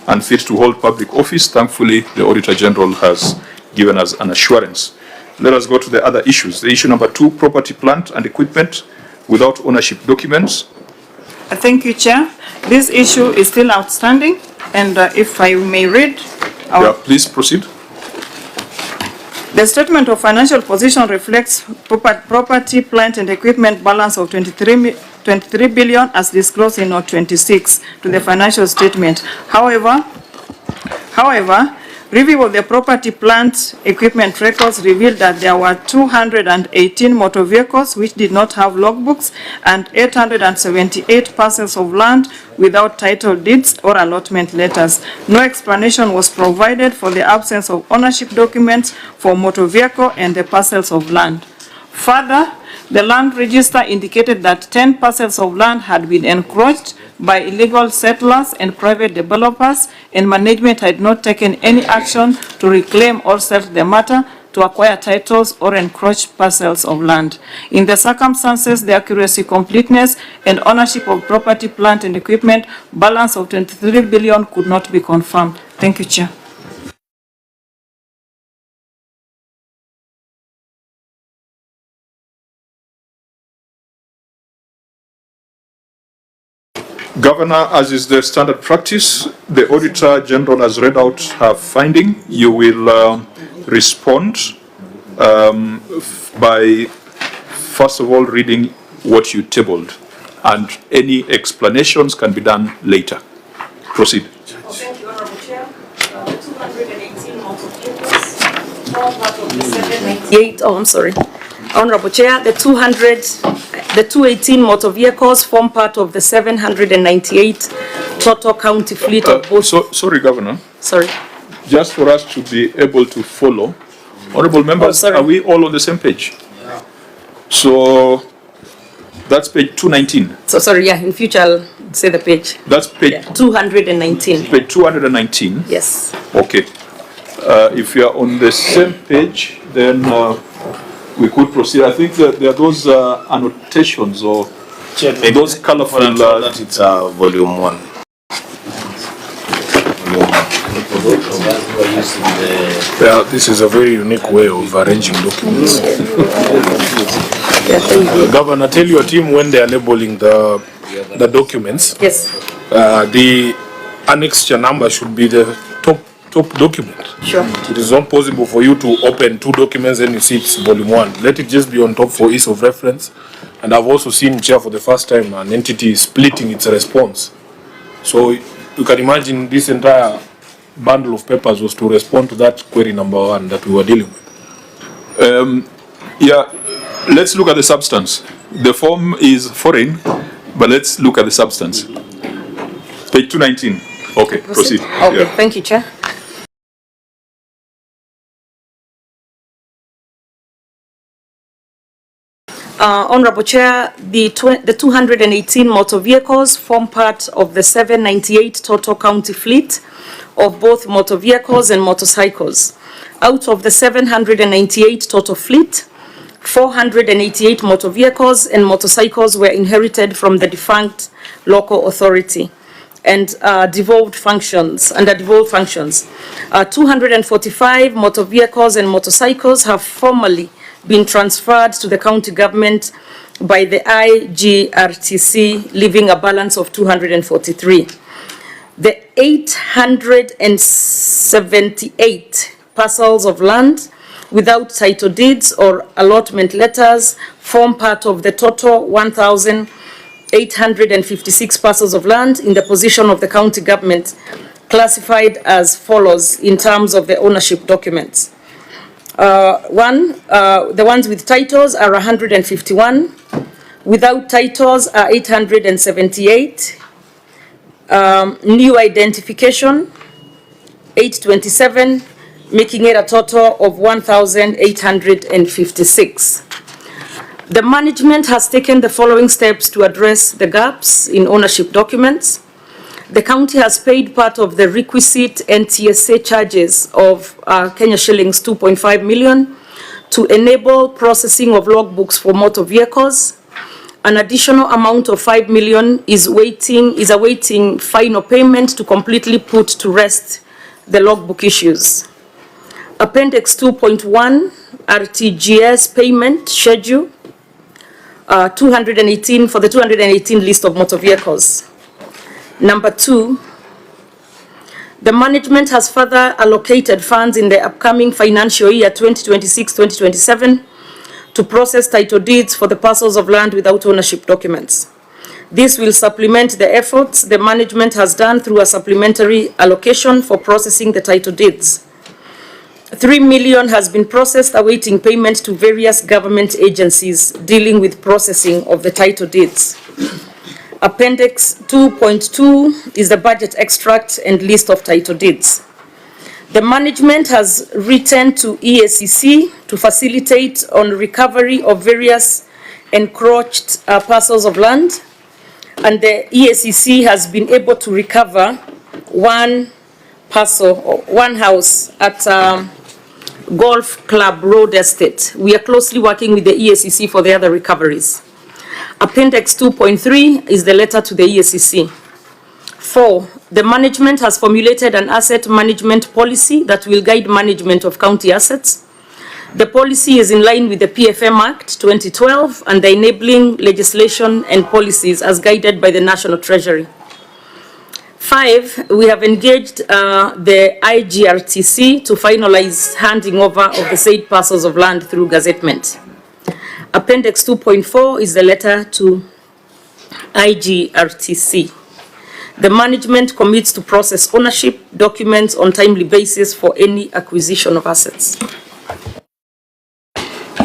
and fit to hold public office. Thankfully, the Auditor General has given us an assurance. Let us go to the other issues. The issue number 2, property, plant and equipment without ownership documents. Thank you, Chair. This issue is still outstanding, and if I may read. Please proceed. The statement of financial position reflects property, plant and equipment balance of 23 billion as disclosed in Note 26 to the financial statement. However, review of the property, plant, equipment records revealed that there were 218 motor vehicles which did not have logbooks and 878 parcels of land without title deeds or allotment letters. No explanation was provided for the absence of ownership documents for motor vehicle and the parcels of land. Further, the land register indicated that 10 parcels of land had been encroached by illegal settlers and private developers, and management had not taken any action to reclaim or settle the matter, to acquire titles or encroach parcels of land. In the circumstances, the accuracy, completeness, and ownership of property, plant, and equipment balance of 23 billion could not be confirmed. Thank you, Chair. Governor, as is the standard practice, the Auditor General has read out her finding. You will respond by, first of all, reading what you tabled, and any explanations can be done later. Proceed. Thank you, Honorable Chair. The 218 motor vehicles form part of the 798. Oh, I'm sorry. Honorable Chair, the 218 motor vehicles form part of the 798 total county fleet of both. Sorry, Governor. Sorry. Just for us to be able to follow, honorable members, are we all on the same page? So that's page 219. So sorry, yeah, in future I'll say the page. That's page 219. Page 219. Yes. Okay. If you are on the same page, then we could proceed. I think that there are those annotations or those colorful. That it's volume 1. Yeah, this is a very unique way of arranging documents. Governor, tell your team when they are labeling the documents. Yes. The annexure number should be the top document. Sure. It is not possible for you to open 2 documents and you see it's volume 1. Let it just be on top for ease of reference. And I've also seen, Chair, for the first time an entity splitting its response. So you can imagine this entire bundle of papers was to respond to that query number 1 that we were dealing with. Yeah, let's look at the substance. The form is foreign, but let's look at the substance. Page 219. Okay, proceed. Okay, yeah. Thank you, Chair. Honorable Chair, the 218 motor vehicles form part of the 798 total county fleet of both motor vehicles and motorcycles. Out of the 798 total fleet, 488 motor vehicles and motorcycles were inherited from the defunct local authority and devolved functions. 245 motor vehicles and motorcycles have formally been transferred to the county government by the IGRTC, leaving a balance of 243. The 878 parcels of land without title deeds or allotment letters form part of the total 1,856 parcels of land in the possession of the county government, classified as follows in terms of the ownership documents. The ones with titles are 151, without titles are 878, new identification 827, making it a total of 1,856. The management has taken the following steps to address the gaps in ownership documents. The county has paid part of the requisite NTSA charges of Kenya shillings 2.5 million to enable processing of logbooks for motor vehicles. An additional amount of 5 million is awaiting final payment to completely put to rest the logbook issues. Appendix 2.1, RTGS payment schedule, 218 for the 218 list of motor vehicles. Number 2, the management has further allocated funds in the upcoming financial year 2026-2027 to process title deeds for the parcels of land without ownership documents. This will supplement the efforts the management has done through a supplementary allocation for processing the title deeds. 3 million has been processed, awaiting payment to various government agencies dealing with processing of the title deeds. Appendix 2.2 is the budget extract and list of title deeds. The management has written to EACC to facilitate on recovery of various encroached parcels of land, and the EACC has been able to recover one parcel, or one house at Golf Club Road Estate. We are closely working with the EACC for the other recoveries. Appendix 2.3 is the letter to the EACC. 4, the management has formulated an asset management policy that will guide management of county assets. The policy is in line with the PFM Act 2012 and the enabling legislation and policies as guided by the National Treasury. 5, we have engaged the IGRTC to finalize handing over of the said parcels of land through gazettement. Appendix 2.4 is the letter to IGRTC. The management commits to process ownership documents on timely basis for any acquisition of assets.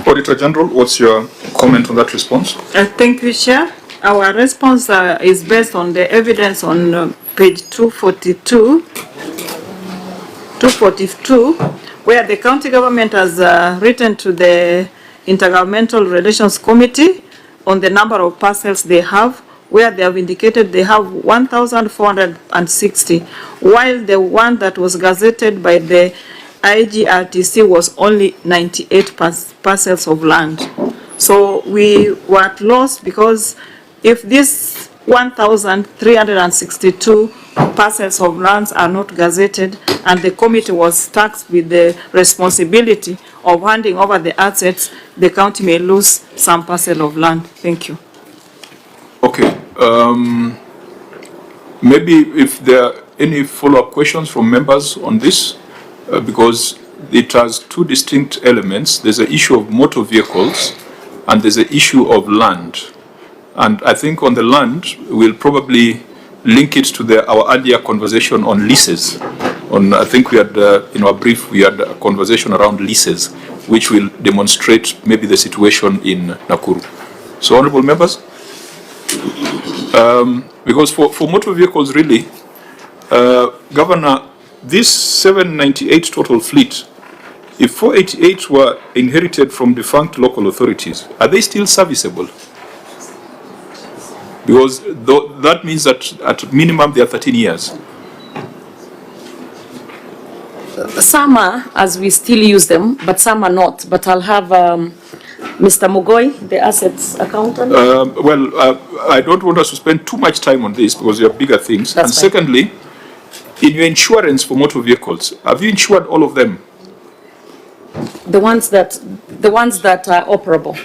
Auditor General, what's your comment on that response? Thank you, Chair. Our response is based on the evidence on page 242, where the county government has written to the Intergovernmental Relations Committee on the number of parcels they have, where they have indicated they have 1,460, while the one that was gazetted by the IGRTC was only 98 parcels of land. So we were at loss because if these 1,362 parcels of lands are not gazetted and the committee was tasked with the responsibility of handing over the assets, the county may lose some parcel of land. Thank you. Okay. Maybe if there are any follow-up questions from members on this, because it has two distinct elements. There's an issue of motor vehicles and there's an issue of land. And I think on the land, we'll probably link it to our earlier conversation on leases. I think we had, in our brief, we had a conversation around leases, which will demonstrate maybe the situation in Nakuru. So, honorable members, because for motor vehicles, really, Governor, this 798 total fleet, if 488 were inherited from defunct local authorities, are they still serviceable? Because that means that at minimum they are 13 years. Some are, as we still use them, but some are not. But I'll have Mr. Mugoi, the assets accountant. I don't want us to spend too much time on this because there are bigger things. That's and fine. Secondly, in your insurance for motor vehicles, have you insured all of them? The ones that are operable.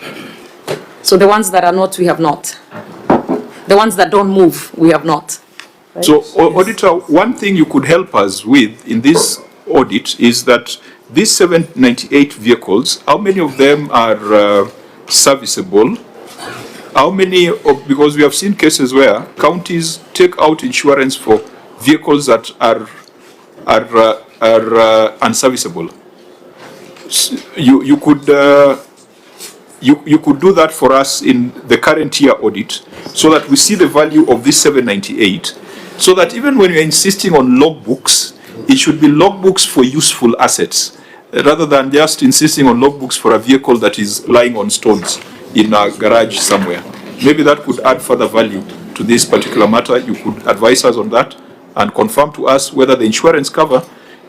So the ones that are not, we have not. The ones that don't move, we have not. Right? So, Auditor, one thing you could help us with in this audit is that these 798 vehicles, how many of them are serviceable? How many, because we have seen cases where counties take out insurance for vehicles that are unserviceable. You could do that for us in the current year audit, so that we see the value of this 798, so that even when you're insisting on logbooks, it should be logbooks for useful assets, rather than just insisting on logbooks for a vehicle that is lying on stones in a garage somewhere. Maybe that could add further value to this particular matter. You could advise us on that and confirm to us whether the insurance cover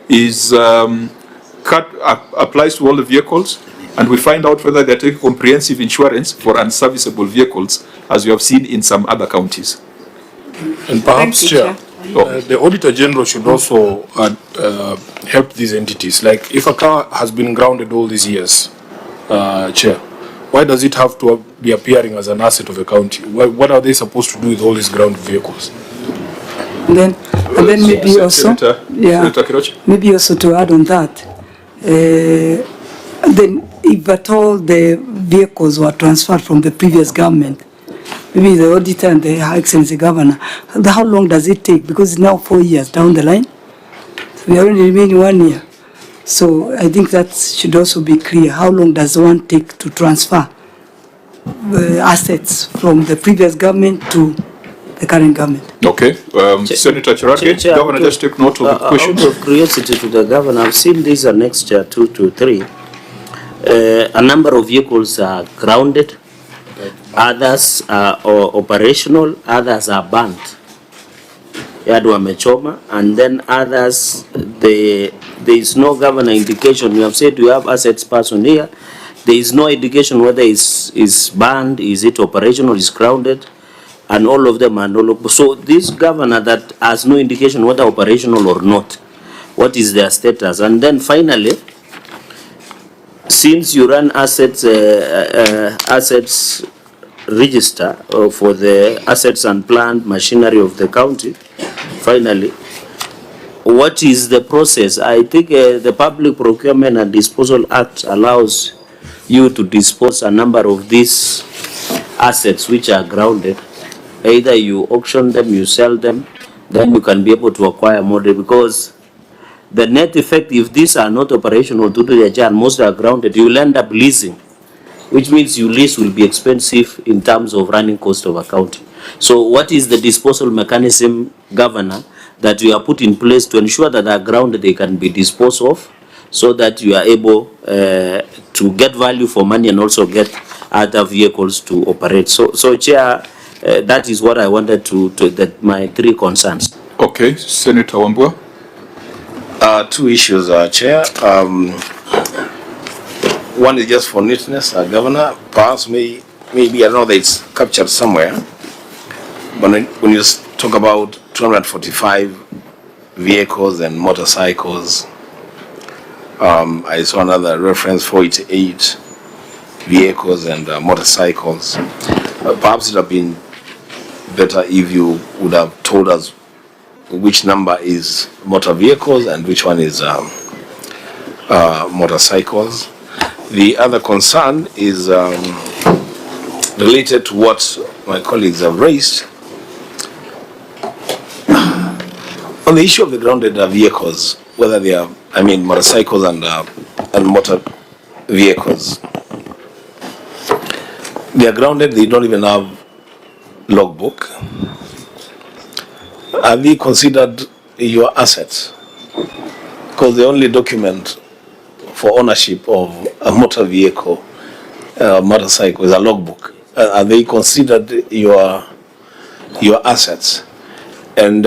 is applies to all the vehicles, and we find out whether they're taking comprehensive insurance for unserviceable vehicles, as we have seen in some other counties. And perhaps, Thank you, Chair, the Auditor General should also help these entities. Like, if a car has been grounded all these years, Chair, why does it have to be appearing as an asset of the county? What are they supposed to do with all these grounded vehicles? And then maybe also, Senator Kirochi? maybe also to add on that, then if at all the vehicles were transferred from the previous government, maybe the auditor and the High Excellency Governor, how long does it take? Because it's now 4 years down the line. So we are only remaining 1 year. So I think that should also be clear. How long does one take to transfer assets from the previous government to the current government? Okay, Senator Chirake, Governor, just take note of the question. Out of curiosity to the governor, I've seen this next year 2 to 3. A number of vehicles are grounded, others are operational, others are burnt. Yadu wamechoma, and then others, there is no governor indication. You have said you have assets person here. There is no indication whether is banned, is it operational, is grounded, and all of them are no. So this governor that has no indication whether operational or not, what is their status? And then finally, since you run assets register for the assets and plant machinery of the county, finally, what is the process? I think the Public Procurement and Disposal Act allows you to dispose a number of these assets which are grounded. Either you auction them, you sell them, then you can be able to acquire more, because the net effect, if these are not operational due to the jar and most are grounded, you will end up leasing, which means your lease will be expensive in terms of running cost of accounting. So what is the disposal mechanism, Governor, that you have put in place to ensure that they are grounded, they can be disposed of, so that you are able to get value for money and also get other vehicles to operate? So Chair, that is what I wanted that my 3 concerns. Okay, Senator Wambua. 2 issues, Chair. One is just for neatness, Governor. Perhaps maybe I know that it's captured somewhere, but when you talk about 245 vehicles and motorcycles, I saw another reference, 488 vehicles and motorcycles. Perhaps it would have been better if you would have told us which number is motor vehicles and which one is motorcycles. The other concern is related to what my colleagues have raised. On the issue of the grounded vehicles, whether they are, motorcycles and motor vehicles, they are grounded, they don't even have logbook. Are they considered your assets? Because the only document for ownership of a motor vehicle, motorcycle, is a logbook. Are they considered your assets? And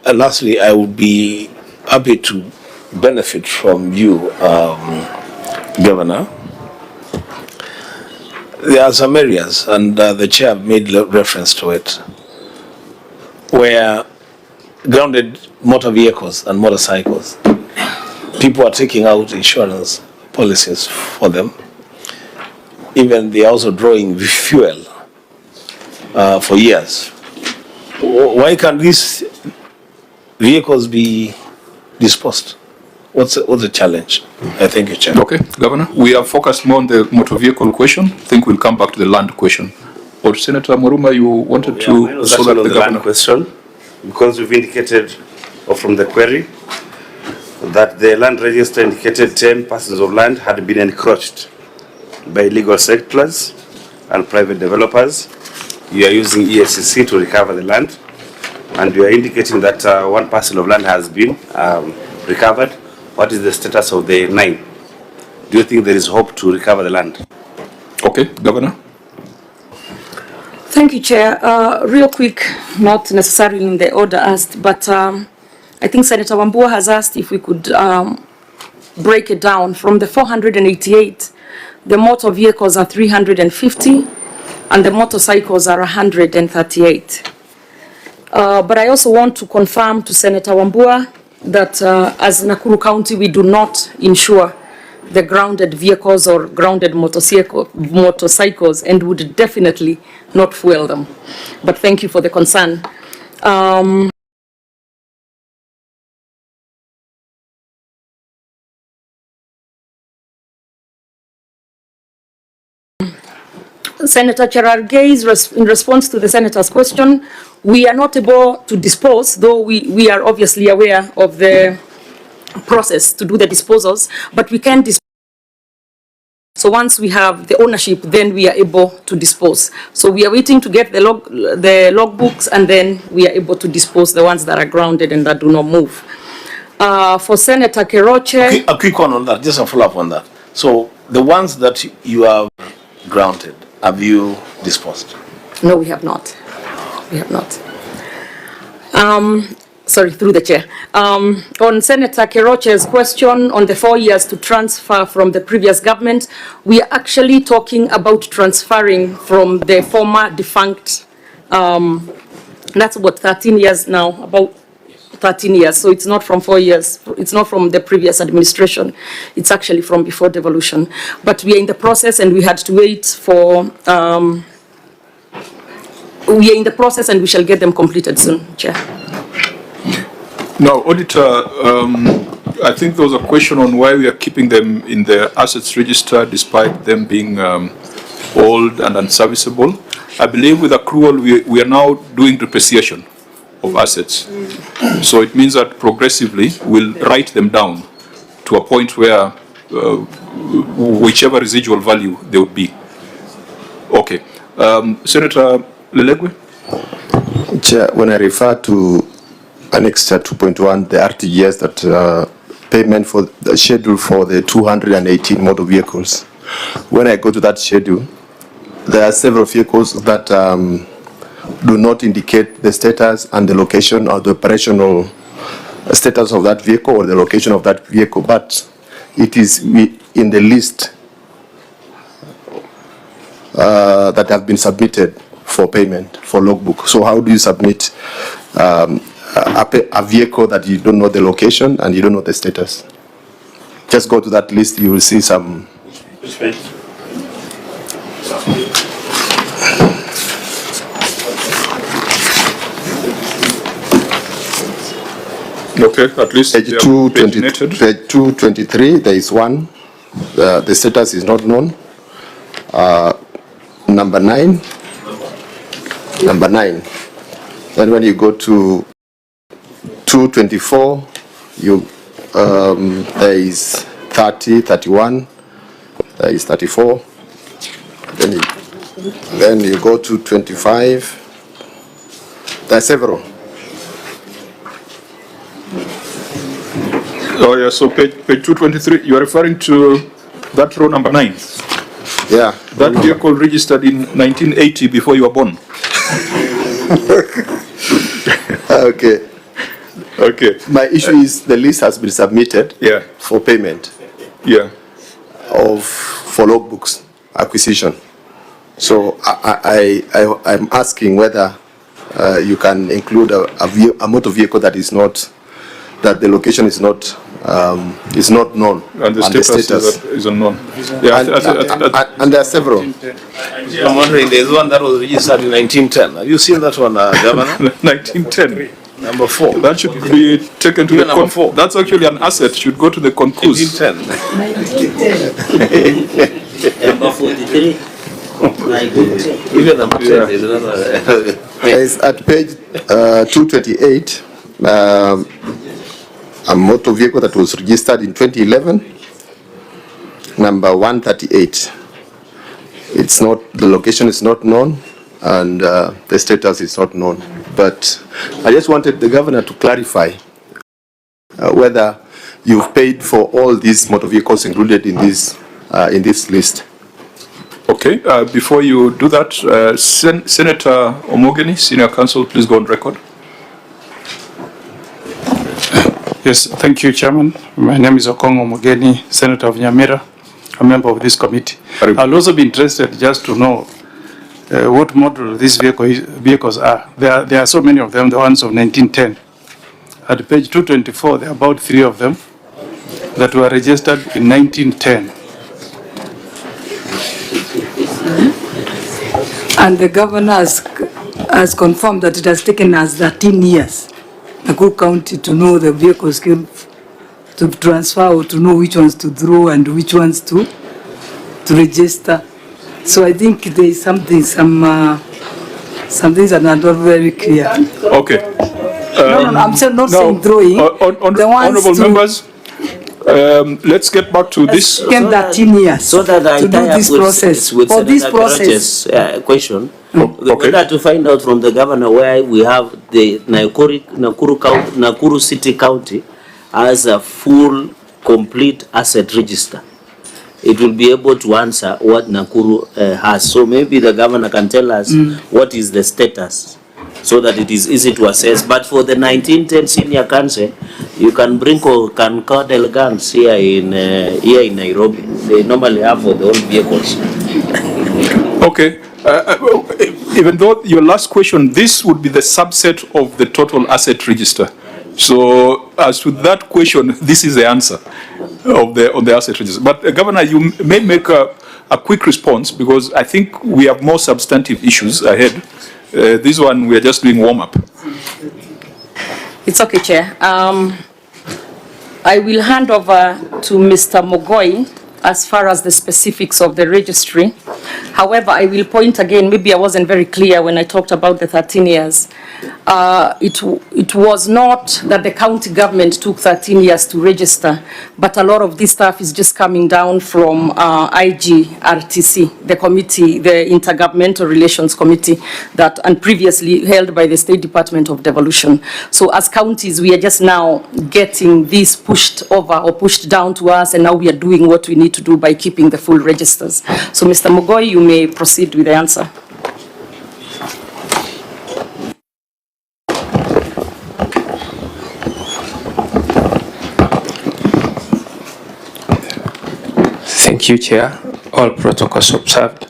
lastly, I would be happy to benefit from you, Governor. There are some areas, and the Chair made reference to it, where grounded motor vehicles and motorcycles, people are taking out insurance policies for them. Even they are also drawing fuel for years. Why can't these vehicles be disposed? What's the challenge? I thank you, Chair. Okay, Governor, we have focused more on the motor vehicle question. I think we'll come back to the land question. Or Senator Muruma, you wanted to so that the land question, because we've indicated, or from the query, that the land register indicated 10 parcels of land had been encroached by illegal settlers and private developers. You are using ESCC to recover the land, and you are indicating that 1 parcel of land has been recovered. What is the status of the 9? Do you think there is hope to recover the land? Okay, Governor. Thank you, Chair. Real quick, not necessarily in the order asked, but I think Senator Wambua has asked if we could break it down. From the 488, the motor vehicles are 350 and the motorcycles are 138. But I also want to confirm to Senator Wambua that as Nakuru County, we do not insure the grounded vehicles or grounded motorcycles and would definitely not fuel them. But thank you for the concern. Senator Cherargei, in response to the Senator's question, we are not able to dispose, though we are obviously aware of the process to do the disposals, but we can dispose. So once we have the ownership, then we are able to dispose. So we are waiting to get the logbooks, and then we are able to dispose the ones that are grounded and that do not move. For Senator Keroche. Okay, a quick one on that, just a follow-up on that. So the ones that you have grounded, have you disposed? No, we have not. We have not. Sorry, through the chair. On Senator Keroche's question on the 4 years to transfer from the previous government, we are actually talking about transferring from the former defunct, that's about 13 years now, about 13 years. So it's not from 4 years. It's not from the previous administration. It's actually from before devolution. But we are in the process, and we had to wait for, we are in the process, and we shall get them completed soon, Chair. Now, Auditor, I think there was a question on why we are keeping them in the assets register despite them being old and unserviceable. I believe with accrual, we are now doing depreciation of assets. So it means that progressively we'll write them down to a point where whichever residual value they would be. Okay. Senator Lelegwe? Chair, when I refer to Annex 2.1, the RTGS that payment for the schedule for the 218 motor vehicles, when I go to that schedule, there are several vehicles that do not indicate the status and the location or the operational status of that vehicle or the location of that vehicle, but it is in the list that have been submitted for payment for logbook. So how do you submit a vehicle that you don't know the location and you don't know the status? Just go to that list, you will see some. Okay, at least page 223, there is one. The status is not known. Number 9. Then when you go to 224, there is 30, 31, there is 34. Then you go to 25. There are several. Oh yeah, so page 223, you are referring to that row number 9? Yeah. That vehicle registered in 1980 before you were born? Okay. Okay. My issue is the list has been submitted for payment for logbooks acquisition. So I'm asking whether you can include a motor vehicle that is not, that the location is not known, and the status is unknown. Yeah, and there are several. I'm wondering, there's one that was registered in 1910. Have you seen that one, Governor? 1910. Number 4. That should be taken to the number 4. That's actually an asset. Should go to the concourse. 1910. Number 43. Even number 10 is another. It's at page 228. A motor vehicle that was registered in 2011, number 138. It's not, the location is not known, and the status is not known. But I just wanted the governor to clarify whether you've paid for all these motor vehicles included in this list. Okay, before you do that, Senator Omogeni, Senior Counsel, please go on record. Yes, thank you, Chairman. My name is Okongo Mugeni, Senator of Nyamira, a member of this committee. I'll also be interested just to know what model these vehicles are. There are so many of them, the ones of 1910. At page 224, there are about 3 of them that were registered in 1910. And the governor has confirmed that it has taken us 13 years, Nakuru County, to know the vehicles came to transfer or to know which ones to throw and which ones to register. So I think there is some things are not very clear. Okay. No, I'm not saying throwing. Honorable members, let's get back to this. Came 13 years so that I to do this process. With For this process. Question. Okay. Whether to find out from the governor where we have the Nakuru City County as a full, complete asset register. It will be able to answer what Nakuru has. So maybe the governor can tell us what is the status, so that it is easy to assess. But for the 1910 senior council, you can bring Concordel guns here in Nairobi. They normally have for the old vehicles. Okay. Even though your last question, this would be the subset of the total asset register. So as to that question, this is the answer of the asset register. But Governor, you may make a quick response, because I think we have more substantive issues ahead. This one, we are just doing warm-up. It's okay, Chair. I will hand over to Mr. Mogoi as far as the specifics of the registry. However, I will point again, maybe I wasn't very clear when I talked about the 13 years. It was not that the county government took 13 years to register, but a lot of this stuff is just coming down from IGRTC, the committee, the Intergovernmental Relations Committee, that and previously held by the State Department of Devolution. So as counties, we are just now getting this pushed over or pushed down to us, and now we are doing what we need to do by keeping the full registers. So Mr. Mogoi, you may proceed with the answer. Thank you, Chair. All protocols observed.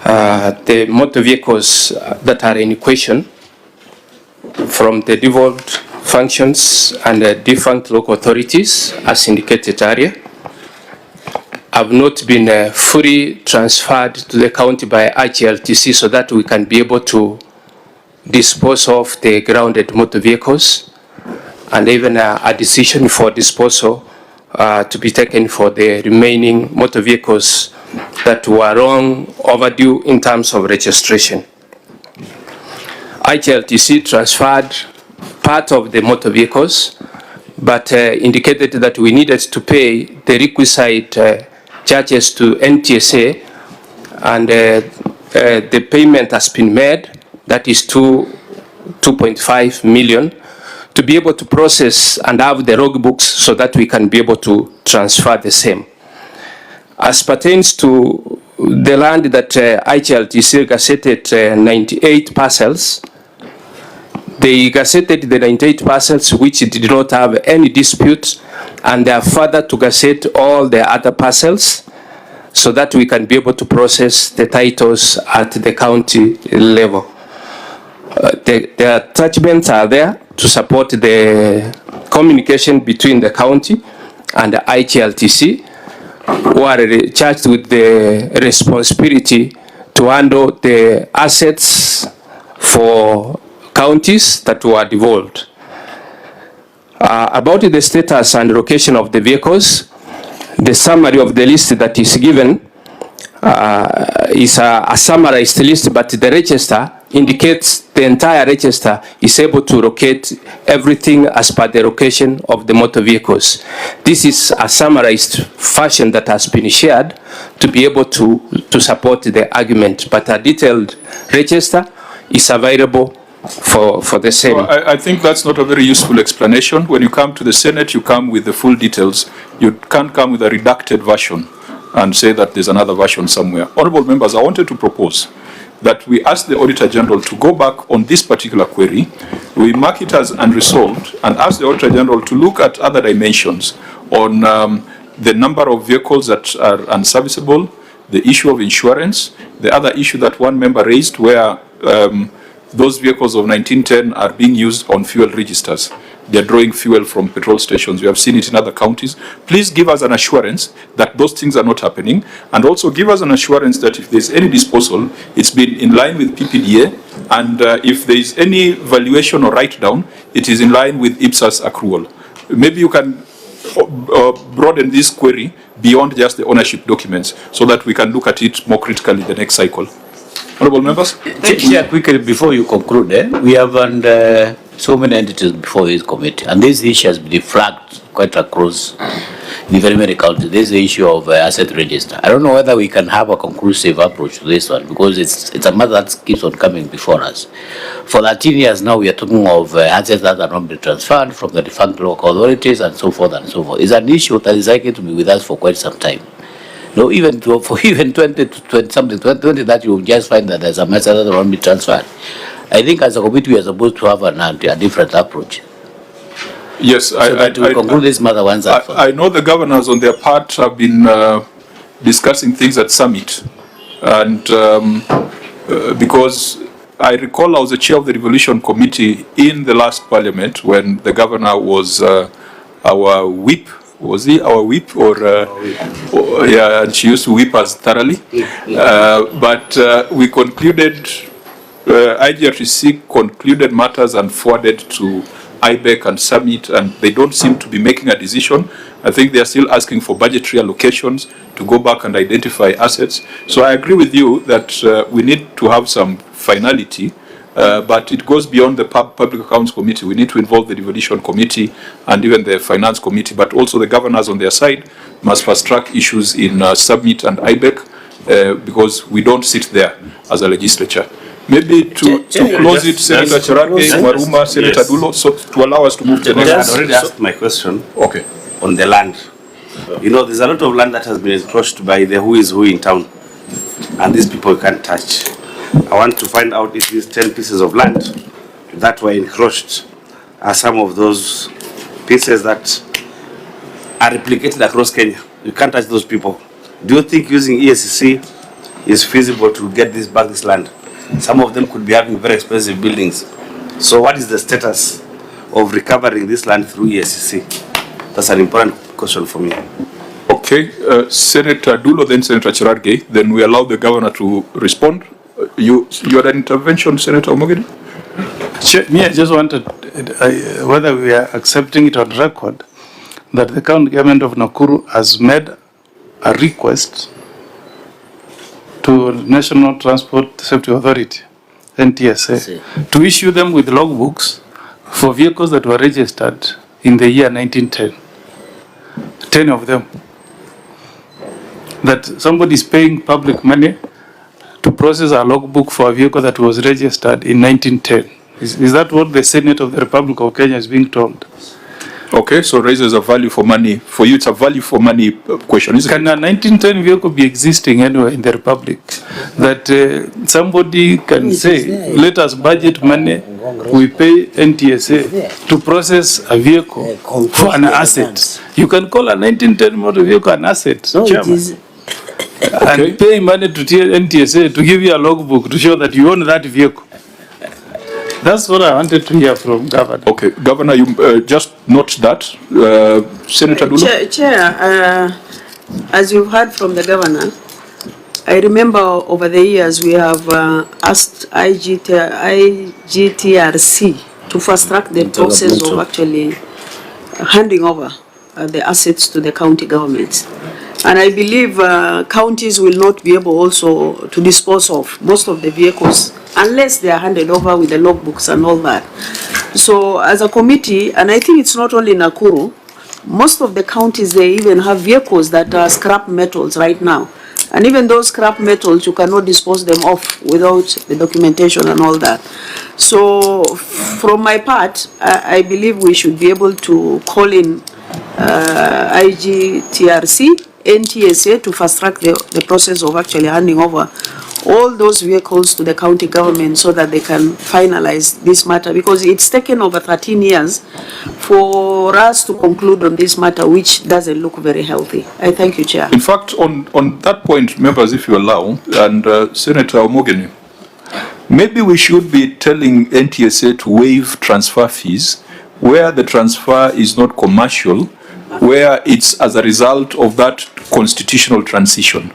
The motor vehicles that are in question from the devolved functions and the defunct local authorities, as indicated earlier, have not been fully transferred to the county by IGLTC, so that we can be able to dispose of the grounded motor vehicles, and even a decision for disposal to be taken for the remaining motor vehicles that were long overdue in terms of registration. IGLTC transferred part of the motor vehicles, but indicated that we needed to pay the requisite charges to NTSA, and the payment has been made, that is 2.5 million, to be able to process and have the logbooks so that we can be able to transfer the same. As pertains to the land that IGLTC gazetted 98 parcels, they gazetted the 98 parcels which did not have any dispute, and they are further to gazette all the other parcels so that we can be able to process the titles at the county level. The attachments are there to support the communication between the county and the IGLTC, who are charged with the responsibility to handle the assets for counties that were devolved. About the status and location of the vehicles, the summary of the list that is given is a summarized list, but the register indicates the entire register is able to locate everything as per the location of the motor vehicles. This is a summarized fashion that has been shared to be able to support the argument, but a detailed register is available for the same. So I think that's not a very useful explanation. When you come to the Senate, you come with the full details. You can't come with a redacted version and say that there's another version somewhere. Honorable members, I wanted to propose that we ask the Auditor General to go back on this particular query, we mark it as unresolved, and ask the Auditor General to look at other dimensions on the number of vehicles that are unserviceable, the issue of insurance, the other issue that one member raised where those vehicles of 1910 are being used on fuel registers. They're drawing fuel from petrol stations. We have seen it in other counties. Please give us an assurance that those things are not happening, and also give us an assurance that if there's any disposal, it's been in line with PPDA, and if there is any valuation or write-down, it is in line with IPSAS accrual. Maybe you can broaden this query beyond just the ownership documents so that we can look at it more critically the next cycle. Honourable members? Chair, quickly before you conclude, we have so many entities before this committee, and this issue has been flagged quite across the very many counties. This is the issue of asset register. I don't know whether we can have a conclusive approach to this one, because it's a matter that keeps on coming before us. For 13 years now, we are talking of assets that are not being transferred from the defunct local authorities and so forth and so forth. It's an issue that is likely to be with us for quite some time. No, even for 20 that you will just find that there's a matter that won't be transferred. I think as a committee we are supposed to have a different approach. Yes, so I conclude this matter once and for all. I know the governors on their part have been discussing things at summit, and because I recall I was the chair of the Revolution Committee in the last parliament when the governor was our whip. Was he our whip or yeah, and she used to whip us thoroughly. But we concluded, IGRTC concluded matters and forwarded to IBEC and Summit, and they don't seem to be making a decision. I think they are still asking for budgetary allocations to go back and identify assets. So I agree with you that we need to have some finality. But it goes beyond the Public Accounts Committee. We need to involve the Devolution Committee and even the Finance Committee, but also the governors on their side must fast-track issues in Summit and IBEC because we don't sit there as a legislature. Maybe to close it, Senator Cherargei, Waruma, Senator Dulo, so to allow us to move to the next. I already asked my question okay. On the land. You know, there's a lot of land that has been encroached by the who is who in town, and these people can't touch. I want to find out if these 10 pieces of land that were encroached are some of those pieces that are replicated across Kenya. You can't touch those people. Do you think using ESCC is feasible to get this back, this land? Some of them could be having very expensive buildings. So what is the status of recovering this land through ESCC? That's an important question for me. Okay, Senator Dulo, then Senator Cherargei, then we allow the governor to respond. You had an intervention, Senator Omogeni? I just wanted whether we are accepting it on record that the county government of Nakuru has made a request to National Transport Safety Authority, NTSA, to issue them with logbooks for vehicles that were registered in the year 1910. 10 of them. That somebody is paying public money to process a logbook for a vehicle that was registered in 1910. Is that what the Senate of the Republic of Kenya is being told? Okay, so raises a value for money. For you, it's a value for money question, isn't it? Can a 1910 vehicle be existing anywhere in the Republic? That somebody can say, let us budget money, we pay NTSA to process a vehicle for an asset. You can call a 1910 motor vehicle an asset, Chairman. Okay. And pay money to NTSA to give you a logbook to show that you own that vehicle. That's what I wanted to hear from Governor. Okay, Governor, you just note that. Senator Dulo? Chair, as you've heard from the Governor, I remember over the years we have asked IGTRC to fast track the process of actually handing over the assets to the county governments. And I believe counties will not be able also to dispose of most of the vehicles unless they are handed over with the logbooks and all that. So as a committee, and I think it's not only Nakuru, most of the counties, they even have vehicles that are scrap metals right now. And even those scrap metals, you cannot dispose them off without the documentation and all that. So from my part, I believe we should be able to call in IGTRC, NTSA to fast track the process of actually handing over all those vehicles to the county government so that they can finalize this matter, because it's taken over 13 years for us to conclude on this matter, which doesn't look very healthy. I thank you, Chair. In fact, on that point, members, if you allow, and Senator Omogeni, maybe we should be telling NTSA to waive transfer fees where the transfer is not commercial, where it's as a result of that constitutional transition.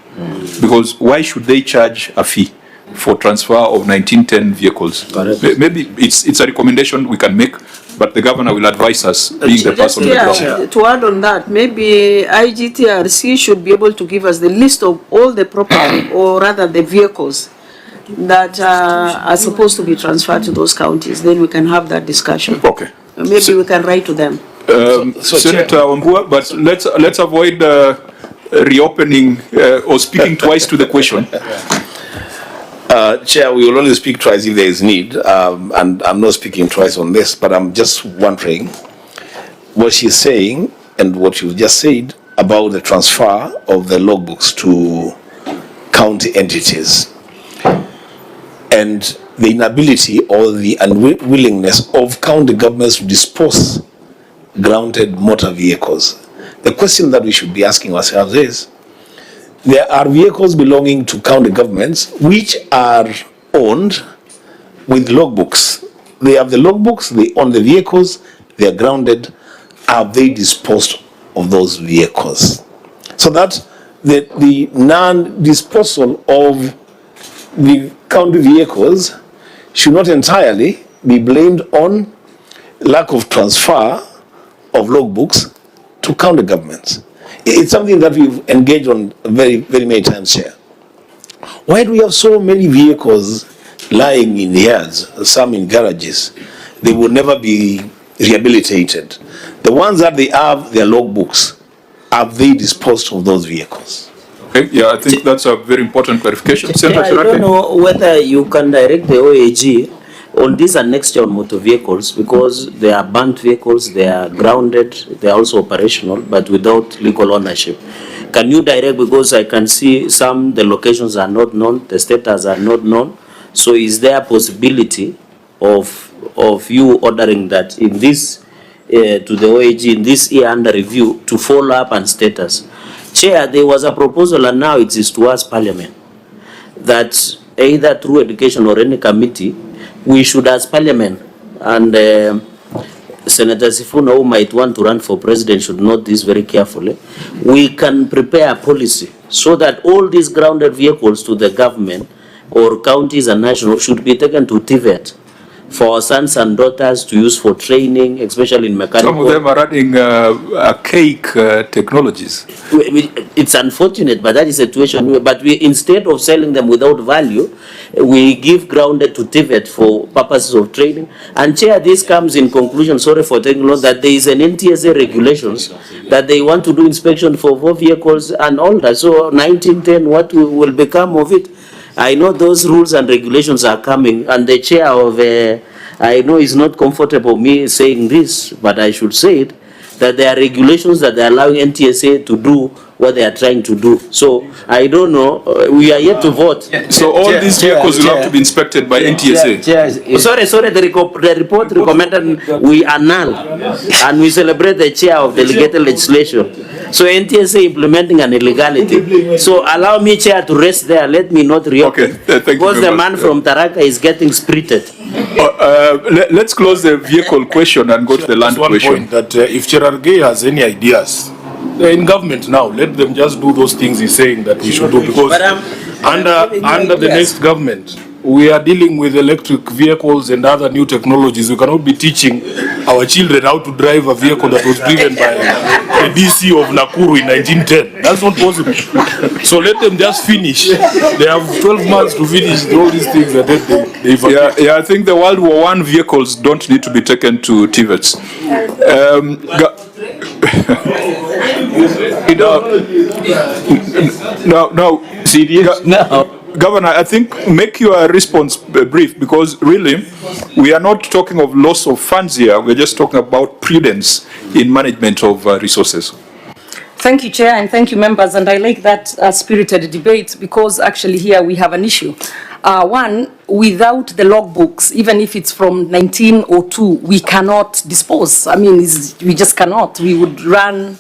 Because why should they charge a fee for transfer of 1910 vehicles? Maybe it's a recommendation we can make, but the governor will advise us, being the person on the ground. To add on that, maybe IGTRC should be able to give us the list of all the property, or rather the vehicles that are supposed to be transferred to those counties. Then we can have that discussion. Okay. Maybe we can write to them. Senator Wambua, but let's avoid reopening or speaking twice to the question. Chair, we will only speak twice if there is need, and I'm not speaking twice on this, but I'm just wondering what she's saying and what you just said about the transfer of the logbooks to county entities and the inability or the unwillingness of county governments to dispose grounded motor vehicles. The question that we should be asking ourselves is, there are vehicles belonging to county governments which are owned with logbooks. They have the logbooks, they own the vehicles, they are grounded. Have they disposed of those vehicles? So that the non-disposal of the county vehicles should not entirely be blamed on lack of transfer of logbooks to county governments. It's something that we've engaged on very, very many times here. Why do we have so many vehicles lying in yards, some in garages? They will never be rehabilitated. The ones that they have, their logbooks, have they disposed of those vehicles? Okay, yeah, I think that's a very important clarification. I don't know whether you can direct the OAG on these annexed on motor vehicles, because they are burnt vehicles, they are grounded, they are also operational, but without legal ownership. Can you direct, because I can see some, the locations are not known, the status are not known. So is there a possibility of you ordering that in this, to the OAG in this year under review to follow up on status? Chair, there was a proposal and now it is towards Parliament that either through education or any committee, we should as Parliament, and Senator Sifuna, who might want to run for president, should note this very carefully, we can prepare a policy so that all these grounded vehicles to the government or counties and national should be taken to TVET for our sons and daughters to use for training, especially in mechanical. Some of them are running archaic technologies. It's unfortunate, but that is a situation. But we, instead of selling them without value, we give grounded to TVET for purposes of training. And Chair, this comes in conclusion, sorry for taking long, that there is an NTSA regulations that they want to do inspection for vehicles and all that. So 1910, what will become of it? I know those rules and regulations are coming, and the chair of, I know it's not comfortable me saying this, but I should say it, that there are regulations that are allowing NTSA to do what they are trying to do. So I don't know, we are yet to vote. So all these vehicles will have to be inspected by NTSA. Sorry, the report recommended we annul and we celebrate the chair of delegated legislation. So NTSA implementing an illegality. So allow me, Chair, to rest there. Let me not reopen. Okay, thank you. Because the man from Taraka is getting spirited. Let's close the vehicle question and go to the land question. Point that if Cherargei has any ideas, they're in government now. Let them just do those things he's saying that we should do, because under the next government, we are dealing with electric vehicles and other new technologies. We cannot be teaching our children how to drive a vehicle that was driven by the DC of Nakuru in 1910. That's not possible. So let them just finish. They have 12 months to finish all these things that they I think the World War I vehicles don't need to be taken to TVETs. Governor, I think make your response brief, because really we are not talking of loss of funds here. We're just talking about prudence in management of resources. Thank you, Chair, and thank you, members. And I like that spirited debate because actually here we have an issue. One, without the logbooks, even if it's from 1902, we cannot dispose. I mean, we just cannot. We would run,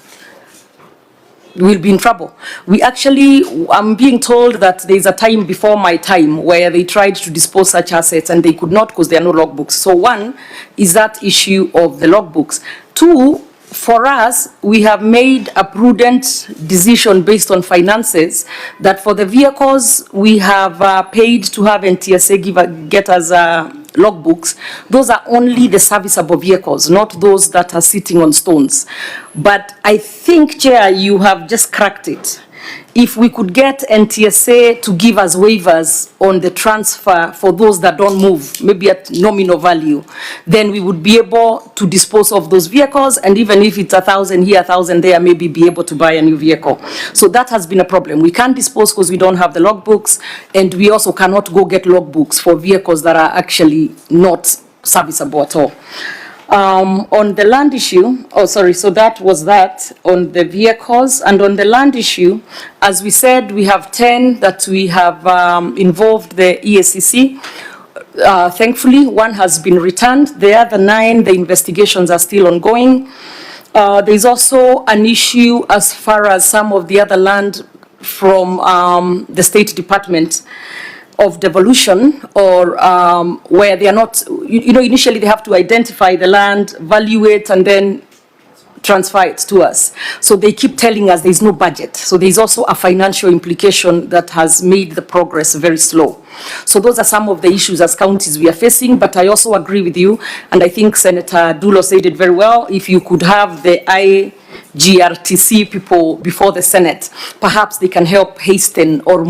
we'll be in trouble. We actually, I'm being told that there's a time before my time where they tried to dispose such assets and they could not because there are no logbooks. So one is that issue of the logbooks. Two, for us, we have made a prudent decision based on finances that for the vehicles we have paid to have NTSA get us logbooks. Those are only the serviceable vehicles, not those that are sitting on stones. But I think, Chair, you have just cracked it. If we could get NTSA to give us waivers on the transfer for those that don't move, maybe at nominal value, then we would be able to dispose of those vehicles, and even if it's 1,000 here, 1,000 there, maybe be able to buy a new vehicle. So that has been a problem. We can't dispose because we don't have the logbooks, and we also cannot go get logbooks for vehicles that are actually not serviceable at all. On the land issue, so that was that on the vehicles. And on the land issue, as we said, we have 10 that we have involved the EACC. Thankfully, one has been returned. The other 9, the investigations are still ongoing. There's also an issue as far as some of the other land from the State Department of devolution, or where they are not, initially they have to identify the land, value it, and then transfer it to us. So they keep telling us there's no budget. So there's also a financial implication that has made the progress very slow. So those are some of the issues as counties we are facing, but I also agree with you, and I think Senator Dulo said it very well. If you could have the GRTC people before the Senate, perhaps they can help hasten or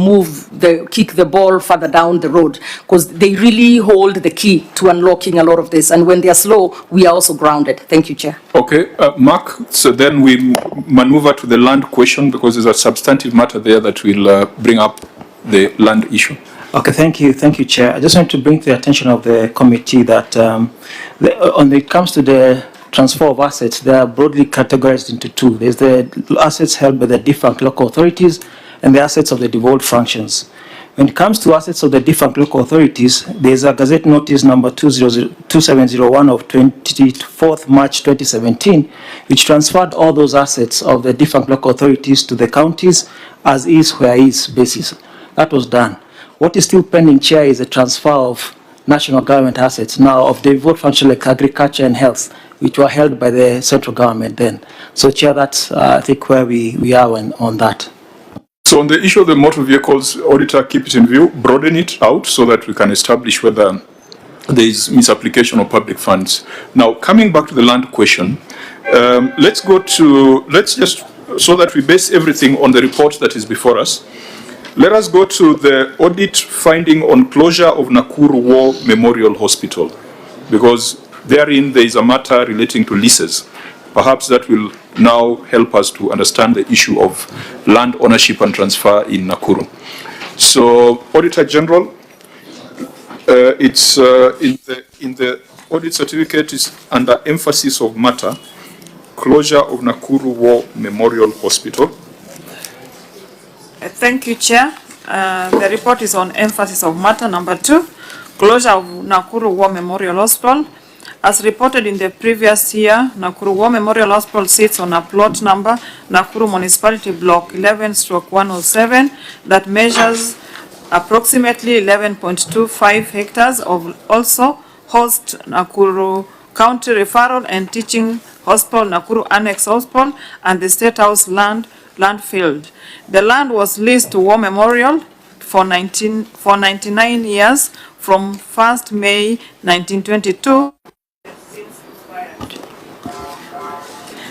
kick the ball further down the road, because they really hold the key to unlocking a lot of this. And when they are slow, we are also grounded. Thank you, Chair. Okay, Mark, so then we maneuver to the land question because there's a substantive matter there that will bring up the land issue. Okay, thank you, Chair. I just want to bring to the attention of the committee that when it comes to the transfer of assets, they are broadly categorized into 2. There's the assets held by the defunct local authorities and the assets of the devolved functions. When it comes to assets of the defunct local authorities, there's a Gazette Notice number 2701 of 24th March 2017, which transferred all those assets of the defunct local authorities to the counties as is where is basis. That was done. What is still pending, Chair, is a transfer of national government assets now of the devolved functions like agriculture and health, which were held by the central government then. So, Chair, that's, I think, where we are on that. So on the issue of the motor vehicles, Auditor, keep it in view, broaden it out so that we can establish whether there is misapplication of public funds. Now, coming back to the land question, let's just, so that we base everything on the report that is before us, let us go to the audit finding on closure of Nakuru War Memorial Hospital, because therein there is a matter relating to leases. Perhaps that will now help us to understand the issue of land ownership and transfer in Nakuru. So, Auditor General, it's in the audit certificate is under emphasis of matter, closure of Nakuru War Memorial Hospital. Thank you, Chair. The report is on emphasis of matter number 2, closure of Nakuru War Memorial Hospital. As reported in the previous year, Nakuru War Memorial Hospital sits on a plot number, Nakuru Municipality Block 11/107, that measures approximately 11.25 hectares of also host Nakuru County Referral and Teaching Hospital, Nakuru Annex Hospital, and the State House landfill. The land was leased to War Memorial for 99 years from 1st May 1922.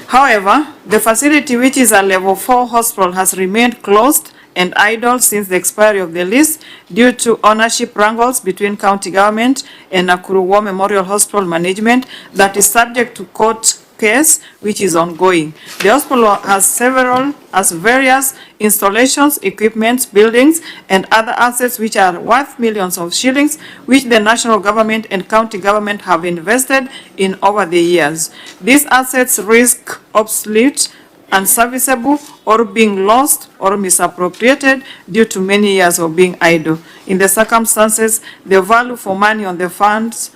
However, the facility, which is a level 4 hospital, has remained closed and idle since the expiry of the lease due to ownership wrangles between county government and Nakuru War Memorial Hospital management that is subject to court case which is ongoing. The hospital has various installations, equipment, buildings, and other assets which are worth millions of shillings, which the national government and county government have invested in over the years. These assets risk obsolete unserviceable, or being lost or misappropriated due to many years of being idle. In the circumstances, the value for money on the funds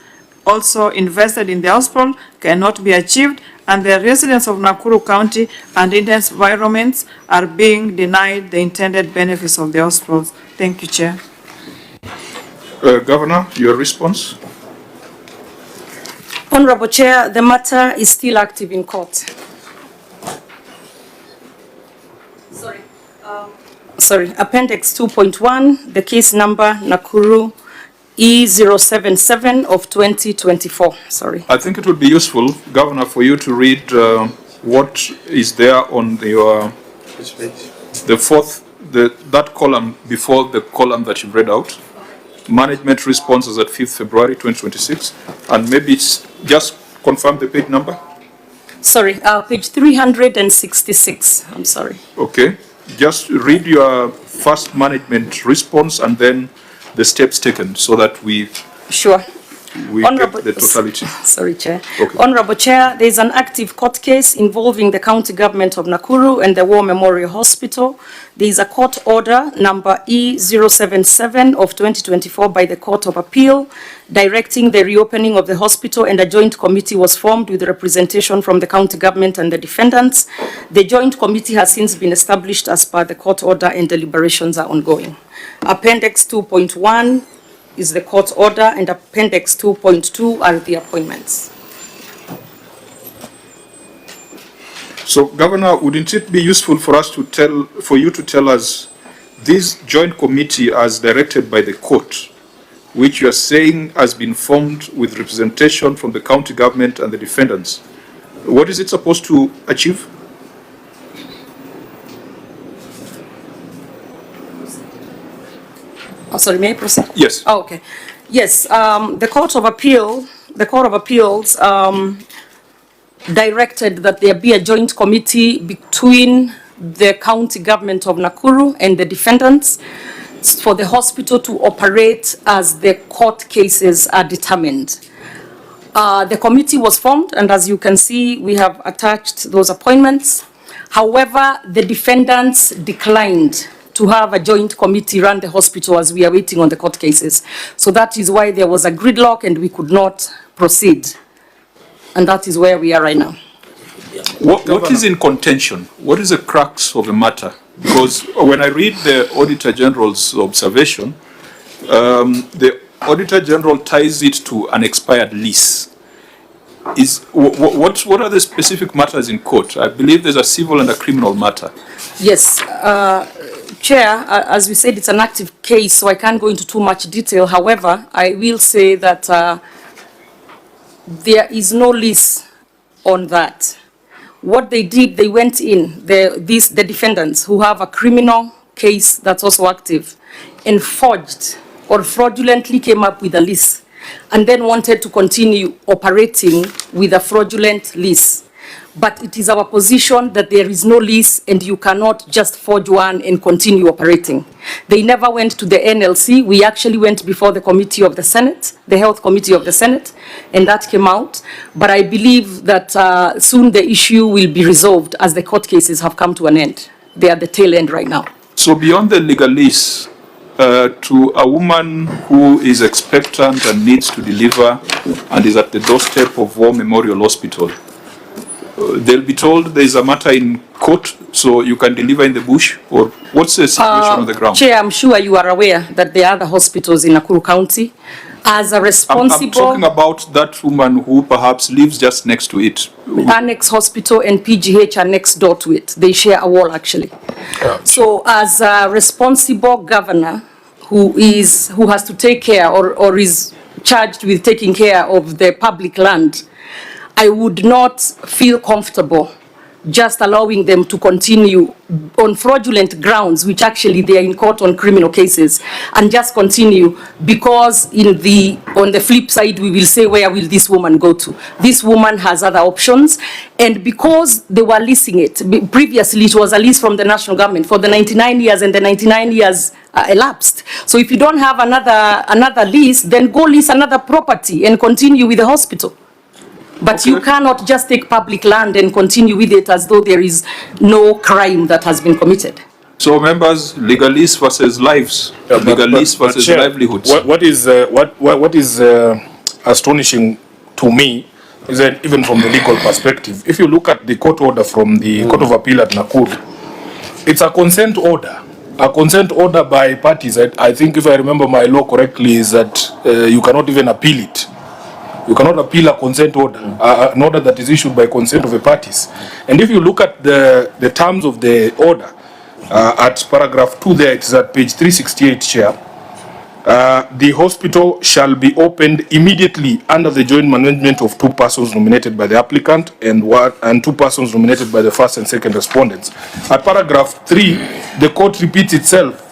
also invested in the hospital cannot be achieved, and the residents of Nakuru County and its environments are being denied the intended benefits of the hospitals. Thank you, Chair. Governor, your response? Honorable Chair, the matter is still active in court. Sorry, Appendix 2.1, the case number Nakuru E077 of 2024. Sorry. I think it would be useful, Governor, for you to read what is there on the that column before the column that you've read out. Management responses at 5th February 2026, and maybe it's just confirm the page number. Sorry, page 366. I'm sorry. Okay, just read your first management response and then the steps taken so that we Sure. get the totality. Sorry, Chair. Okay. Honorable Chair, there is an active court case involving the county government of Nakuru and the War Memorial Hospital. There is a court order number E077 of 2024 by the Court of Appeal directing the reopening of the hospital, and a joint committee was formed with representation from the county government and the defendants. The joint committee has since been established as per the court order, and deliberations are ongoing. Appendix 2.1 is the court order, and Appendix 2.2 are the appointments. So, Governor, wouldn't it be useful for you to tell us this joint committee as directed by the court, which you are saying has been formed with representation from the county government and the defendants, what is it supposed to achieve? Oh, sorry, may I proceed? Yes. Oh, okay. Yes, the Court of Appeals directed that there be a joint committee between the county government of Nakuru and the defendants for the hospital to operate as the court cases are determined. The committee was formed, and as you can see, we have attached those appointments. However, the defendants declined to have a joint committee run the hospital as we are waiting on the court cases. So that is why there was a gridlock and we could not proceed. And that is where we are right now. What is in contention? What is the crux of the matter? Because when I read the Auditor General's observation, the Auditor General ties it to an expired lease. What are the specific matters in court? I believe there's a civil and a criminal matter. Yes, Chair, as we said, it's an active case, so I can't go into too much detail. However, I will say that there is no lease on that. What they did, they went in, the defendants who have a criminal case that's also active, and forged or fraudulently came up with a lease and then wanted to continue operating with a fraudulent lease. But it is our position that there is no lease and you cannot just forge one and continue operating. They never went to the NLC. We actually went before the committee of the Senate, the Health Committee of the Senate, and that came out. But I believe that soon the issue will be resolved as the court cases have come to an end. They are at the tail end right now. So beyond the legal lease, to a woman who is expectant and needs to deliver and is at the doorstep of War Memorial Hospital, they'll be told there is a matter in court, so you can deliver in the bush? Or what's the situation on the ground? Chair, I'm sure you are aware that there are other hospitals in Nakuru County. As a responsible... I'm talking about that woman who perhaps lives just next to it. Annex Hospital and PGH are next door to it. They share a wall, actually. Yeah. So as a responsible governor who has to take care or is charged with taking care of the public land, I would not feel comfortable just allowing them to continue on fraudulent grounds, which actually they are in court on criminal cases, and just continue because on the flip side, we will say, where will this woman go to? This woman has other options, and because they were leasing it, previously it was a lease from the national government for the 99 years, and the 99 years elapsed. So if you don't have another lease, then go lease another property and continue with the hospital. But you cannot just take public land and continue with it as though there is no crime that has been committed. So members, legalese versus lives, legalese versus Chair, livelihoods. What is astonishing to me is that even from the legal perspective, if you look at the court order from the Court of Appeal at Nakuru, it's a consent order. A consent order by parties. I think, if I remember my law correctly, is that you cannot even appeal it. You cannot appeal a consent order, an order that is issued by consent of the parties. And if you look at the terms of the order, at paragraph 2 there, it is at page 368, Chair. The hospital shall be opened immediately under the joint management of 2 persons nominated by the applicant and 2 persons nominated by the first and second respondents. At paragraph 3, the court repeats itself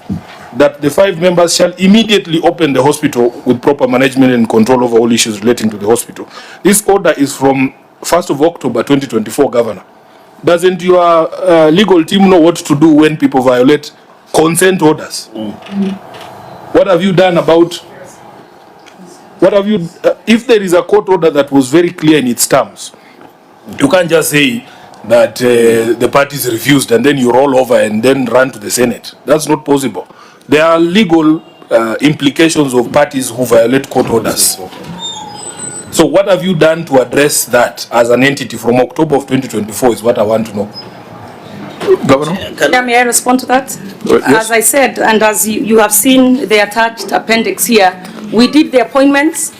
that the 5 members shall immediately open the hospital with proper management and control over all issues relating to the hospital. This order is from 1st of October 2024, Governor. Doesn't your legal team know what to do when people violate consent orders? What have you done about, if there is a court order that was very clear in its terms, you can't just say that the parties refused and then you roll over and then run to the Senate. That's not possible. There are legal implications of parties who violate court orders. So what have you done to address that as an entity from October of 2024 is what I want to know. Governor? May I respond to that? Yes. As I said, and as you have seen the attached appendix here, we did the appointments,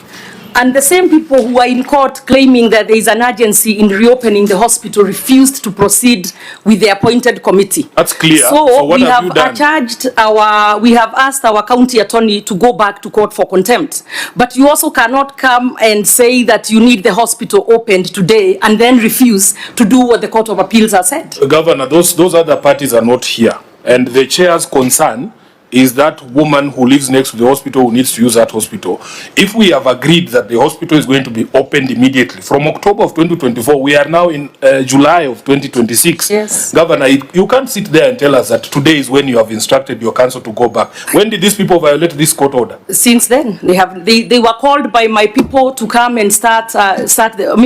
and the same people who are in court claiming that there is an urgency in reopening the hospital refused to proceed with the appointed committee. That's clear. So what we have have you done? we have asked our county attorney to go back to court for contempt. But you also cannot come and say that you need the hospital opened today and then refuse to do what the Court of Appeals has said. Governor, those other parties are not here. And the chair's concern is that woman who lives next to the hospital who needs to use that hospital. If we have agreed that the hospital is going to be opened immediately, from October of 2024, we are now in July of 2026. Yes. Governor, you can't sit there and tell us that today is when you have instructed your council to go back. When did these people violate this court order? Since then, they were called by my people to come and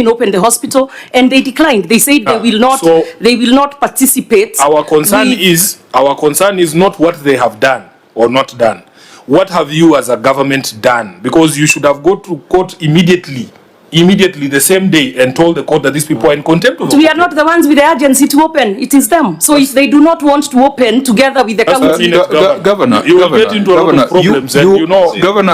open the hospital, and they declined. They said they will not participate. Our concern is not what they have done or not done. What have you as a government done? Because you should have gone to court immediately the same day and told the court that these people are in contempt of the We are not the ones with the urgency to open. It is them. So if they do not want to open together with the county, Governor, you will get into a lot of problems.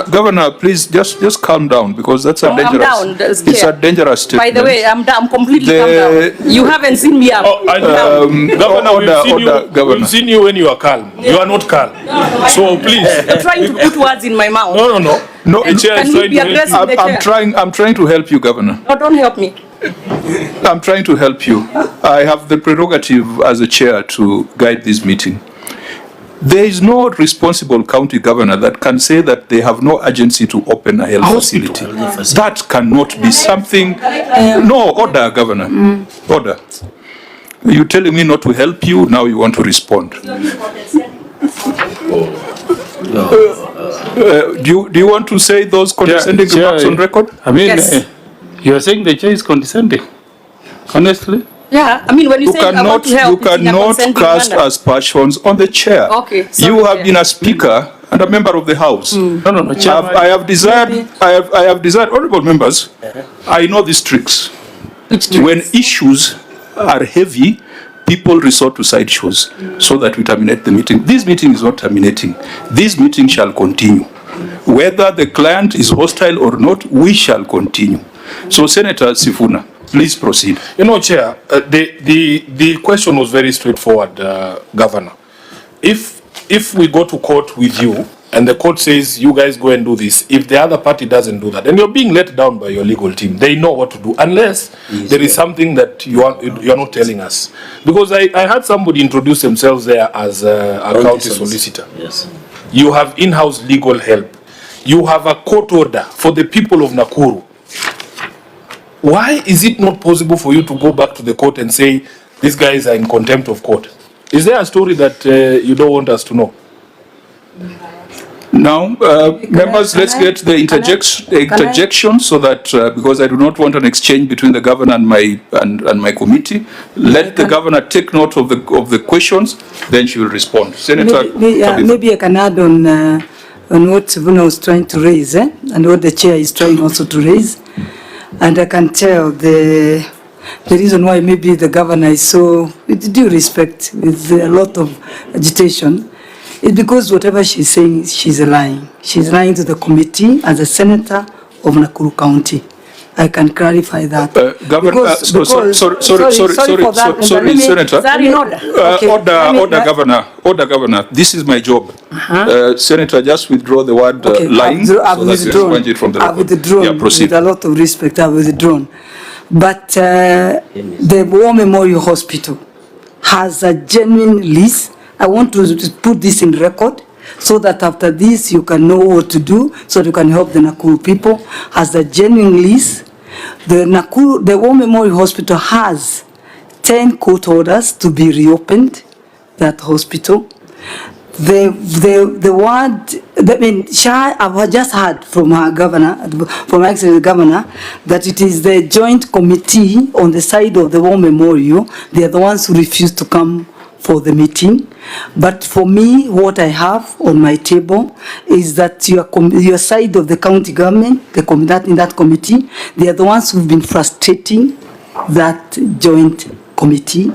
Governor, please just calm down, because that's a dangerous. I'm down. It's a dangerous statement. By the way, I'm completely calm down. You haven't seen me up. Governor, we've seen you when you are calm. You are not calm. So please. You're trying to put words in my mouth. No, the chair is trying to help you. I'm trying to help you, Governor. No, don't help me. I'm trying to help you. I have the prerogative as a chair to guide this meeting. There is no responsible county governor that can say that they have no urgency to open a health facility. That cannot be something. No, order, Governor. Order. You're telling me not to help you, now you want to respond. Do you want to say those condescending remarks on record? I mean, Yes. you are saying the chair is condescending, honestly. Yeah, I mean, when you say I want to help, You cannot cast manner. aspersions on the chair. Okay, sorry, You have Chair. been a speaker and a member of the House. No, chair. I have desired, honorable members, I know these tricks. When issues are heavy, people resort to side shows so that we terminate the meeting. This meeting is not terminating. This meeting shall continue. Whether the client is hostile or not, we shall continue. So, Senator Sifuna, please proceed. Chair, the question was very straightforward, Governor. If we go to court with you and the court says you guys go and do this, if the other party doesn't do that, and you're being let down by your legal team, they know what to do, unless there is something that you're not telling us. Because I had somebody introduce themselves there as a county solicitor. Yes. You have in-house legal help. You have a court order for the people of Nakuru. Why is it not possible for you to go back to the court and say these guys are in contempt of court? Is there a story that you don't want us to know? Now, members, let's get the interjection so that, because I do not want an exchange between the governor and my committee. Let the governor take note of the questions, then she will respond. Senator, maybe I can add on what Sivuna was trying to raise, and what the chair is trying also to raise. And I can tell the reason why maybe the governor is so, with due respect, with a lot of agitation, is because whatever she's saying, she's lying. She's lying to the committee as a senator of Nakuru County. I can clarify that. Governor, sorry, Senator. Order, Governor. This is my job. Senator, just withdraw the word lying. I've withdrawn. I've withdrawn. Yeah, proceed. With a lot of respect, I've withdrawn. But the War Memorial Hospital has a genuine lease. I want to put this in record so that after this you can know what to do, so that you can help the Nakuru people. Has a genuine lease. The War Memorial Hospital has 10 court orders to be reopened, that hospital. I've just heard from our governor, from actually the governor, that it is the joint committee on the side of the War Memorial. They are the ones who refused to come for the meeting. But for me, what I have on my table is that your side of the county government, in that committee, they are the ones who've been frustrating that joint committee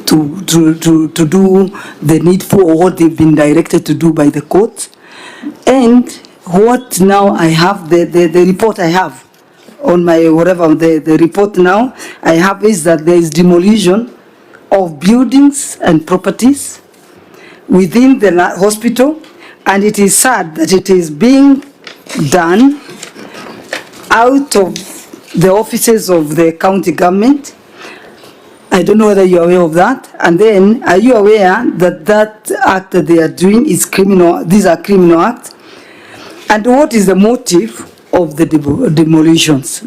to do the needful, or what they've been directed to do by the court. And what now I have, the report I have on my the report now I have is that there is demolition of buildings and properties within the hospital, and it is sad that it is being done out of the offices of the county government. I don't know whether you're aware of that. And then, are you aware that that act that they are doing is criminal? These are criminal acts. And what is the motive of the demolitions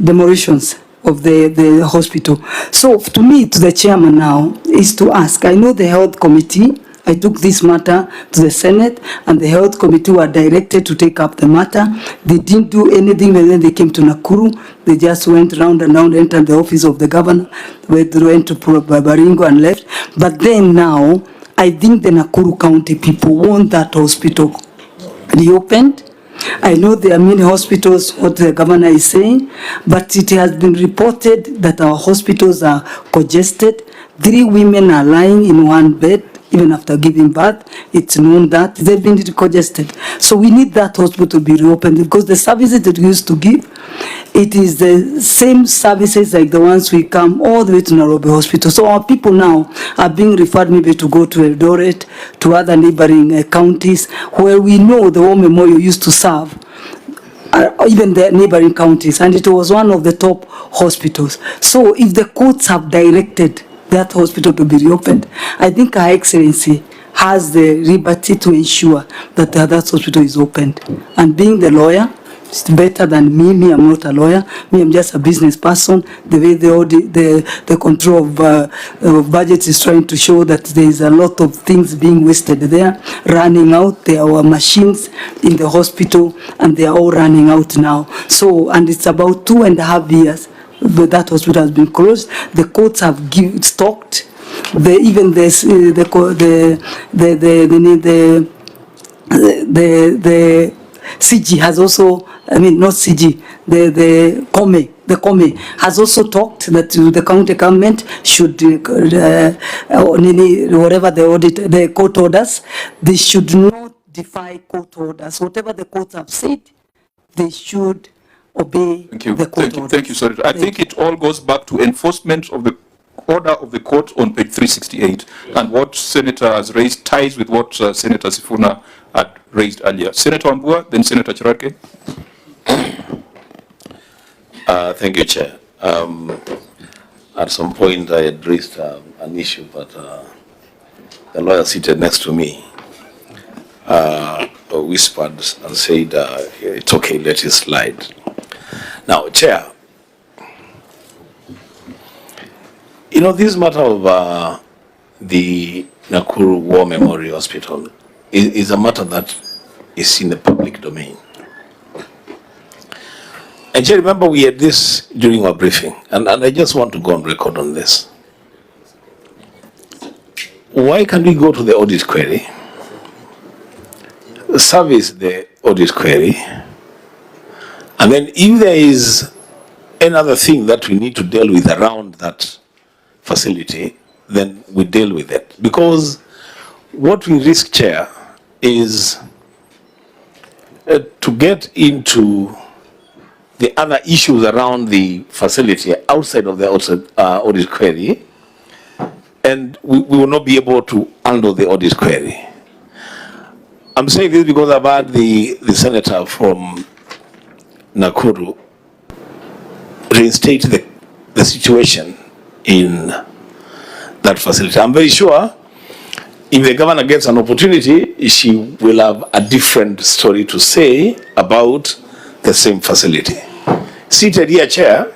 of the hospital? So to me, to the chairman now, is to ask. I know the health committee, I took this matter to the Senate, and the health committee were directed to take up the matter. They didn't do anything when they came to Nakuru. They just went round and round, entered the office of the governor, went to Baringo and left. But then now, I think the Nakuru County people want that hospital reopened. I know there are many hospitals, what the governor is saying, but it has been reported that our hospitals are congested. 3 women are lying in one bed, even after giving birth. It's known that they've been congested. So we need that hospital to be reopened, because the services that we used to give, it is the same services like the ones we come all the way to Nairobi Hospital. So our people now are being referred maybe to go to Eldoret, to other neighboring counties, where we know the War Memorial used to serve, even the neighboring counties, and it was one of the top hospitals. So if the courts have directed that hospital to be reopened, I think Her Excellency has the liberty to ensure that that hospital is opened. And being the lawyer, it's better than me. I'm not a lawyer. I'm just a business person. The way the control of budgets is trying to show that there is a lot of things being wasted there, running out. There are machines in the hospital, and they are all running out now. So, and it's about 2.5 years that hospital has been closed. The courts have stocked. Even the CG has also, not CG, the COME has also talked that the county government should, whatever the court orders, they should not defy court orders. Whatever the courts have said, they should obey the court orders. Thank you, sir. I think it all goes back to enforcement of the order of the court on page 368, and what Senator has raised ties with what Senator Sifuna had raised earlier. Senator Wambua, then Senator Chirake. Thank you, Chair. At some point I had raised an issue, but the lawyer seated next to me whispered and said, it's okay, let it slide. Now, Chair, you know, this matter of the Nakuru War Memorial Hospital is a matter that is in the public domain. And you remember we had this during our briefing, and I just want to go on record on this. Why can't we go to the audit query, service the audit query, and then if there is another thing that we need to deal with around that facility, then we deal with it. Because what we risk, Chair, is to get into the other issues around the facility outside of the audit query, and we will not be able to handle the audit query. I'm saying this because I've had the senator from Nakuru reinstate the situation in that facility. I'm very sure if the governor gets an opportunity, she will have a different story to say about the same facility. Seated here, Chair,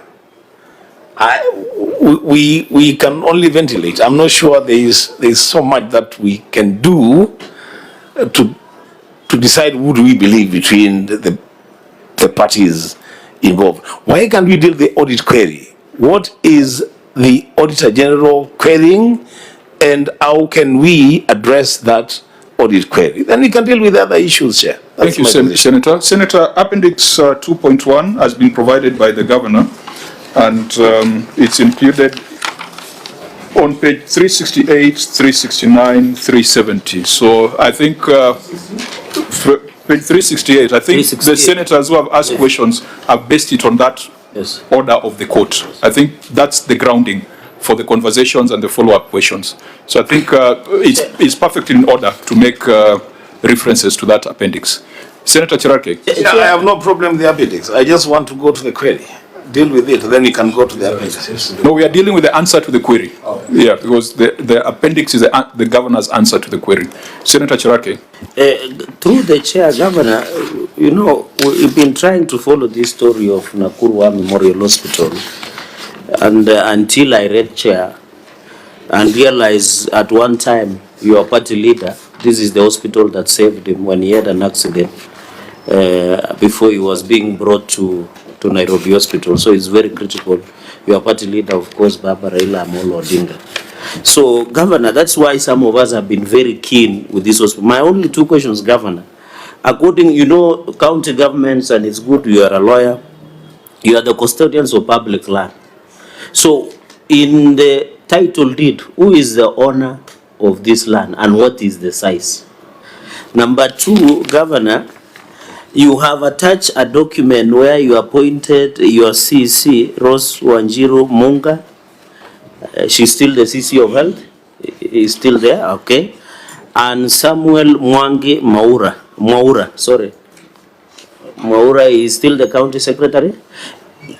we can only ventilate. I'm not sure there is so much that we can do to decide who do we believe between the parties involved. Why can't we deal the audit query? What is the Auditor General querying, and how can we address that audit query? Then we can deal with other issues, Chair. Thank you, Senator. Senator, Appendix 2.1 has been provided by the Governor, and it's included on page 368, 369, 370. So I think page 368, I think the senators who have asked questions have based it on that order of the court. I think that's the grounding for the conversations and the follow-up questions. So I think it's perfectly in order to make references to that appendix. Senator Chirake. Yeah, I have no problem with the appendix. I just want to go to the query. Deal with it, then we can go to the appendix. No, we are dealing with the answer to the query. Oh. Yeah, because the appendix is the governor's answer to the query. Senator Chirake. Through the chair, Governor, you know, we've been trying to follow this story of Nakuru Memorial Hospital, and until I read chair and realized at one time your party leader, this is the hospital that saved him when he had an accident before he was being brought to Nairobi Hospital. So it's very critical. Your party leader, of course, Baba Raila Amolo Odinga. So, Governor, that's why some of us have been very keen with this hospital. My only two questions, Governor. According, you know, county governments, and it's good you are a lawyer, you are the custodians of public land. So, in the title deed, who is the owner of this land and what is the size? Number two, Governor, you have attached a document where you appointed your CC, Rose Wanjiru Munga. She's still the CC of Health. Is still there, okay. And Samuel Mwangi Mwaura is still the county secretary.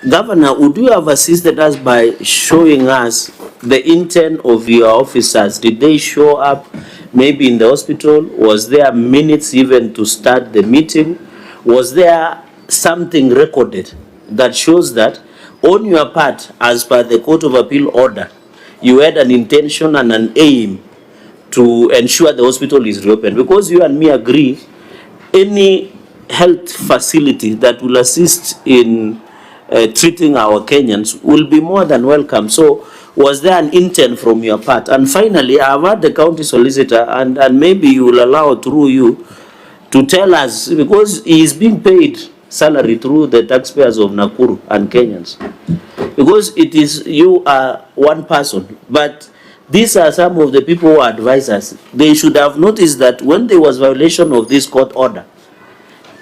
Governor, would you have assisted us by showing us the intent of your officers? Did they show up maybe in the hospital? Was there minutes even to start the meeting? Was there something recorded that shows that on your part, as per the Court of Appeal order, you had an intention and an aim to ensure the hospital is reopened? Because you and me agree, any health facility that will assist in treating our Kenyans will be more than welcome. So was there an intent from your part? And finally, I've had the county solicitor, and maybe you will allow through you to tell us, because he is being paid salary through the taxpayers of Nakuru and Kenyans. Because it is, you are one person, but these are some of the people who advise us. They should have noticed that when there was violation of this court order,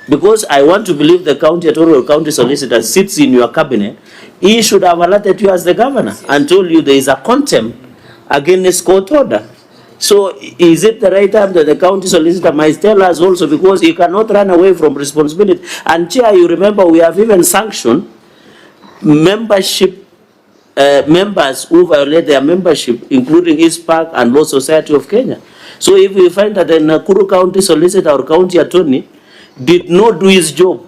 because I want to believe the county attorney or county solicitor sits in your cabinet, he should have alerted you as the governor and told you there is a contempt against court order. So is it the right time that the county solicitor might tell us also, because he cannot run away from responsibility? And Chair, you remember we have even sanctioned membership members who violate their membership, including East PAC and Law Society of Kenya. So if we find that the Nakuru County Solicitor or County Attorney did not do his job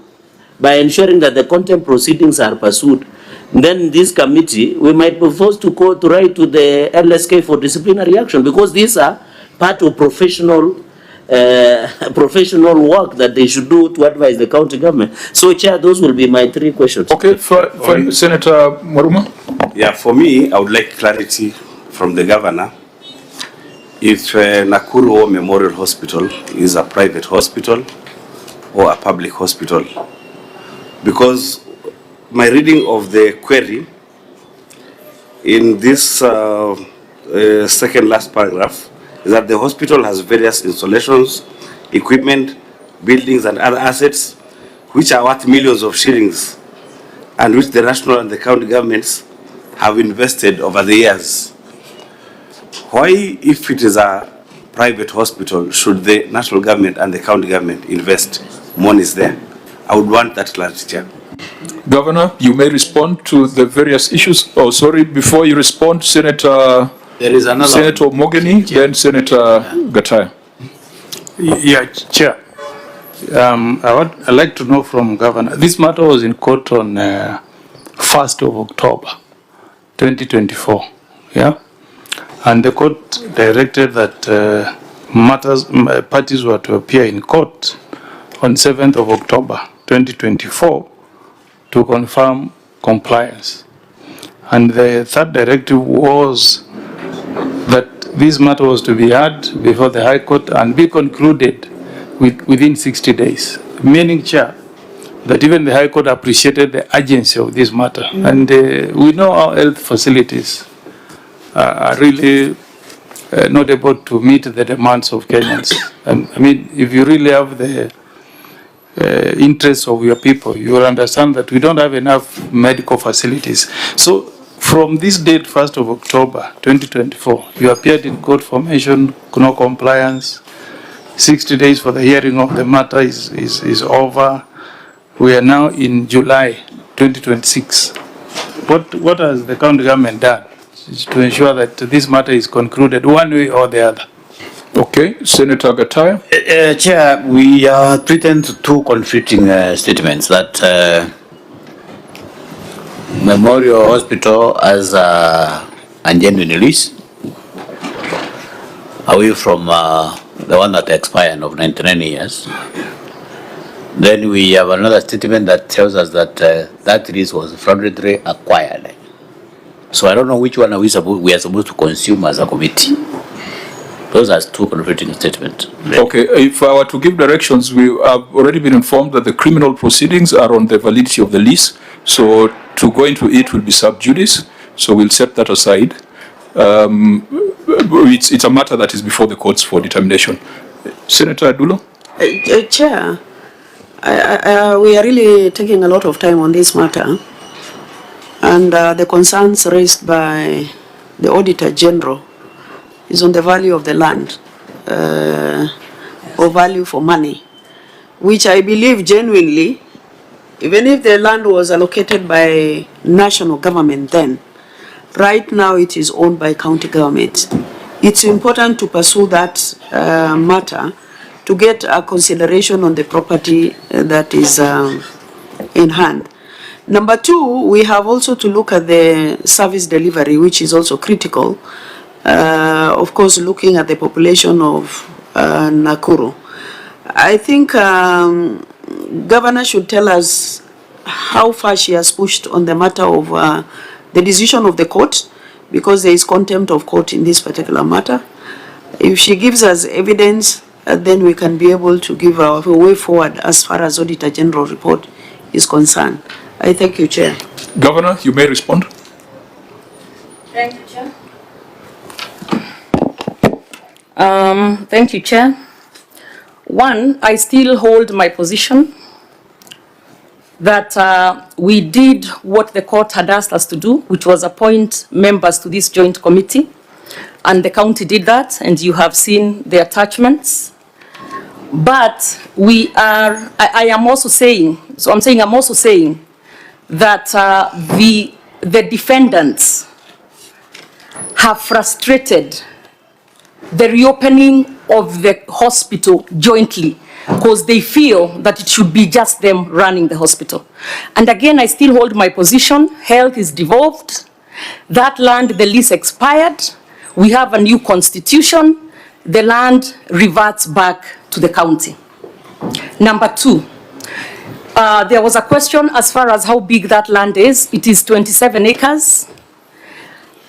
by ensuring that the contempt proceedings are pursued, then this committee, we might be forced to write to the LSK for disciplinary action, because these are part of professional professional work that they should do to advise the county government. So, Chair, those will be my 3 questions. Okay, for Senator Mwaruma. Yeah, for me, I would like clarity from the governor if Nakuru Memorial Hospital is a private hospital or a public hospital. Because my reading of the query in this second last paragraph is that the hospital has various installations, equipment, buildings and other assets which are worth millions of shillings and which the national and the county governments have invested over the years. Why, if it is a private hospital, should the national government and the county government invest monies there? I would want that clarity, Chair. Governor, you may respond to the various issues. Oh, sorry, before you respond, Senator Mogeni, then Senator Gataya. Yeah, Chair. I'd like to know from Governor. This matter was in court on 1st of October, 2024. Yeah? And the court directed that parties were to appear in court on 7th of October, 2024 to confirm compliance. And the third directive was that this matter was to be heard before the High Court and be concluded within 60 days. Meaning, Chair, that even the High Court appreciated the urgency of this matter. And we know our health facilities are really not able to meet the demands of Kenyans. And I mean, if you really have the interests of your people, you will understand that we don't have enough medical facilities. So from this date, 1st of October 2024, you appeared in court formation, no compliance. 60 days for the hearing of the matter is over. We are now in July 2026. What has the county government done to ensure that this matter is concluded one way or the other? Okay, Senator Gataya. Chair, we are treating two conflicting statements that Memorial Hospital as a genuine lease away from the one that expired of 99 years. Then we have another statement that tells us that that lease was fraudulently acquired. So I don't know which one we are supposed to consume as a committee. Those are two conflicting statements. Okay, if I were to give directions, we have already been informed that the criminal proceedings are on the validity of the lease. So to go into it will be sub judice. So we'll set that aside. It's a matter that is before the courts for determination. Senator Adulo? Chair, we are really taking a lot of time on this matter. And the concerns raised by the Auditor General is on the value of the land, or value for money, which I believe genuinely, even if the land was allocated by national government then, right now it is owned by county government. It's important to pursue that matter to get a consideration on the property that is in hand. Number two, we have also to look at the service delivery, which is also critical. Of course, looking at the population of Nakuru. I think Governor should tell us how far she has pushed on the matter of the decision of the court, because there is contempt of court in this particular matter. If she gives us evidence, then we can be able to give our way forward as far as Auditor General report is concerned. I thank you, Chair. Governor, you may respond. Thank you, Chair. Thank you, Chair. One, I still hold my position that we did what the court had asked us to do, which was appoint members to this joint committee. And the county did that, and you have seen the attachments. But I am also saying, I'm also saying that the defendants have frustrated the reopening of the hospital jointly because they feel that it should be just them running the hospital. And again, I still hold my position. Health is devolved. That land, the lease expired. We have a new constitution. the land reverts back to the county. Number two, there was a question as far as how big that land is. It is 27 acres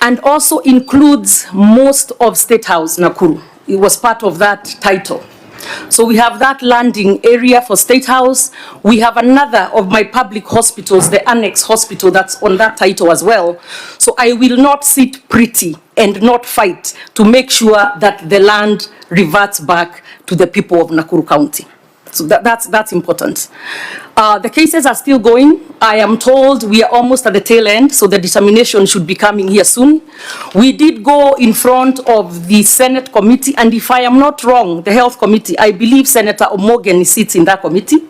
and also includes most of State House, Nakuru. It was part of that title. So we have that landing area for State House. We have another of my public hospitals, the annex hospital, that's on that title as well. So I will not sit pretty and not fight to make sure that the land reverts back to the people of Nakuru County. So that's important. The cases are still going. I am told we are almost at the tail end, so the determination should be coming here soon. We did go in front of the Senate committee, and if I am not wrong, the Health Committee, I believe Senator Omogeni sits in that committee.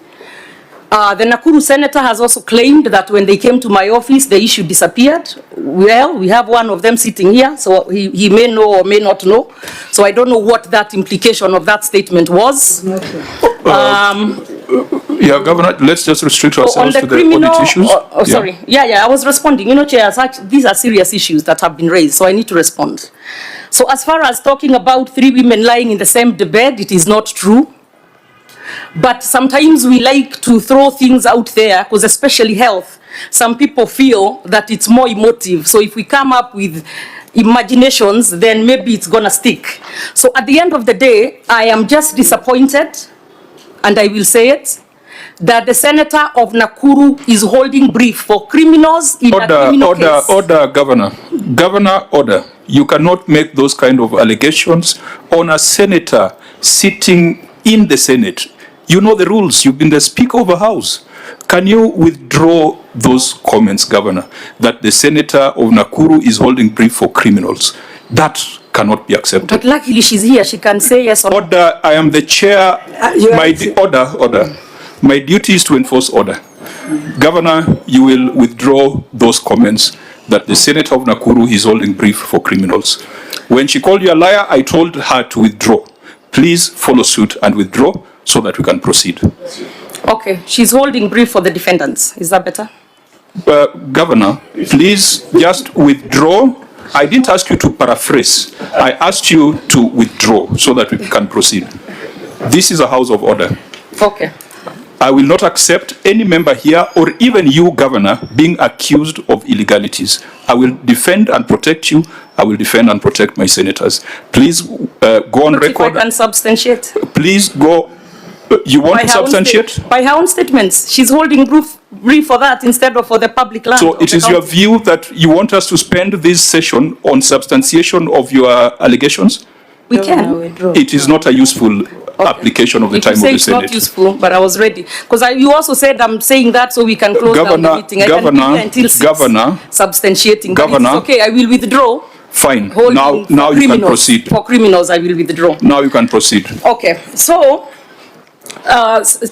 The Nakuru senator has also claimed that when they came to my office, the issue disappeared. Well, we have one of them sitting here, so he may know or may not know. So I don't know what that implication of that statement was. Yeah, Governor, let's just restrict ourselves to the audit issues. Sorry. Yeah, I was responding. You know, Chair, these are serious issues that have been raised, so I need to respond. So as far as talking about 3 women lying in the same bed, it is not true. But sometimes we like to throw things out there, because especially health, some people feel that it's more emotive. So if we come up with imaginations, then maybe it's gonna stick. So at the end of the day, I am just disappointed, and I will say it, that the senator of Nakuru is holding brief for criminals in a criminal case. Order, Governor. Governor, order. You cannot make those kind of allegations on a senator sitting in the Senate. You know the rules. You've been the Speaker of a House. Can you withdraw those comments, Governor, that the senator of Nakuru is holding brief for criminals? That cannot be accepted. But luckily she's here. She can say yes or no. Order. I am the chair. Order. My duty is to enforce order. Governor, you will withdraw those comments that the senator of Nakuru is holding brief for criminals. When she called you a liar, I told her to withdraw. Please follow suit and withdraw so that we can proceed. Okay, she's holding brief for the defendants. Is that better? Governor, please just withdraw. I didn't ask you to paraphrase. I asked you to withdraw so that we can proceed. This is a house of order. Okay. I will not accept any member here or even you, Governor, being accused of illegalities. I will defend and protect you. I will defend and protect my senators. Please go on record. If I can substantiate. Please go. You want to substantiate? By her own statements. She's holding brief for that instead of for the public land. So it is your view that you want us to spend this session on substantiation of your allegations? We can. It is not a useful application of the time of the Senate. It's not useful, but I was ready. Because you also said I'm saying that so we can close down the meeting. I can be here until 6, substantiating. Governor, but it's okay, I will withdraw. Fine. Now you can proceed. For criminals, I will withdraw. Now you can proceed. Okay. So,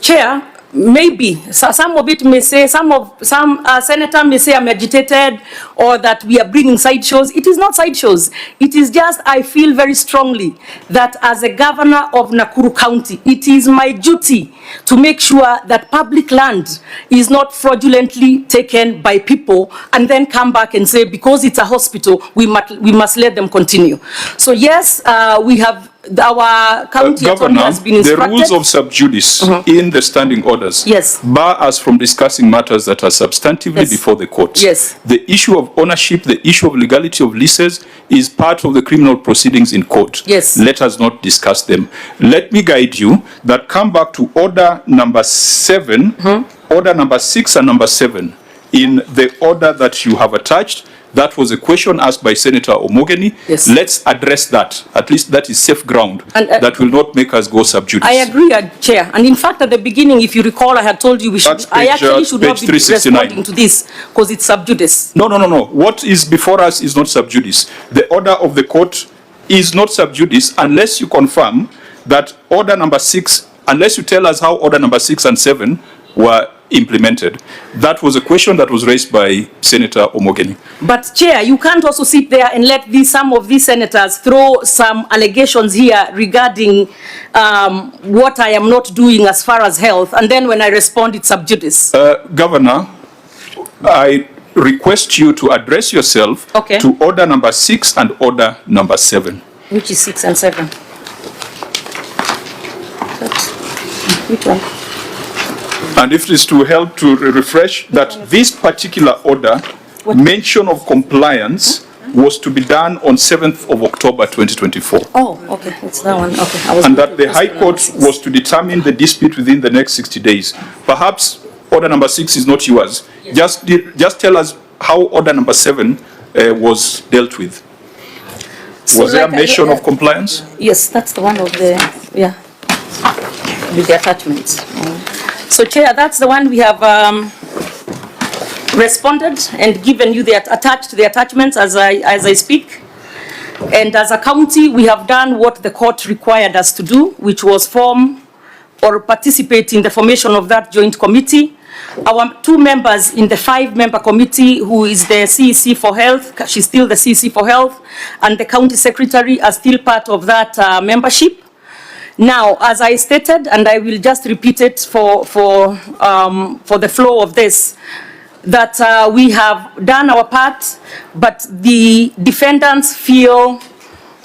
Chair, maybe some of it may say, some senator may say I'm agitated or that we are bringing sideshows. It is not sideshows. It is just I feel very strongly that as a governor of Nakuru County, it is my duty to make sure that public land is not fraudulently taken by people and then come back and say because it's a hospital we must let them continue. So yes, we have. Our county attorney has been instructed. The rules of sub judice in the standing orders bar us from discussing matters that are substantively before the courts. Yes. The issue of ownership, the issue of legality of leases is part of the criminal proceedings in court. Yes. Let us not discuss them. Let me guide you that come back to order number 7, order number 6 and number 7 in the order that you have attached. That was a question asked by Senator Omogeni. Yes. Let's address that. At least that is safe ground. And, that will not make us go sub judice. I agree, Chair. And in fact, at the beginning, if you recall, I had told you I actually should not be responding to this because it's sub judice. No. What is before us is not sub judice. The order of the court is not sub judice unless you confirm that order number 6, unless you tell us how order number 6 and 7 were implemented. That was a question that was raised by Senator Omogeni. But Chair, you can't also sit there and let some of these senators throw some allegations here regarding what I am not doing as far as health, and then when I respond, it's sub judice. Governor, I request you to address yourself to order number 6 and order number 7. Which is 6 and 7? Which one? And if it is to help to refresh that this particular order, mention of compliance was to be done on 7th of October 2024. Oh, okay, it's that one, okay. And that the High Court was to determine the dispute within the next 60 days. Perhaps order number 6 is not yours. Just tell us how order number 7 was dealt with. So Was there a like, mention of compliance? Yes, that's the one of the, yeah, with the attachments. So Chair, that's the one we have responded and given you attached the attachments as I speak. And as a county, we have done what the court required us to do, which was form or participate in the formation of that joint committee. Our 2 members in the 5-member committee, who is the CEC for Health, she's still the CEC for Health, and the county secretary are still part of that membership. Now, as I stated, and I will just repeat it for the flow of this, that we have done our part, but the defendants feel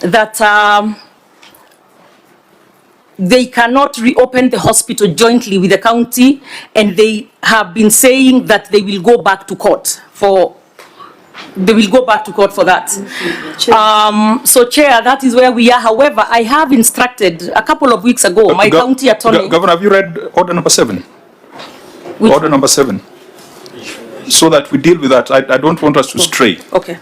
that they cannot reopen the hospital jointly with the county, and they have been saying that they will go back to court for that. So Chair, that is where we are. However, I have instructed a couple of weeks ago, my county attorney. Governor, have you read order number 7? Order number 7. So that we deal with that. I don't want us to stray. Okay.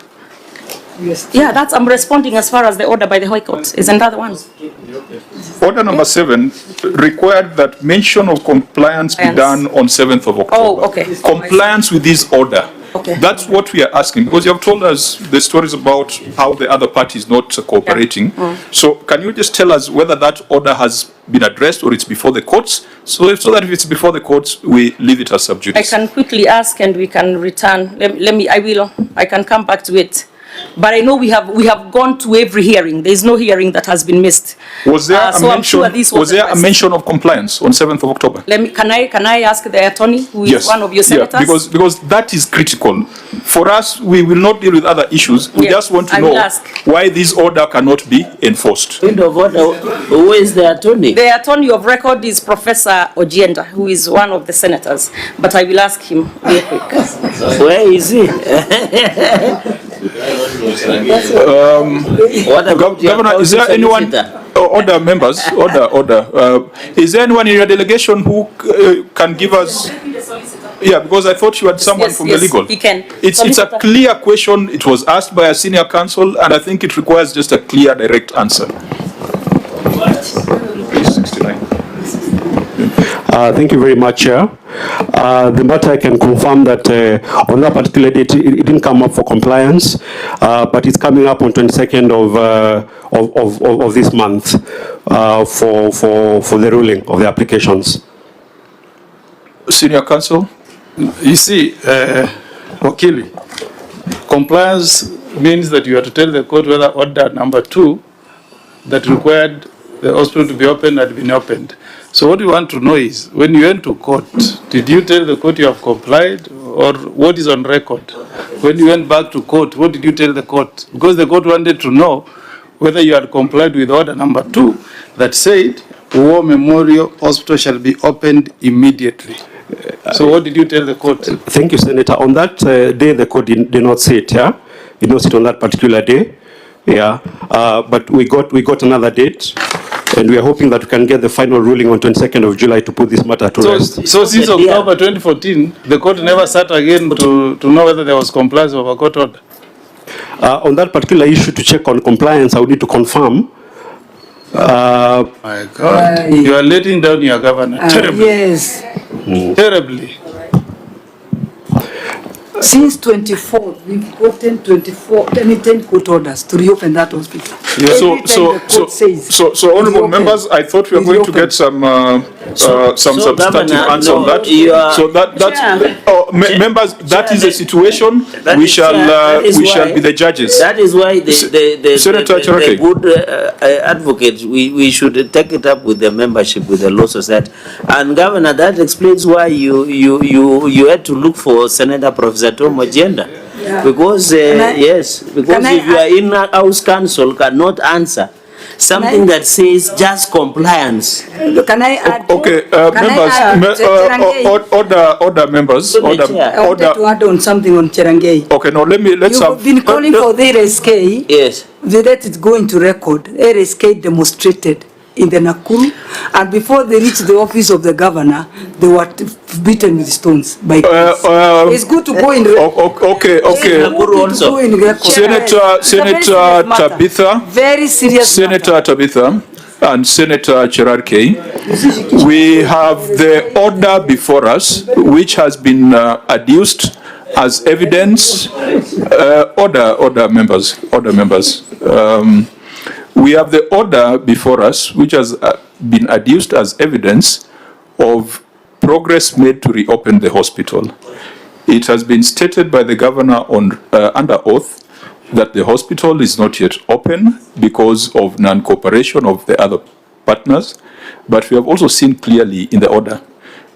Yeah, I'm responding as far as the order by the High Court. Isn't that the one? Order number 7 required that mention of compliance be done on 7th of October. Oh, okay. Compliance with this order. Okay. That's what we are asking, because you have told us the stories about how the other party is not cooperating. Yeah. So can you just tell us whether that order has been addressed or it's before the courts? So that if it's before the courts, we leave it as sub judice. I can quickly ask and we can return. I can come back to it. But I know we have gone to every hearing. There is no hearing that has been missed. Was there so I'm sure this was there a mention of compliance on 7th of October? Can I ask the attorney, who is one of your senators? Yeah, because that is critical. For us, we will not deal with other issues. We just want to know why this order cannot be enforced. Point of order, who is the attorney? The attorney of record is Professor Ojienda, who is one of the senators. But I will ask him real quick. Where is he? Governor, is there anyone, order members, is there anyone in your delegation who can give us, because I thought you had someone from the legal. He can. It's a clear question, it was asked by a senior counsel, and I think it requires just a clear, direct answer. Page 69. Thank you very much, Chair. The matter, I can confirm that on that particular date, it didn't come up for compliance, but it's coming up on 22nd of this month for the ruling of the applications. Senior counsel? You see, Wakili, compliance means that you have to tell the court whether order number 2 that required the hospital to be opened had been opened. So what we want to know is, when you went to court, did you tell the court you have complied, or what is on record? When you went back to court, what did you tell the court? Because the court wanted to know whether you had complied with order number 2 that said War Memorial Hospital shall be opened immediately. So what did you tell the court? Thank you, Senator. On that day, the court did not say it, yeah? Did not sit on that particular day, yeah. But we got another date. And we are hoping that we can get the final ruling on 22nd of July to put this matter to rest. So since October 2014, the court never sat again to know whether there was compliance of a court order? On that particular issue, to check on compliance, I would need to confirm. My God, you are letting down your governor terribly. Yes. Terribly. Since 24, we've gotten 10 court orders to reopen that hospital. Yeah. So honourable members, I thought we were going to get some substantive answer on that. Members, that is a situation we shall be the judges. That is why the good advocate, we should take it up with the membership, with the Law Society. And Governor, that explains why you had to look for Senator Professor Tom Ojienda. Because if your in-house counsel cannot answer something that says just compliance. Can I add? Okay, Can I members, add, order members, I wanted to add on something on Cherangei. Okay, now let's have. You've been calling for the RSK. Yes. Let it go into record. RSK demonstrated in the Nakuru, and before they reached the office of the governor, they were beaten with stones by police. It's good to go in record. Okay. Senator Tabitha. Very serious Senator Tabitha and Senator Cherarkei. We have the order before us, which has been adduced as evidence. Order members. We have the order before us, which has been adduced as evidence of progress made to reopen the hospital. It has been stated by the governor on under oath that the hospital is not yet open because of non-cooperation of the other partners, but we have also seen clearly in the order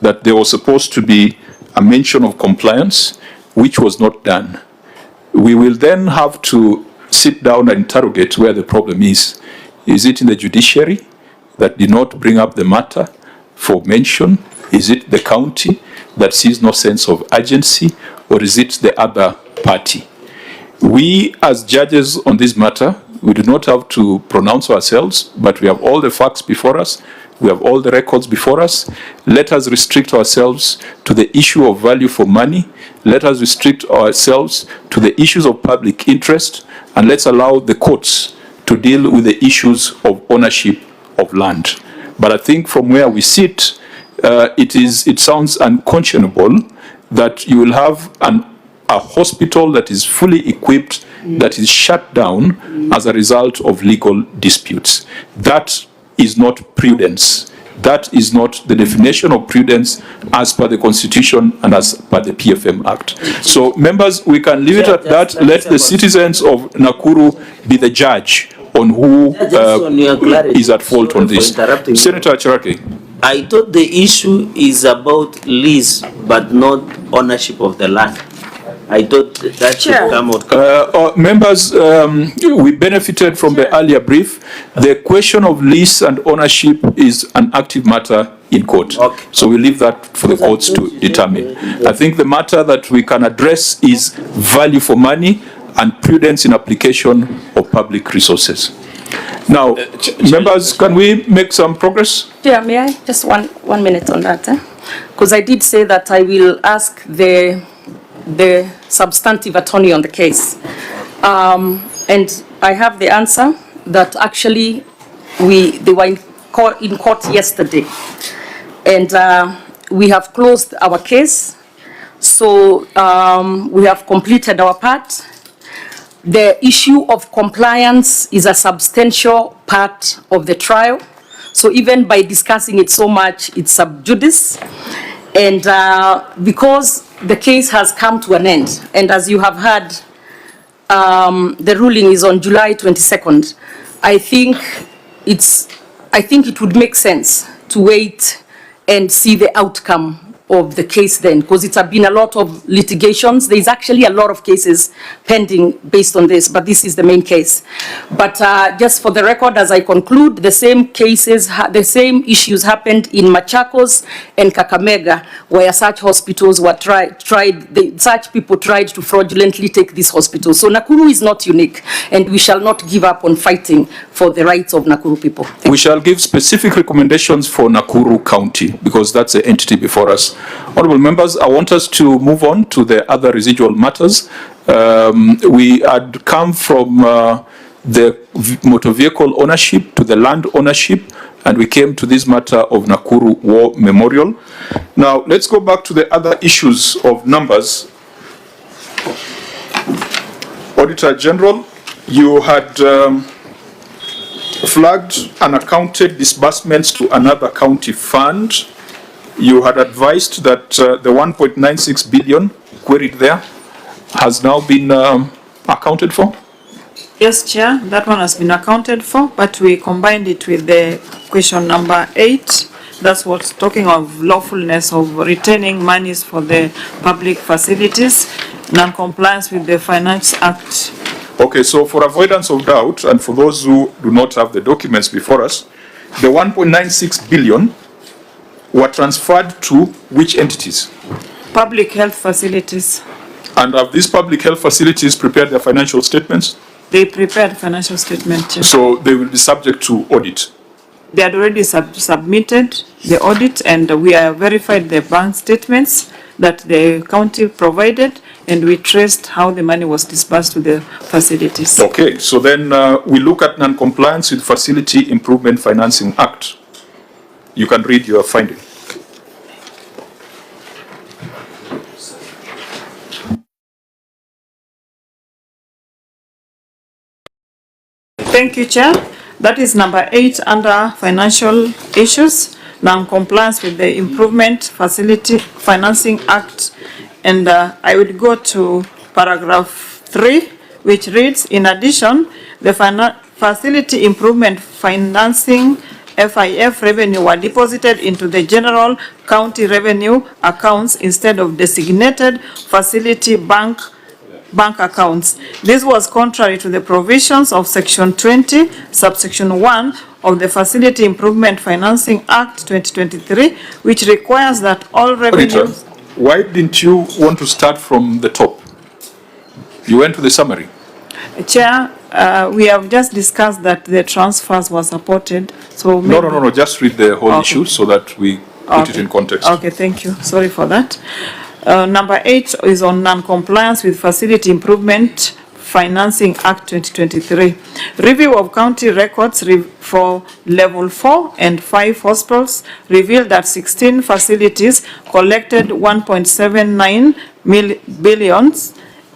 that there was supposed to be a mention of compliance, which was not done. We will then have to sit down and interrogate where the problem is. Is it in the judiciary that did not bring up the matter for mention? Is it the county that sees no sense of urgency? Or is it the other party? We as judges on this matter, we do not have to pronounce ourselves, but we have all the facts before us. We have all the records before us. Let us restrict ourselves to the issue of value for money. Let us restrict ourselves to the issues of public interest, and let's allow the courts to deal with the issues of ownership of land. But I think from where we sit, it sounds unconscionable that you will have a hospital that is fully equipped, that is shut down as a result of legal disputes. That is not prudence. That is not the definition of prudence as per the Constitution and as per the PFM Act. So, members, we can leave it at that. Let the citizens of Nakuru be the judge on who is at fault on this. Senator Cherarkei. I thought the issue is about lease, but not ownership of the land. I thought that should come out. Members, we benefited from the earlier brief. The question of lease and ownership is an active matter in court. Okay. So we leave that for the courts to determine. I think the matter that we can address is value for money and prudence in application of public resources. Now, members, can we make some progress? Yeah, may I? Just one minute on that. Because I did say that I will ask the substantive attorney on the case. And I have the answer that actually they were in court yesterday. And we have closed our case. So we have completed our part. The issue of compliance is a substantial part of the trial. So even by discussing it so much, it's sub judice. And because the case has come to an end, and as you have heard, the ruling is on July 22nd, I think it would make sense to wait and see the outcome of the case then, because it's been a lot of litigations. There's actually a lot of cases pending based on this, but this is the main case. But just for the record, as I conclude, the same cases, the same issues happened in Machakos and Kakamega, where such hospitals were such people tried to fraudulently take these hospitals. So Nakuru is not unique, and we shall not give up on fighting for the rights of Nakuru people. We shall give specific recommendations for Nakuru County, because that's the entity before us. Honorable members, I want us to move on to the other residual matters. We had come from the motor vehicle ownership to the land ownership, and we came to this matter of Nakuru War Memorial. Now, let's go back to the other issues of numbers. Auditor General, you had flagged unaccounted disbursements to another county fund. You had advised that the 1.96 billion queried there has now been accounted for? Yes, Chair, that one has been accounted for, but we combined it with the question number 8. That's what's talking of lawfulness of retaining monies for the public facilities, non-compliance with the Finance Act Okay, so for avoidance of doubt, and for those who do not have the documents before us, the 1.96 billion were transferred to which entities? Public health facilities. And have these public health facilities prepared their financial statements? They prepared financial statement. Chair. So they will be subject to audit? They had already submitted the audit, and we have verified the bank statements that the county provided, and we traced how the money was disbursed to the facilities. Okay, so then we look at non-compliance with Facility Improvement Financing Act. You can read your finding. Thank you, Chair. That is number 8 under financial issues, non-compliance with the Improvement Facility Financing Act. And I would go to paragraph 3, which reads, in addition, the Facility Improvement Financing FIF revenue were deposited into the general county revenue accounts instead of designated facility bank accounts. This was contrary to the provisions of Section 20, subsection 1 of the Facility Improvement Financing Act 2023, which requires that all revenues... Why didn't you want to start from the top? You went to the summary. Chair, we have just discussed that the transfers were supported. So No, just read the whole issue so that we put it in context. Okay, thank you. Sorry for that. Number 8 is on non-compliance with Facility Improvement Financing Act 2023. Review of county records for level 4 and 5 hospitals revealed that 16 facilities collected 1.79 billion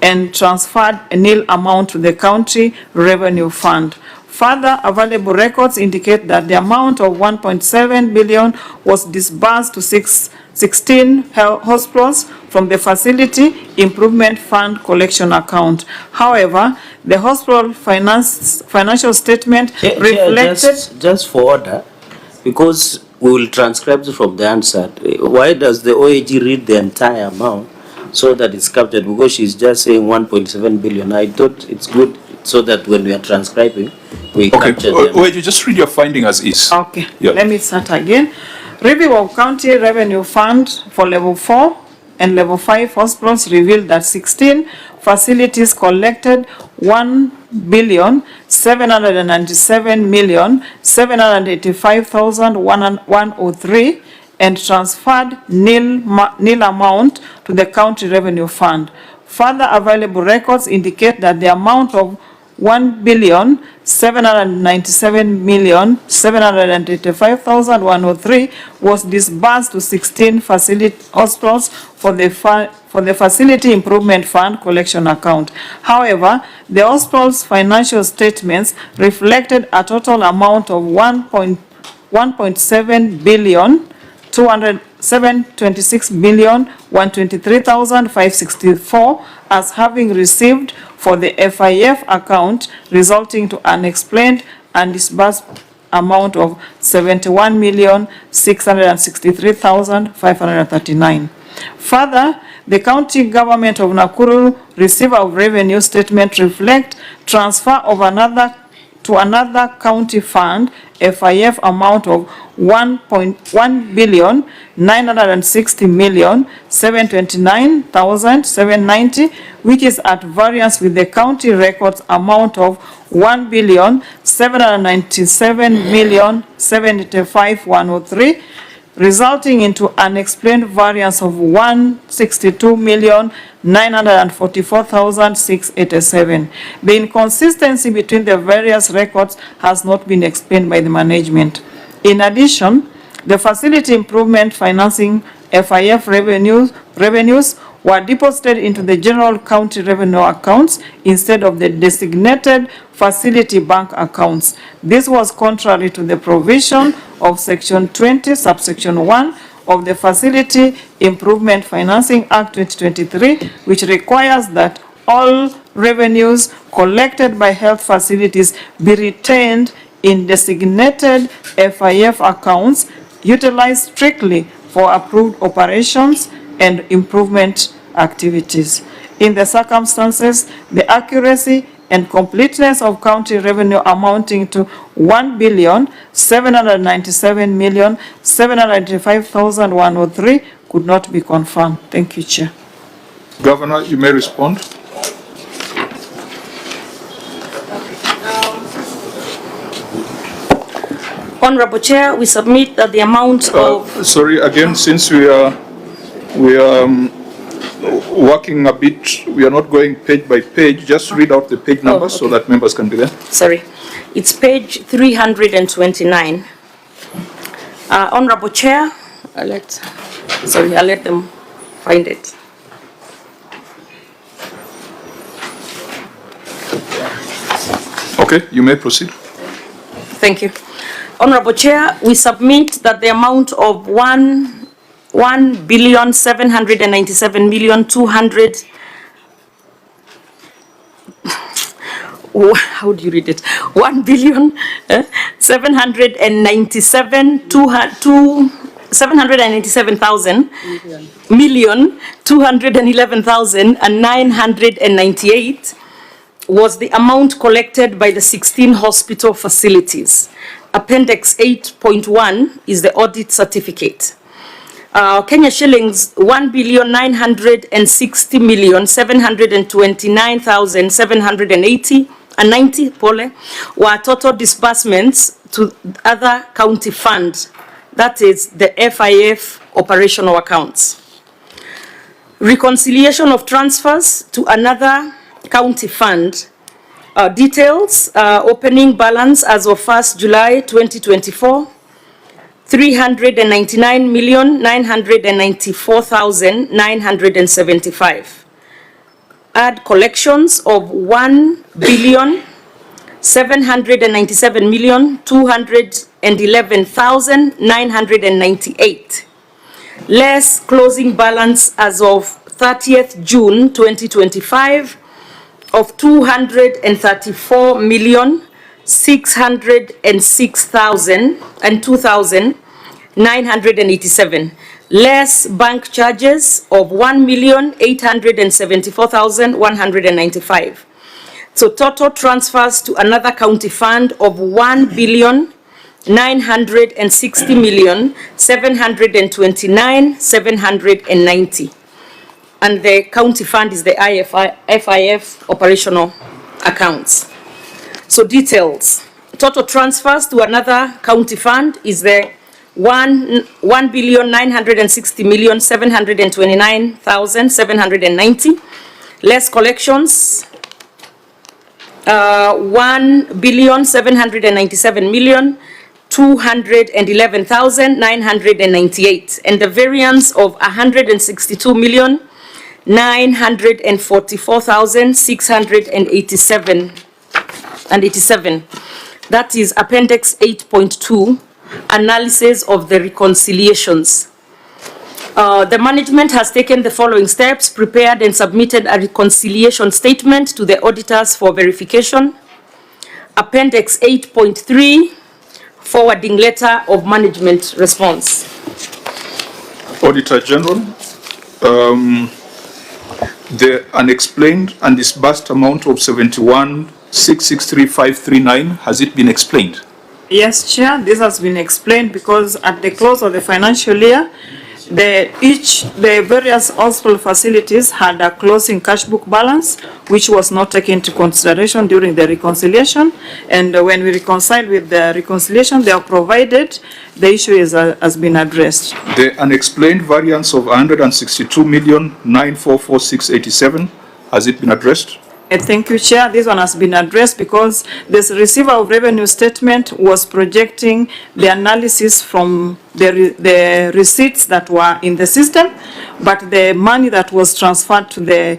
and transferred a nil amount to the county revenue fund. Further available records indicate that the amount of 1.7 billion was disbursed to 16 hospitals from the Facility Improvement Fund collection account. However, the hospital financial statement reflected... Just for order, because we will transcribe from the answer. Why does the OAG read the entire amount so that it's captured? Because she's just saying 1.7 billion. I thought it's good so that when we are transcribing, we capture them. Wait, you just read your finding as is. Okay, yeah. Let me start again. Review of county revenue fund for level 4 and level 5 hospitals revealed that 16 facilities collected 1,797,785,103 and transferred nil amount to the county revenue fund. Further available records indicate that the amount of 1,797,785,103 was disbursed to 16 hospitals for the Facility Improvement Fund collection account. However, the hospital's financial statements reflected a total amount of 1.7 billion 726,123,564 as having received for the FIF account, resulting to unexplained and disbursed amount of 71,663,539. Further, the county government of Nakuru receiver of revenue statement reflect transfer of another county fund FIF amount of 1,960,729,790, which is at variance with the county records amount of 1,797,075,103, resulting into unexplained variance of 162,944,687. The inconsistency between the various records has not been explained by the management. In addition, the Facility Improvement Financing FIF revenues were deposited into the general county revenue accounts instead of the designated facility bank accounts. This was contrary to the provision of Section 20, subsection 1 of the Facility Improvement Financing Act 2023, which requires that all revenues collected by health facilities be retained in designated FIF accounts utilized strictly for approved operations and improvement activities. In the circumstances, the accuracy and completeness of county revenue amounting to 1,797,785,103 could not be confirmed. Thank you, Chair. Governor, you may respond. Honorable Chair, we submit that the amount of... Sorry, again, since we are working a bit, we are not going page by page, just read out the page number so that members can be there. Sorry, it's page 329. Honorable Chair, I'll let them find it. Okay, you may proceed. Thank you. Honorable Chair, we submit that the amount of 1,797,200,000 how do you read it? 1,797,211,998 was the amount collected by the 16 hospital facilities. Appendix 8.1 is the audit certificate. Kenya shillings 1,960,729,790 were total disbursements to other county funds, that is the FIF operational accounts. Reconciliation of transfers to another county fund. Details, opening balance as of 1st July 2024, 399,994,975. Add collections of 1,797,211,998. Less closing balance as of 30th June 2025 of 234,606,2,987, less bank charges of 1,874,195. So total transfers to another county fund of 1,960,729,790. And the county fund is the FIF operational accounts. So details. Total transfers to another county fund is the 1,960,729,790. Less collections, 1,797,211,998. And the variance of 162,944,687. That is Appendix 8.2, analysis of the reconciliations. The management has taken the following steps: prepared and submitted a reconciliation statement to the auditors for verification. Appendix 8.3, forwarding letter of management response. Auditor General, the unexplained and disbursed amount of 71,663,539, has it been explained? Yes, Chair, this has been explained because at the close of the financial year, the various hospital facilities had a closing cash book balance, which was not taken into consideration during the reconciliation. And when we reconciled with the reconciliation, they are provided, the issue has been addressed. The unexplained variance of 162,944,687, has it been addressed? Thank you, Chair. This one has been addressed because this receiver of revenue statement was projecting the analysis from the receipts that were in the system, but the money that was transferred to the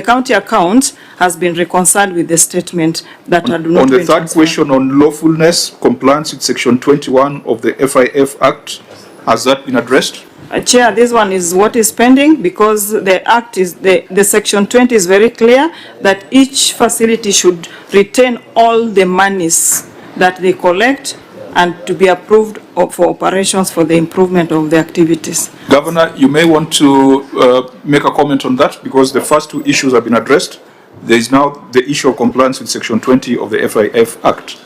county account has been reconciled with the statement that had not been On the third transferred. question on lawfulness, compliance with Section 21 of the FIF Act, has that been addressed? Chair, this one is what is pending because the Act is, the Section 20 is very clear that each facility should retain all the monies that they collect and to be approved for operations for the improvement of the activities. Governor, you may want to make a comment on that because the first two issues have been addressed. There is now the issue of compliance with Section 20 of the FIF Act.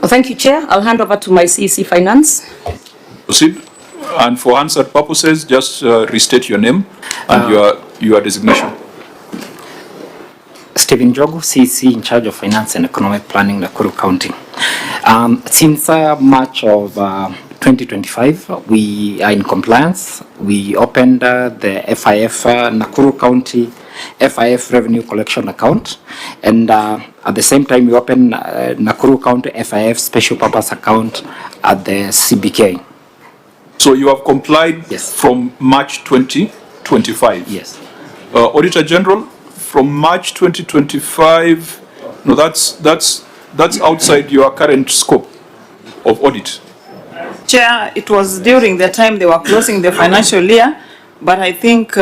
Well, thank you, Chair. I'll hand over to my CEC Finance. Proceed. And for answered purposes, just restate your name and your designation. Stephen Jogo, CEC in charge of Finance and Economic Planning, Nakuru County. Since March of 2025, we are in compliance. We opened the FIF Nakuru County FIF Revenue Collection Account, and at the same time we opened Nakuru County FIF Special Purpose Account at the CBK. So you have complied from March 2025? Yes. Auditor General, from March 2025, no, that's outside your current scope of audit. Chair, it was during the time they were closing the financial year, but I think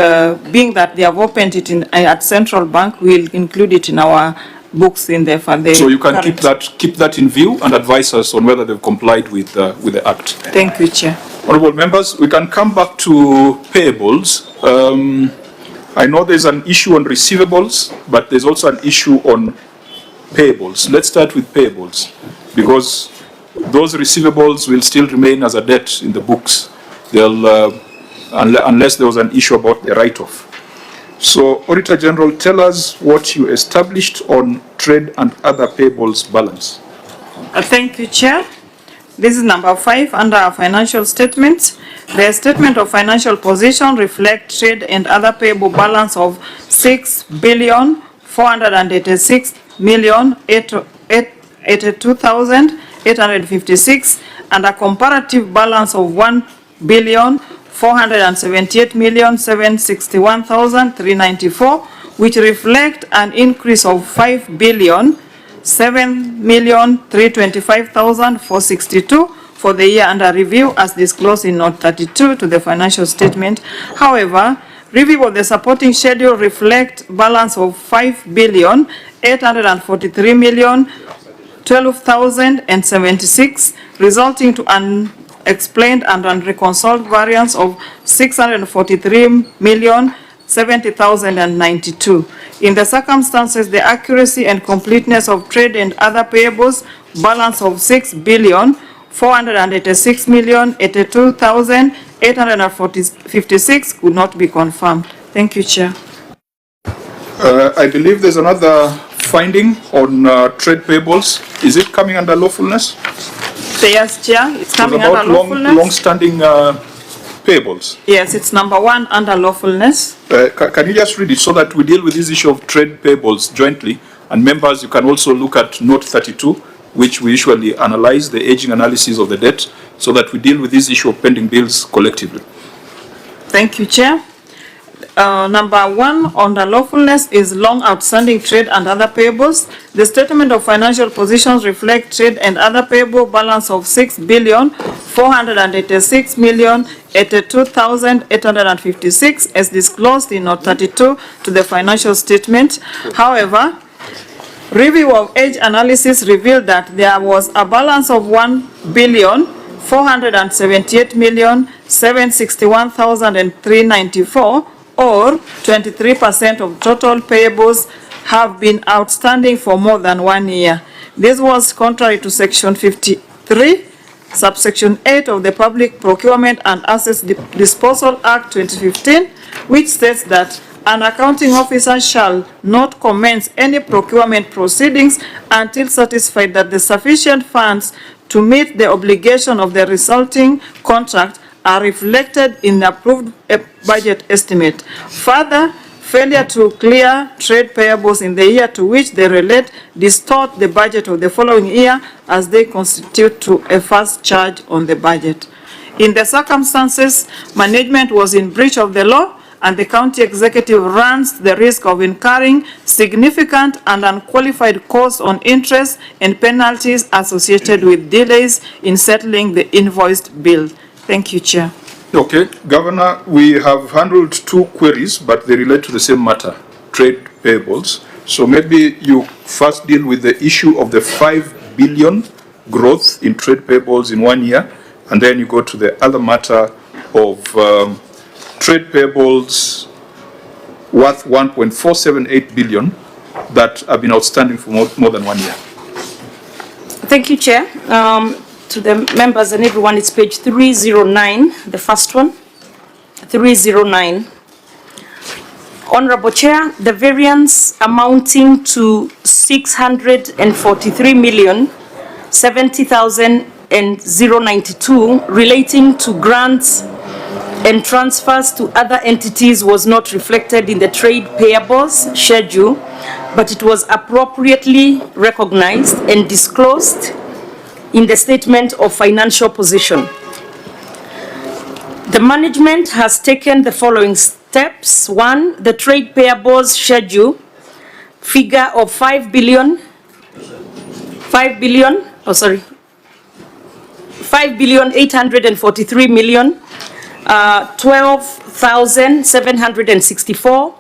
being that they have opened it at Central Bank, we'll include it in our books in the So you can keep that in view and advise us on whether they've complied with the Act. Thank you, Chair. Honourable members, we can come back to payables. I know there's an issue on receivables, but there's also an issue on payables. Let's start with payables, because those receivables will still remain as a debt in the books. They'll, unless there was an issue about the write-off. So, Auditor General, tell us what you established on trade and other payables balance. Thank you, Chair. This is number 5 under our financial statements. The statement of financial position reflects trade and other payable balance of 6,486,882,856 and a comparative balance of 1,478,761,394, which reflect an increase of 5,7,325,462 for the year under review as disclosed in Note 32 to the financial statement. However, review of the supporting schedule reflect balance of 5,843,012,076, resulting to an explained and unreconciled variance of 643,070,092. In the circumstances, the accuracy and completeness of trade and other payables balance of 6,486,082,856 could not be confirmed. Thank you, Chair. I believe there's another finding on trade payables. Is it coming under lawfulness? Yes, Chair, it's coming under lawfulness. Long-standing payables. Yes, it's number 1 under lawfulness. Can you just read it so that we deal with this issue of trade payables jointly? And members, you can also look at Note 32, which we usually analyze the aging analysis of the debt, so that we deal with this issue of pending bills collectively. Thank you, Chair. Number 1 under lawfulness is long outstanding trade and other payables. The statement of financial positions reflect trade and other payable balance of 6,486,082,856 as disclosed in Note 32 to the financial statement. However, review of age analysis revealed that there was a balance of 1,478,761,394, or 23% of total payables have been outstanding for more than 1 year. This was contrary to Section 53, subsection 8 of the Public Procurement and Assets Disposal Act 2015, which states that an accounting officer shall not commence any procurement proceedings until satisfied that the sufficient funds to meet the obligation of the resulting contract are reflected in the approved budget estimate. Further, failure to clear trade payables in the year to which they relate distort the budget of the following year as they constitute to a first charge on the budget. In the circumstances, management was in breach of the law, and the county executive runs the risk of incurring significant and unqualified costs on interest and penalties associated with delays in settling the invoiced bill. Thank you, Chair. Okay, Governor, we have handled 2 queries, but they relate to the same matter, trade payables. So maybe you first deal with the issue of the 5 billion growth in trade payables in 1 year, and then you go to the other matter of trade payables worth 1.478 billion that have been outstanding for more than 1 year. Thank you, Chair. To the members and everyone, it's page 309, the first one. 309. Honorable Chair, the variance amounting to 643,070,092 relating to grants and transfers to other entities was not reflected in the trade payables schedule, but it was appropriately recognized and disclosed in the statement of financial position. The management has taken the following steps. 1, the trade payables schedule figure of 5,843,012,764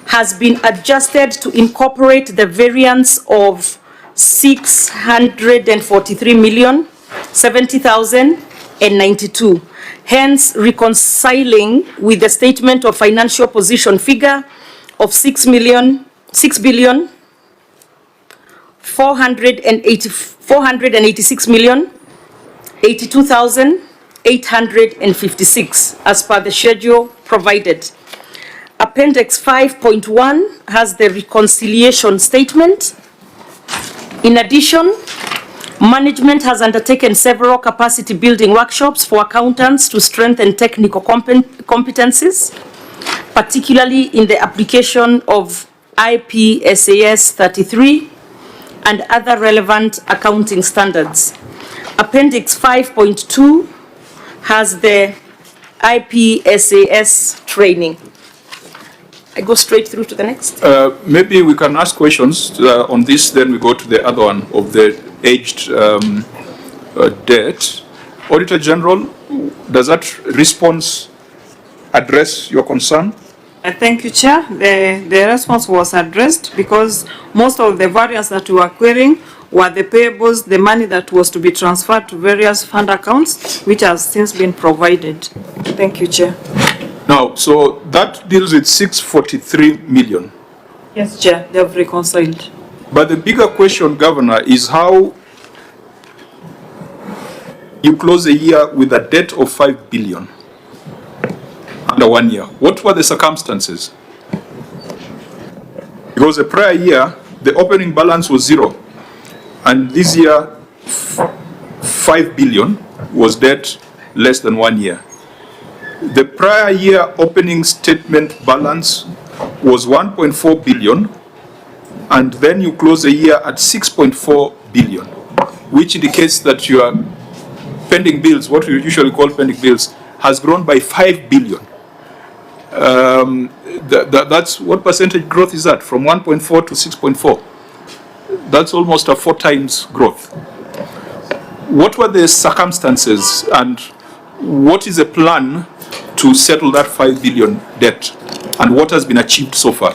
has been adjusted to incorporate the variance of 643,070,092, hence reconciling with the statement of financial position figure of 486,082,856 as per the schedule provided. Appendix 5.1 has the reconciliation statement. In addition, management has undertaken several capacity building workshops for accountants to strengthen technical competencies, particularly in the application of IPSAS 33 and other relevant accounting standards. Appendix 5.2 has the IPSAS training. I go straight through to the next. Maybe we can ask questions on this, then we go to the other one of the aged debt. Auditor General, does that response address your concern? Thank you, Chair. The response was addressed because most of the variance that we were querying were the payables, the money that was to be transferred to various fund accounts, which has since been provided. Thank you, Chair. Now, so that deals with 643 million. Yes, Chair, they have reconciled. But the bigger question, Governor, is how you close a year with a debt of 5 billion under 1 year. What were the circumstances? Because the prior year, the opening balance was 0. And this year, 5 billion was debt less than 1 year. The prior year opening statement balance was 1.4 billion, and then you close the year at 6.4 billion, which indicates that your pending bills, what we usually call pending bills, has grown by 5 billion. That's what percentage growth is that? From 1.4 to 6.4. That's almost a 4 times growth. What were the circumstances, and what is the plan to settle that 5 billion debt, and what has been achieved so far?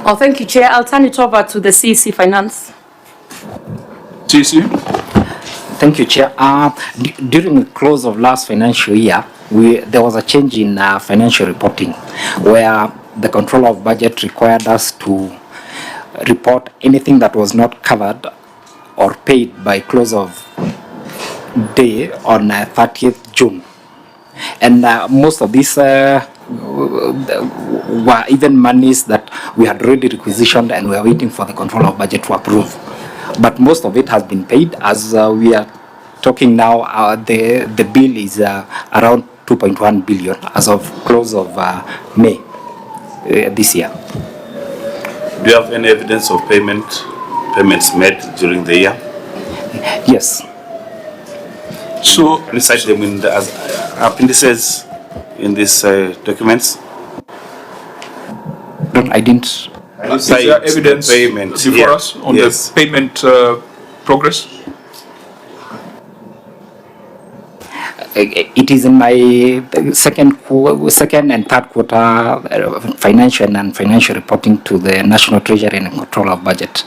Oh, thank you, Chair. I'll turn it over to the CEC Finance. CEC? Thank you, Chair. During the close of last financial year, there was a change in financial reporting, where the control of budget required us to report anything that was not covered or paid by close of day on 30th June. And most of these were even monies that we had already requisitioned and we are waiting for the control of budget to approve. But most of it has been paid. As we are talking now, the bill is around 2.1 billion as of close of May this year. Do you have any evidence of payments made during the year? Yes. So, can you cite them in the appendices in these documents? No, I didn't. Is there evidence before us on the payment progress? It is in my second and third quarter financial and financial reporting to the National Treasury and Control of Budget.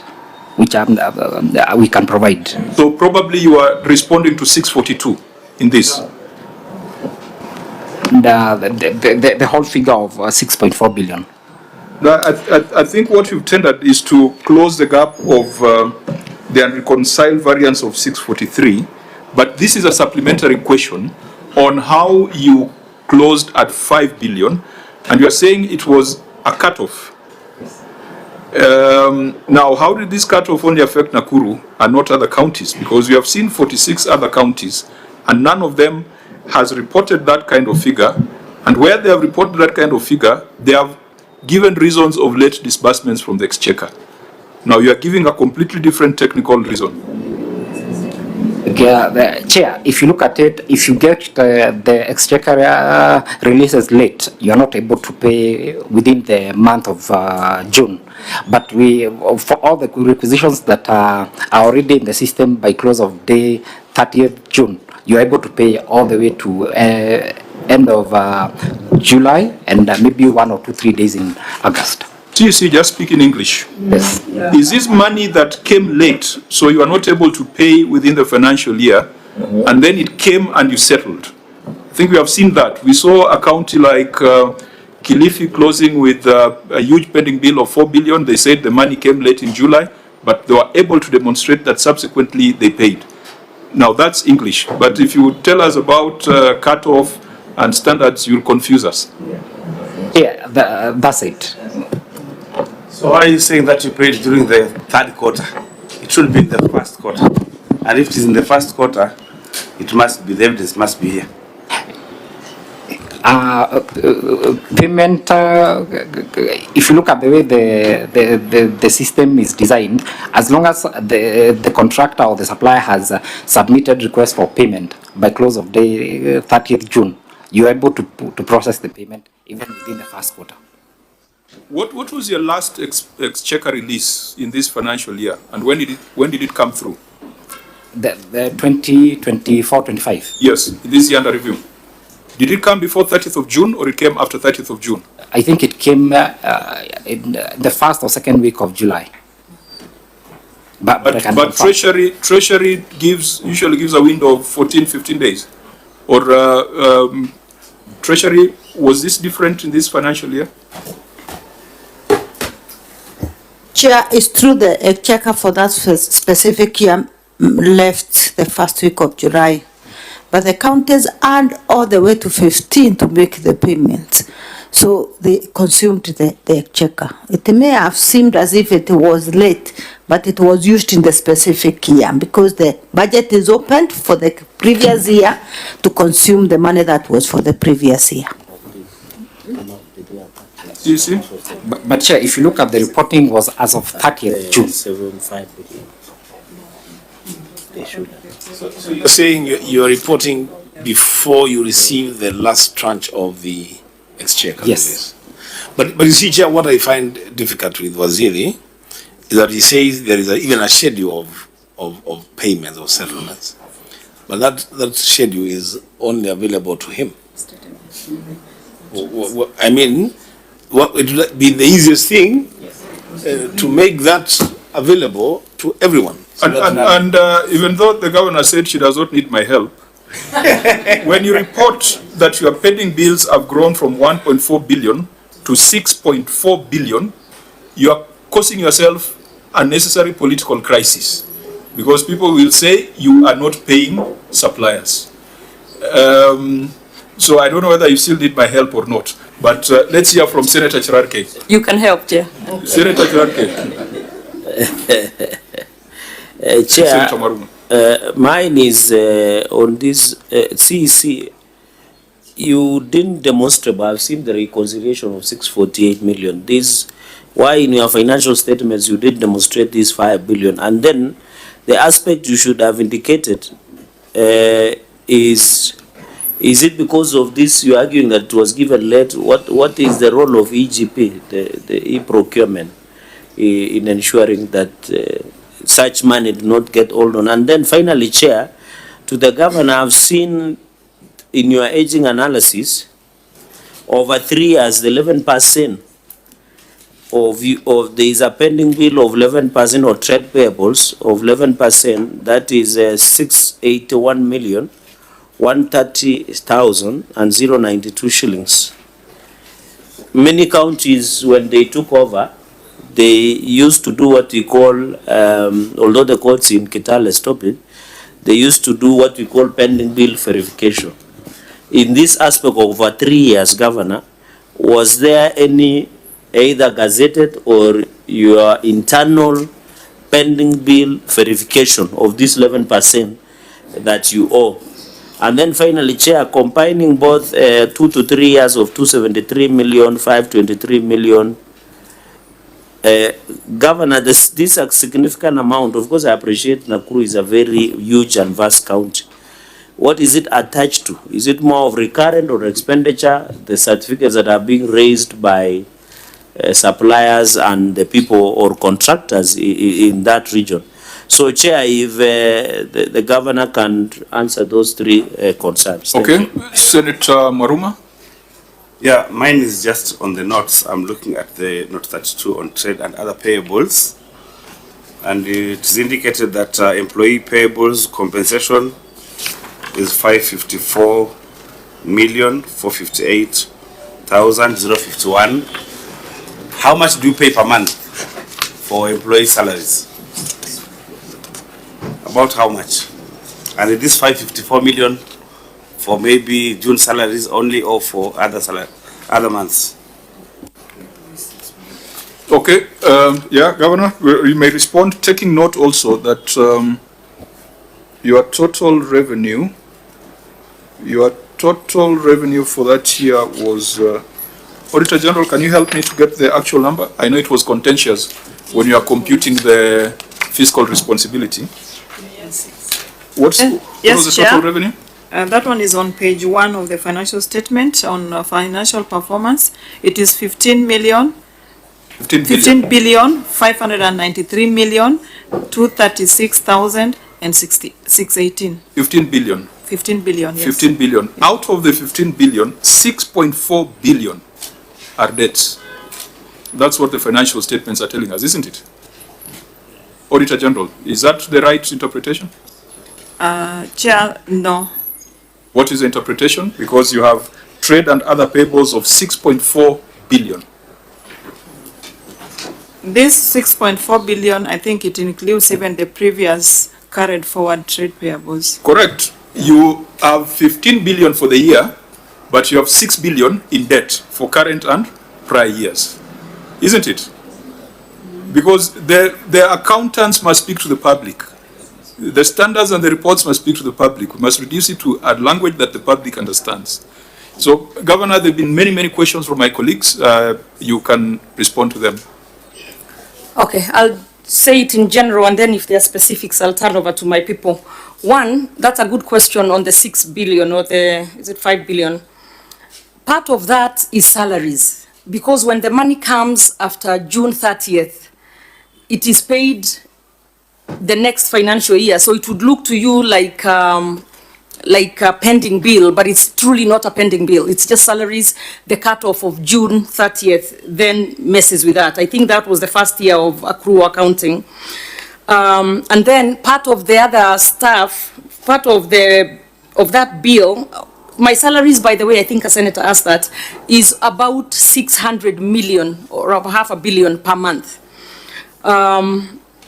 which we can provide. So probably you are responding to 642 in this. The whole figure of 6.4 billion. Now, I think what you've tendered is to close the gap of the unreconciled variance of 643, but this is a supplementary question on how you closed at 5 billion, and you're saying it was a cutoff. Now, how did this cutoff only affect Nakuru and not other counties? Because we have seen 46 other counties, and none of them has reported that kind of figure, and where they have reported that kind of figure, they have given reasons of late disbursements from the exchequer. Now you are giving a completely different technical reason. The Chair, if you look at it, if you get the exchequer releases late, you are not able to pay within the month of June. But for all the requisitions that are already in the system by close of day 30th June, you are able to pay all the way to end of July and maybe 1 or 2, 3 days in August. TC, just speak in English. Yes. Is this money that came late, so you are not able to pay within the financial year, and then it came and you settled? I think we have seen that. We saw a county like Kilifi closing with a huge pending bill of 4 billion. They said the money came late in July, but they were able to demonstrate that subsequently they paid. Now that's English, but if you tell us about cut-off and standards, you'll confuse us. Yeah, that's it. So why are you saying that you paid during the third quarter? It should be in the first quarter. And if it is in the first quarter, it must be, the evidence must be here. Payment, if you look at the way the system is designed, as long as the contractor or the supplier has submitted request for payment by close of day 30th June, you are able to process the payment even within the first quarter. What was your last exchequer release in this financial year, and when did it come through? The 2024-25. Yes, this year under review. Did it come before 30th of June or it came after 30th of June? I think it came in the first or second week of July. But Treasury usually gives a window of 14-15 days. Or Treasury, was this different in this financial year? Chair, it's true the exchequer for that specific year left the first week of July, but the counties had all the way to 15 to make the payments. So they consumed the exchequer. It may have seemed as if it was late, but it was used in the specific year because the budget is opened for the previous year to consume the money that was for the previous year. You see? But Chair, if you look at the reporting was as of 30th June. So you're saying you're reporting before you receive the last tranche of the exchequer? Yes. But you see, Chair, what I find difficult with Waziri is that he says there is even a schedule of payments or settlements, but that schedule is only available to him. I mean, what would be the easiest thing to make that available to everyone? So and even though the governor said she does not need my help, when you report that your pending bills have grown from 1.4 billion to 6.4 billion, you are causing yourself unnecessary political crisis, because people will say you are not paying suppliers. So I don't know whether you still need my help or not, but let's hear from Senator Chirarke. You can help, Chair. Senator Chirarke. Chair, mine is on this CEC. You didn't demonstrate, but I've seen the reconciliation of 648 million. This, why in your financial statements you did demonstrate this 5 billion, and then the aspect you should have indicated is it because of this you're arguing that it was given late? What is the role of EGP, the e-procurement, in ensuring that such money do not get hold on? And then finally, Chair, to the governor, I've seen in your aging analysis over 3 years, the 11% there is a pending bill of 11% or trade payables of 11%, that is 681,130,092 shillings. Many counties, when they took over, they used to do what we call, although the courts in Kitale stopped it, they used to do what we call pending bill verification. In this aspect of over 3 years, Governor, was there any either gazetted or your internal pending bill verification of this 11% that you owe? And then finally, Chair, combining both 2 to 3 years of 273 million, 523 million, Governor, this is a significant amount. Of course, I appreciate Nakuru is a very huge and vast county. What is it attached to? Is it more of recurrent or expenditure, the certificates that are being raised by suppliers and the people or contractors in that region? So, Chair, if the Governor can answer those three concerns. Okay, Senator Maruma. Yeah, mine is just on the notes. I'm looking at the note 32 on trade and other payables. And it is indicated that employee payables compensation is 554,458,051. How much do you pay per month for employee salaries? About how much? And is this 554 million for maybe June salaries only or for other months? Okay, yeah, Governor, you may respond, taking note also that your total revenue for that year was, Auditor General, can you help me to get the actual number? I know it was contentious when you are computing the fiscal responsibility. What was the total revenue? That one is on page 1 of the financial statement on financial performance. It is 15 billion 593,236,618. 15 billion. 15 billion, yes. 15 billion. Out of the 15 billion, 6.4 billion are debts. That's what the financial statements are telling us, isn't it? Auditor General, is that the right interpretation? Chair, no. What is the interpretation? Because you have trade and other payables of 6.4 billion. This 6.4 billion, I think it includes even the previous carried forward trade payables. Correct. You have 15 billion for the year, but you have 6 billion in debt for current and prior years. Isn't it? Because the accountants must speak to the public. The standards and the reports must speak to the public. We must reduce it to a language that the public understands. So, Governor, there have been many questions from my colleagues. You can respond to them. Okay, I'll say it in general, and then if there are specifics, I'll turn over to my people. One, that's a good question on the 6 billion or is it 5 billion? Part of that is salaries, because when the money comes after June 30th, it is paid the next financial year. So it would look to you like a pending bill, but it's truly not a pending bill. It's just salaries. The cutoff of June 30th then messes with that. I think that was the first year of accrual accounting. And then part of the other stuff, part of that bill, my salaries, by the way, I think a senator asked that, is about 600 million or about $500 million per month.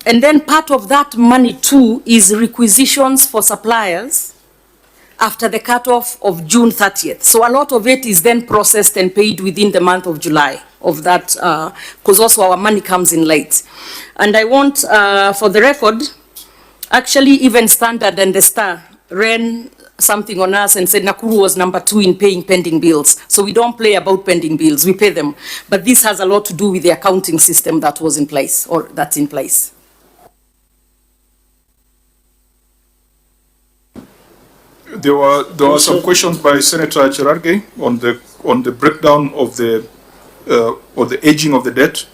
And then part of that money too is requisitions for suppliers after the cutoff of June 30th. So a lot of it is then processed and paid within the month of July of that, because also our money comes in late. And I want, for the record, actually even Standard and the Star ran something on us and said Nakuru was number 2 in paying pending bills. So we don't play about pending bills, we pay them. But this has a lot to do with the accounting system that was in place, or that's in place. There were some questions by Senator Cherargei on the breakdown of the aging of the debt.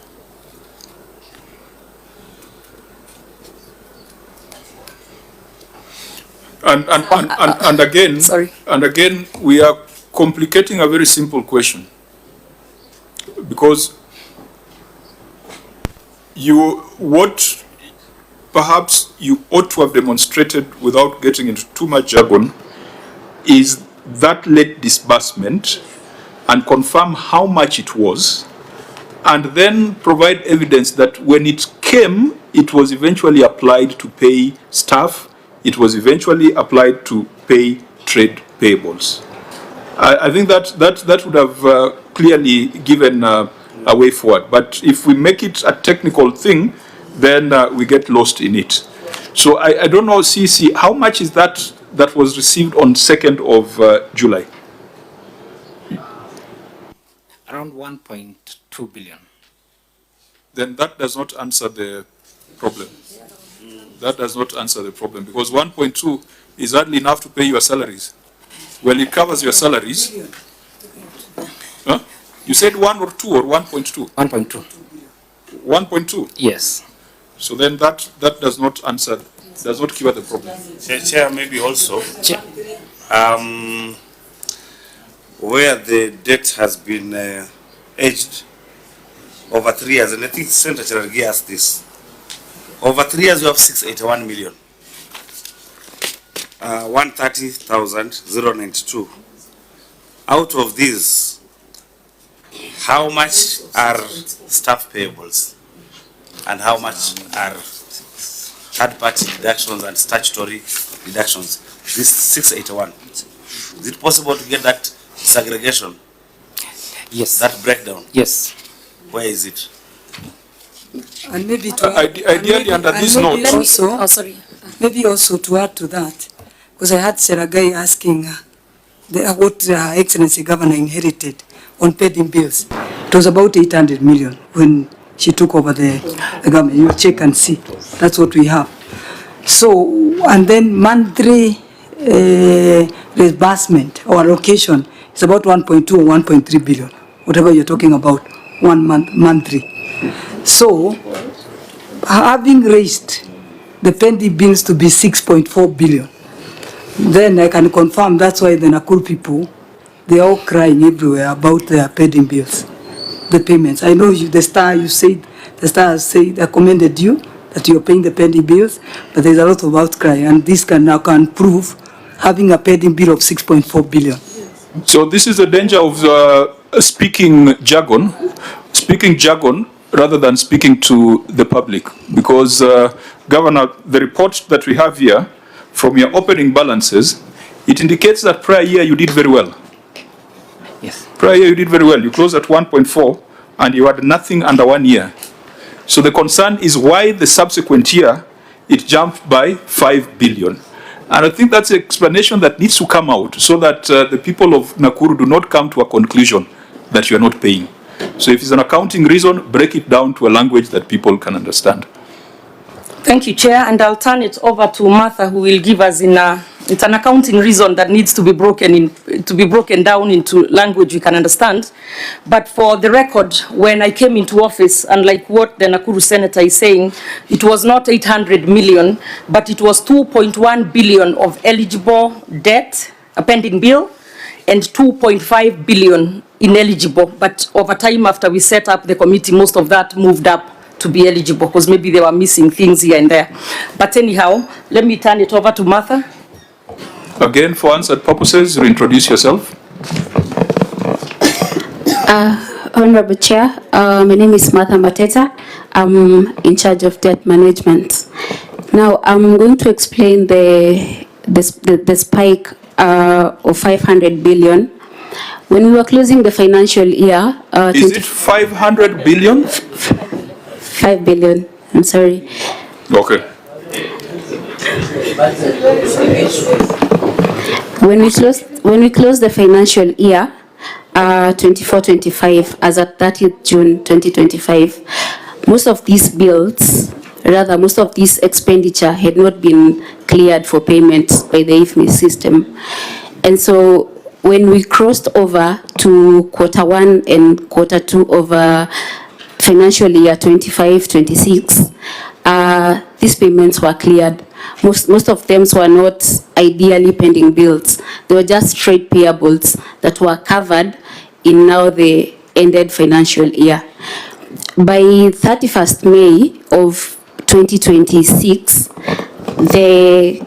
And again, sorry. And again, we are complicating a very simple question, because what perhaps you ought to have demonstrated without getting into too much jargon is that late disbursement and confirm how much it was, and then provide evidence that when it came, it was eventually applied to pay staff, it was eventually applied to pay trade payables. I think that would have clearly given a way forward. But if we make it a technical thing, then we get lost in it. So I don't know, CC, how much is that was received on 2nd of July? Around 1.2 billion. Then that does not answer the problem. That does not answer the problem, because 1.2 is hardly enough to pay your salaries. Well, it covers your salaries. Huh? You said 1 or 2 or 1.2? 1.2. 1.2? Yes. So then that does not answer, does not cure the problem. Chair, maybe also, where the debt has been aged over 3 years, and I think Senator Cherargei asked this. Over 3 years, we have 681 million. 130,092. Out of these, how much are staff payables? And how much are third-party deductions and statutory deductions? This 681. Is it possible to get that segregation? Yes. That breakdown? Yes. Where is it? And maybe to ideally under this note. Maybe also to add to that, because I had Cherargei asking what Excellency Governor inherited on pending bills. It was about 800 million when she took over the government. You check and see. That's what we have. So, and then monthly disbursement or allocation is about 1.2 or 1.3 billion, whatever you're talking about, 1 month, monthly. So, having raised the pending bills to be 6.4 billion, then I can confirm that's why the Nakuru people, they are all crying everywhere about their pending bills, the payments. I know you, the Star has said, I commended you that you're paying the pending bills, but there's a lot of outcry, and this can prove having a pending bill of 6.4 billion. So this is the danger of speaking jargon rather than speaking to the public, because Governor, the report that we have here from your opening balances, it indicates that prior year you did very well. Yes. Prior year you did very well. You closed at 1.4 and you had nothing under 1 year. So the concern is why the subsequent year it jumped by 5 billion. And I think that's the explanation that needs to come out so that the people of Nakuru do not come to a conclusion that you're not paying. So if it's an accounting reason, break it down to a language that people can understand. Thank you, Chair, and I'll turn it over to Martha, who will give us it's an accounting reason that needs to be broken down into language we can understand. But for the record, when I came into office, unlike what the Nakuru Senator is saying, it was not 800 million, but it was 2.1 billion of eligible debt, a pending bill, and 2.5 billion ineligible. But over time, after we set up the committee, most of that moved up to be eligible, because maybe they were missing things here and there. But anyhow, let me turn it over to Martha. Again, for answered purposes, reintroduce yourself. Honorable Chair, my name is Martha Mateta. I'm in charge of debt management. Now, I'm going to explain the spike of 500 billion. When we were closing the financial year... is it 500 billion? 5 billion, I'm sorry. Okay. When we closed the financial year, 24-25, as at 30th June 2025, most of these bills, rather most of this expenditure had not been cleared for payment by the IFMI system. And so when we crossed over to Q1 and Q2 of financial year 25-26, these payments were cleared. Most of them were not ideally pending bills. They were just trade payables that were covered in now the ended financial year. by 31st May of 2026, the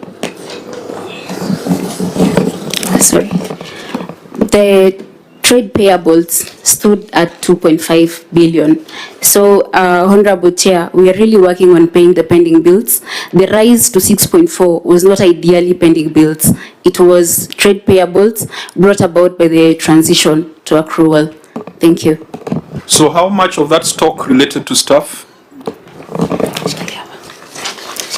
trade payables stood at 2.5 billion. So, Honorable Chair, we are really working on paying the pending bills. The rise to 6.4 was not ideally pending bills. It was trade payables brought about by the transition to accrual. Thank you. So how much of that stock related to staff?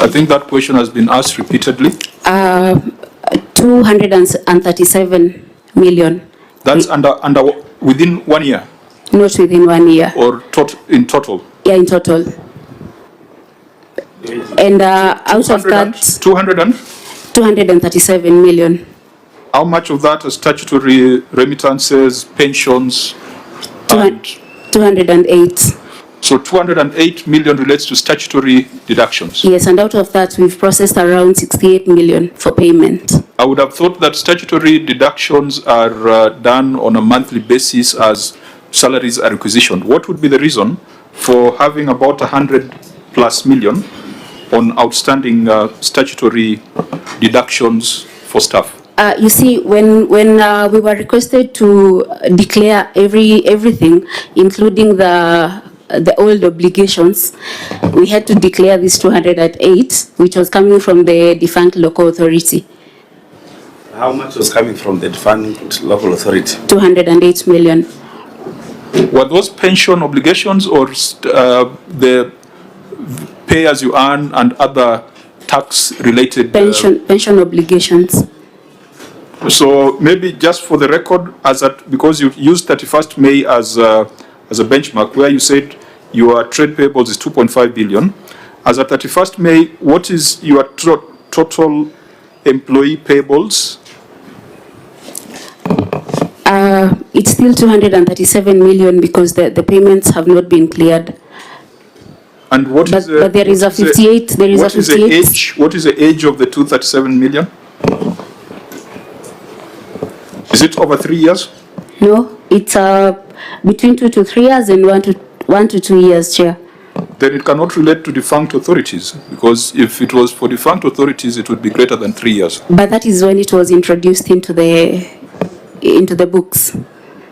I think that question has been asked repeatedly. 237 million. That's under within 1 year? Not within 1 year. Or in total? Yeah, in total. And out of that, 237 million. How much of that is statutory remittances, pensions? 208. So 208 million relates to statutory deductions? Yes, and out of that, we've processed around 68 million for payment. I would have thought that statutory deductions are done on a monthly basis as salaries are requisitioned. What would be the reason for having about 100 plus million on outstanding statutory deductions for staff? You see, when we were requested to declare everything, including the old obligations, we had to declare this 208, which was coming from the defunct local authority. How much was coming from the defunct local authority? 208 million. Were those pension obligations or the pay as you earn and other tax related? Pension obligations. So maybe just for the record, because you used 31st May as a benchmark where you said your trade payables is 2.5 billion. As at 31st May, what is your total employee payables? It's still 237 million because the payments have not been cleared. And what is but there is a 58. There is a 58. What is the age of the 237 million? Is it over 3 years? No, it's between 2 to 3 years and 1 to 2 years, Chair. Then it cannot relate to defunct authorities, because if it was for defunct authorities, it would be greater than 3 years. But that is when it was introduced into the books.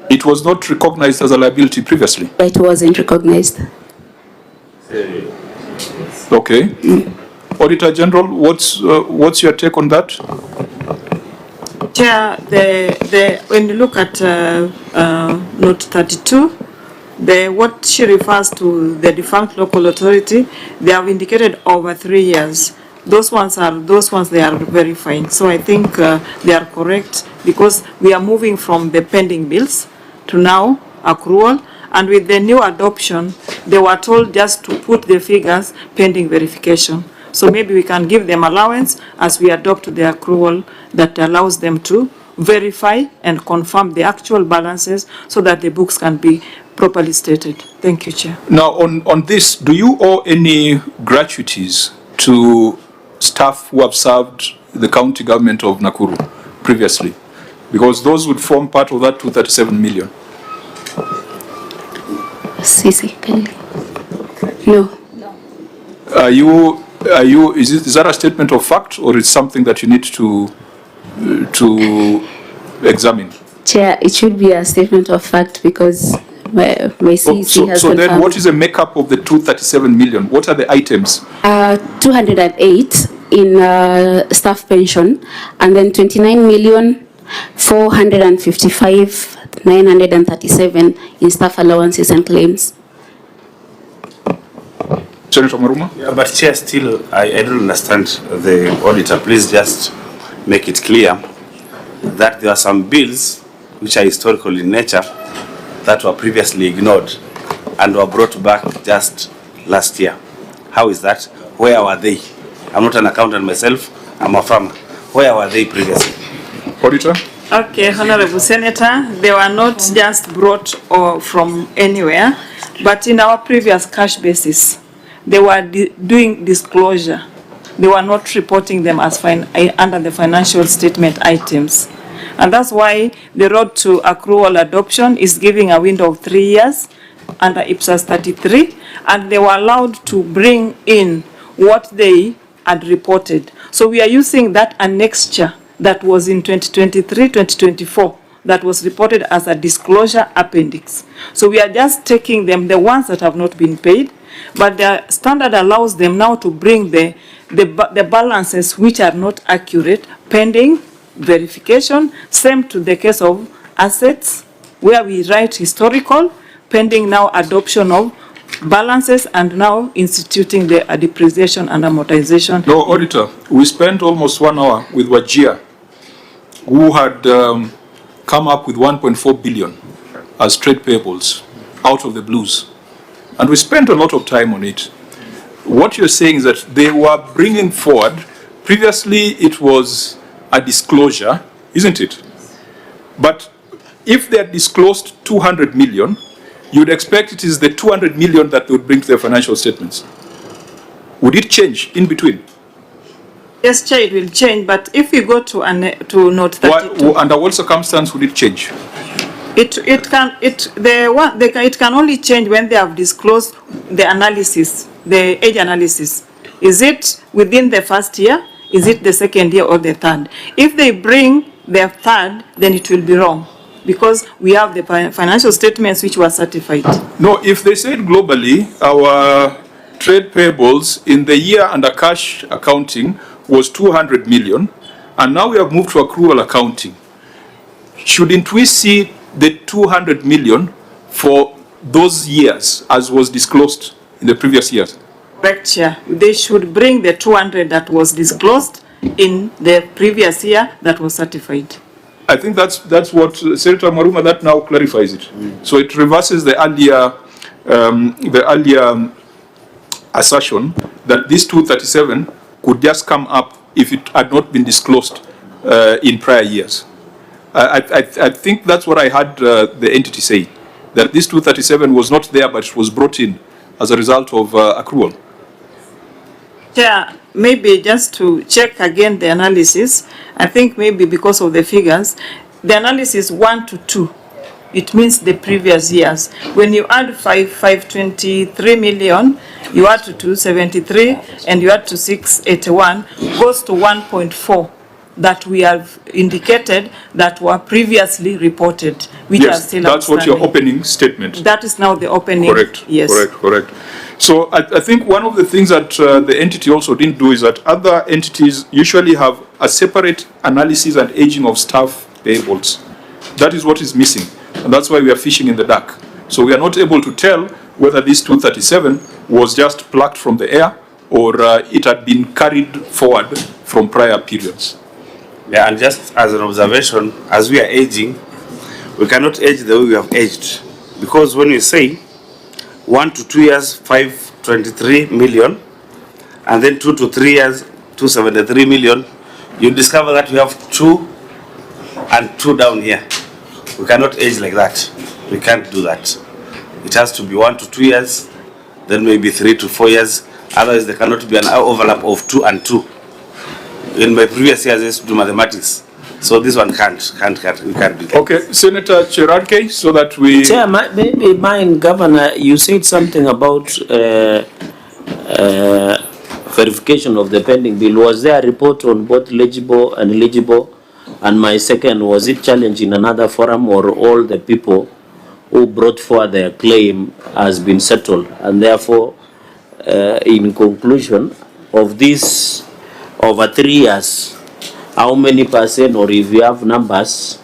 It was not recognized as a liability previously? It wasn't recognized. Okay. Auditor General, what's your take on that? Chair, when you look at note 32, what she refers to the defunct local authority, they have indicated over 3 years. Those ones they are verifying. So I think they are correct because we are moving from the pending bills to now accrual. And with the new adoption, they were told just to put the figures pending verification. So maybe we can give them allowance as we adopt the accrual that allows them to verify and confirm the actual balances so that the books can be properly stated. Thank you, Chair. Now, on this, do you owe any gratuities to staff who have served the county government of Nakuru previously? Because those would form part of that 237 million. Sisi, no. Is that a statement of fact or is something that you need to examine? Chair, it should be a statement of fact because my CC has So then confirmed. what is the makeup of the 237 million? What are the items? 208 in staff pension and then 29,455,937 in staff allowances and claims. Senator Maruma? Yeah, but Chair, still, I don't understand the auditor. Please just make it clear that there are some bills which are historical in nature that were previously ignored and were brought back just last year. How is that? Where were they? I'm not an accountant myself, I'm a farmer. Where were they previously? Auditor? Okay, Honorable Senator, they were not just brought from anywhere, but in our previous cash basis, they were doing disclosure. They were not reporting them as under the financial statement items. And that's why the road to accrual adoption is giving a window of 3 years under IPSAS 33, and they were allowed to bring in what they had reported. So we are using that annexure that was in 2023-2024 that was reported as a disclosure appendix. So we are just taking them, the ones that have not been paid, but the standard allows them now to bring the balances which are not accurate pending verification. Same to the case of assets, where we write historical, pending now adoption of balances and now instituting the depreciation and amortization. No, Auditor, we spent almost 1 hour with Wajir, who had come up with 1.4 billion as trade payables out of the blues. And we spent a lot of time on it. What you're saying is that they were bringing forward, previously it was a disclosure, isn't it? But if they had disclosed 200 million, you'd expect it is the 200 million that they would bring to their financial statements. Would it change in between? Yes, Chair, it will change, but if we go to note 32, Under what circumstance would it change? it can only change when they have disclosed the analysis, the age analysis. Is it within the first year? Is it the second year or the third? If they bring their third, then it will be wrong, because we have the financial statements which were certified. No, if they said globally, our trade payables in the year under cash accounting was 200 million, and now we have moved to accrual accounting. Shouldn't we see the 200 million for those years as was disclosed in the previous years? Correct, Chair. They should bring the 200 that was disclosed in the previous year that was certified. I think that's what Senator Maruma, that now clarifies it. So it reverses the earlier assertion that this 237 could just come up if it had not been disclosed in prior years. I think that's what I heard the entity say, that this 237 was not there, but it was brought in as a result of accrual. Chair, maybe just to check again the analysis, I think maybe because of the figures, the analysis 1 to 2, it means the previous years. When you add 523 million, you add to 273, and you add to 681, goes to 1.4 that we have indicated that were previously reported, which are still that's what your outstanding. opening statement. That is now the opening. Correct. Yes. Correct. So I think one of the things that the entity also didn't do is that other entities usually have a separate analysis and aging of staff payables. That is what is missing, and that's why we are fishing in the dark. So we are not able to tell whether this 237 was just plucked from the air or it had been carried forward from prior periods. Yeah, and just as an observation, as we are aging, we cannot age the way we have aged. Because when you say 1 to 2 years, 523 million, and then 2 to 3 years, 273 million, you discover that we have 2 and 2 down here. We cannot age like that. We can't do that. It has to be 1 to 2 years, then maybe 3 to 4 years. Otherwise, there cannot be an overlap of 2 and 2. In my previous years, I used to do mathematics. So this one can't, we can't do that. Okay, Senator Cherarke, so that we... Chair, maybe mine, Governor, you said something about verification of the pending bill. Was there a report on both legible and illegible? And my second, was it challenged in another forum, or all the people who brought forward their claim has been settled? And therefore, in conclusion of this, over 3 years, how many percent, or if you have numbers,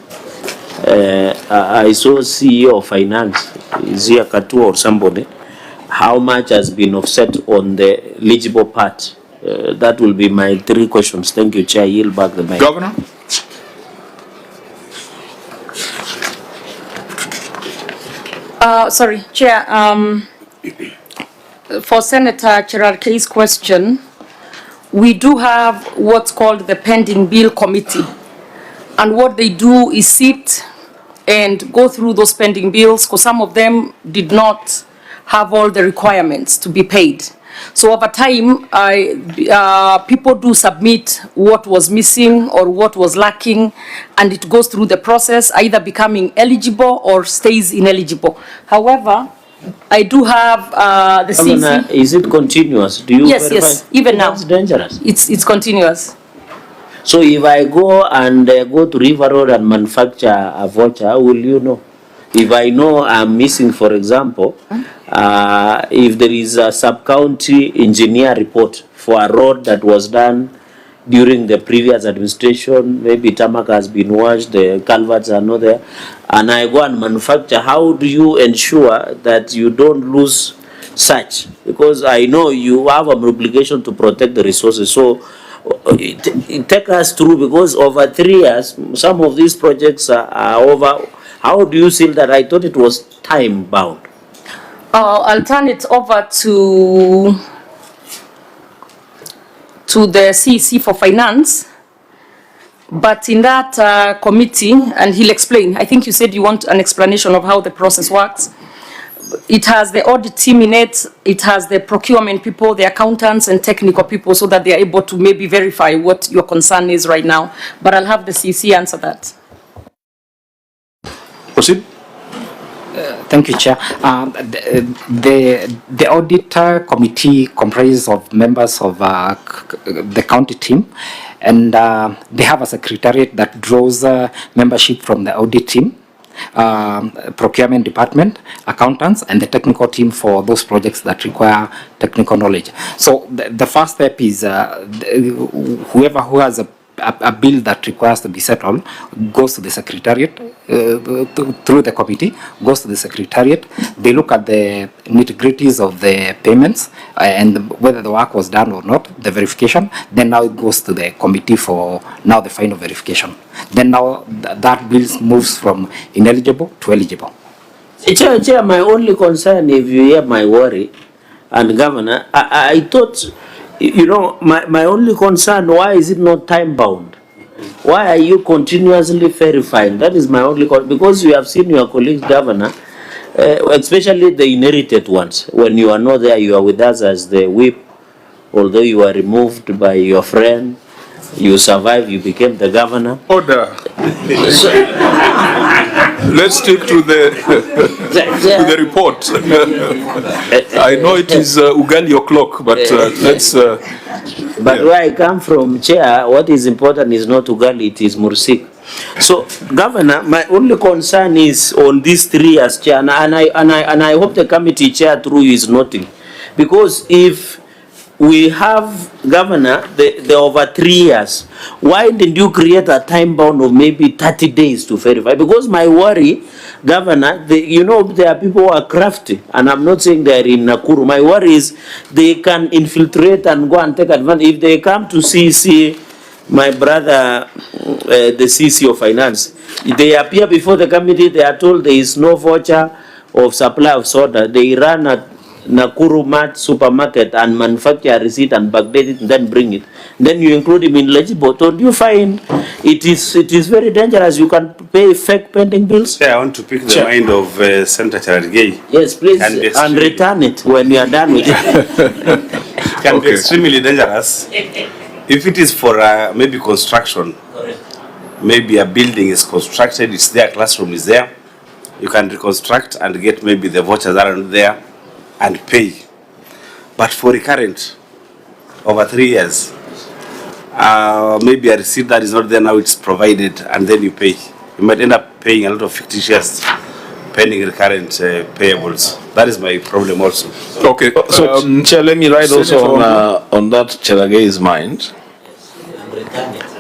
I saw CEO of Finance, Zia Katu or somebody, how much has been offset on the legible part? That will be my 3 questions. Thank you, Chair. I yield back the mic. Governor? Sorry, Chair. For Senator Cherarke's question, we do have what's called the Pending Bill Committee. And what they do is sit and go through those pending bills, because some of them did not have all the requirements to be paid. So over time, people do submit what was missing or what was lacking, and it goes through the process, either becoming eligible or stays ineligible. However, I do have the Governor, CC. is it continuous? Do you Yes, verify? yes, even now. That's dangerous. It's continuous. So if I go and go to River Road and manufacture a voucher, how will you know? If I know I'm missing, for example, if there is a sub-county engineer report for a road that was done during the previous administration, maybe tarmac has been washed, the culverts are not there, and I go and manufacture, how do you ensure that you don't lose such? Because I know you have an obligation to protect the resources. So it take us through, because over 3 years, some of these projects are over. How do you seal that? I thought it was time bound. I'll turn it over to the CEC for finance. But in that committee, and he'll explain, I think you said you want an explanation of how the process works. It has the audit team in it, it has the procurement people, the accountants and technical people, so that they are able to maybe verify what your concern is right now. But I'll have the CEC answer that. Proceed. Thank you, Chair. The auditor committee comprises of members of the county team, and they have a secretariat that draws membership from the audit team, procurement department, accountants, and the technical team for those projects that require technical knowledge. So the first step is whoever who has a bill that requires to be settled goes to the secretariat through the committee, goes to the secretariat. They look at the nitty-gritties of the payments and whether the work was done or not, the verification. Then now it goes to the committee for now the final verification. Then now that bill moves from ineligible to eligible. Chair, my only concern, if you hear my worry, and Governor, I thought, you know, my only concern, why is it not time bound? Why are you continuously verifying? That is my only concern, because you have seen your colleagues, Governor, especially the inherited ones. When you are not there, you are with us as the whip, although you are removed by your friend, you survived, you became the governor. Order. Let's stick to the to the report. I know it is Ugali o'clock, but let's. But where I come from, Chair, what is important is not Ugali, it is Mursik. So, Governor, my only concern is on these 3 years, Chair, and I hope the committee chair through you is noting, because if we have, Governor, the over 3 years, why didn't you create a time bound of maybe 30 days to verify? Because my worry, Governor, you know, there are people who are crafty, and I'm not saying they are in Nakuru. My worry is they can infiltrate and go and take advantage. If they come to CC, my brother, the CC of Finance, they appear before the committee, they are told there is no voucher of supply of soda. They run at Nakuru Mart supermarket and manufacture a receipt and backdate it and then bring it. Then you include him in legible. Don't you find it is very dangerous? You can pay fake pending bills. Yeah, I want to pick the mind of Senator Charagay. Yes, please, and return it when you are done with it. Can be extremely dangerous if it is for maybe construction. Maybe a building is constructed, it's there, classroom is there. You can reconstruct and get maybe the vouchers that are not there and pay. But for recurrent, over 3 years, maybe a receipt that is not there now, it's provided, and then you pay. You might end up paying a lot of fictitious pending recurrent payables. That is my problem also. Okay. So, Chair, let me write also on that Cheragay's mind.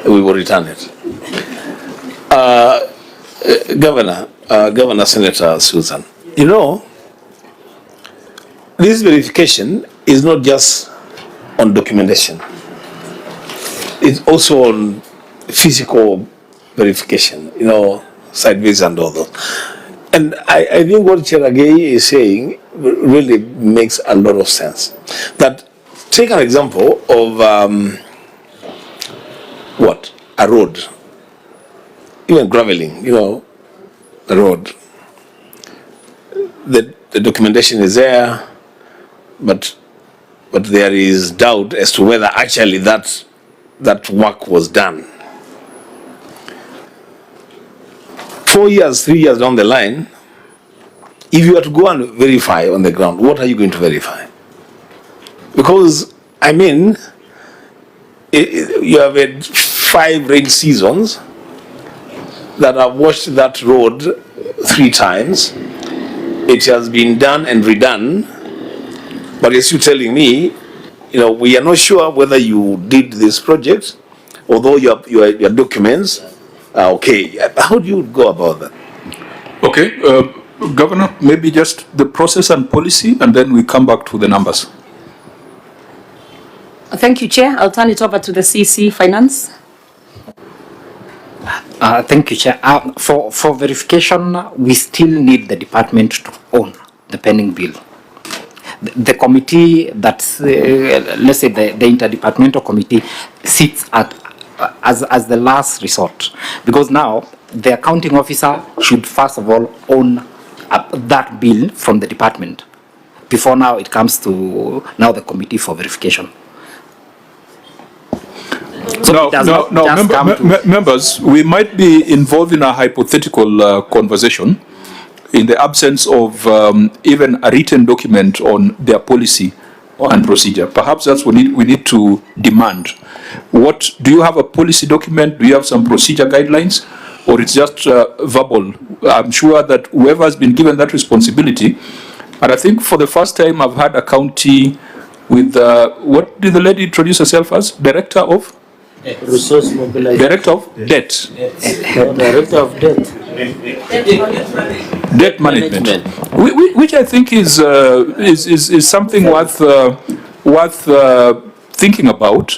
We will return it. Governor Senator Susan, you know, this verification is not just on documentation. It's also on physical verification, you know, sideways and all that. And I think what Cheragay is saying really makes a lot of sense. That, take an example of a road, even graveling, you know, the road. The documentation is there, but there is doubt as to whether actually that work was done. 4 years, 3 years down the line, if you are to go and verify on the ground, what are you going to verify? Because, I mean, you have had 5 rain seasons that have washed that road 3 times. It has been done and redone. But as you're telling me, you know, we are not sure whether you did this project, although your documents are okay. How do you go about that? Okay, Governor, maybe just the process and policy, and then we come back to the numbers. Thank you, Chair. I'll turn it over to the CC Finance. Thank you, Chair. For verification, we still need the department to own the pending bill. The committee that's, let's say the interdepartmental committee sits at as the last resort, because now the accounting officer should first of all own that bill from the department before now it comes to now the committee for verification. So members, we might be involved in a hypothetical conversation in the absence of even a written document on their policy and procedure. Perhaps that's what we need to demand. What, do you have a policy document? Do you have some procedure guidelines? Or it's just verbal? I'm sure that whoever has been given that responsibility, and I think for the first time I've had a county with, what did the lady introduce herself as? Director of? Resource mobilization. Director of debt. Director of debt. Debt management. Which I think is something worth thinking about,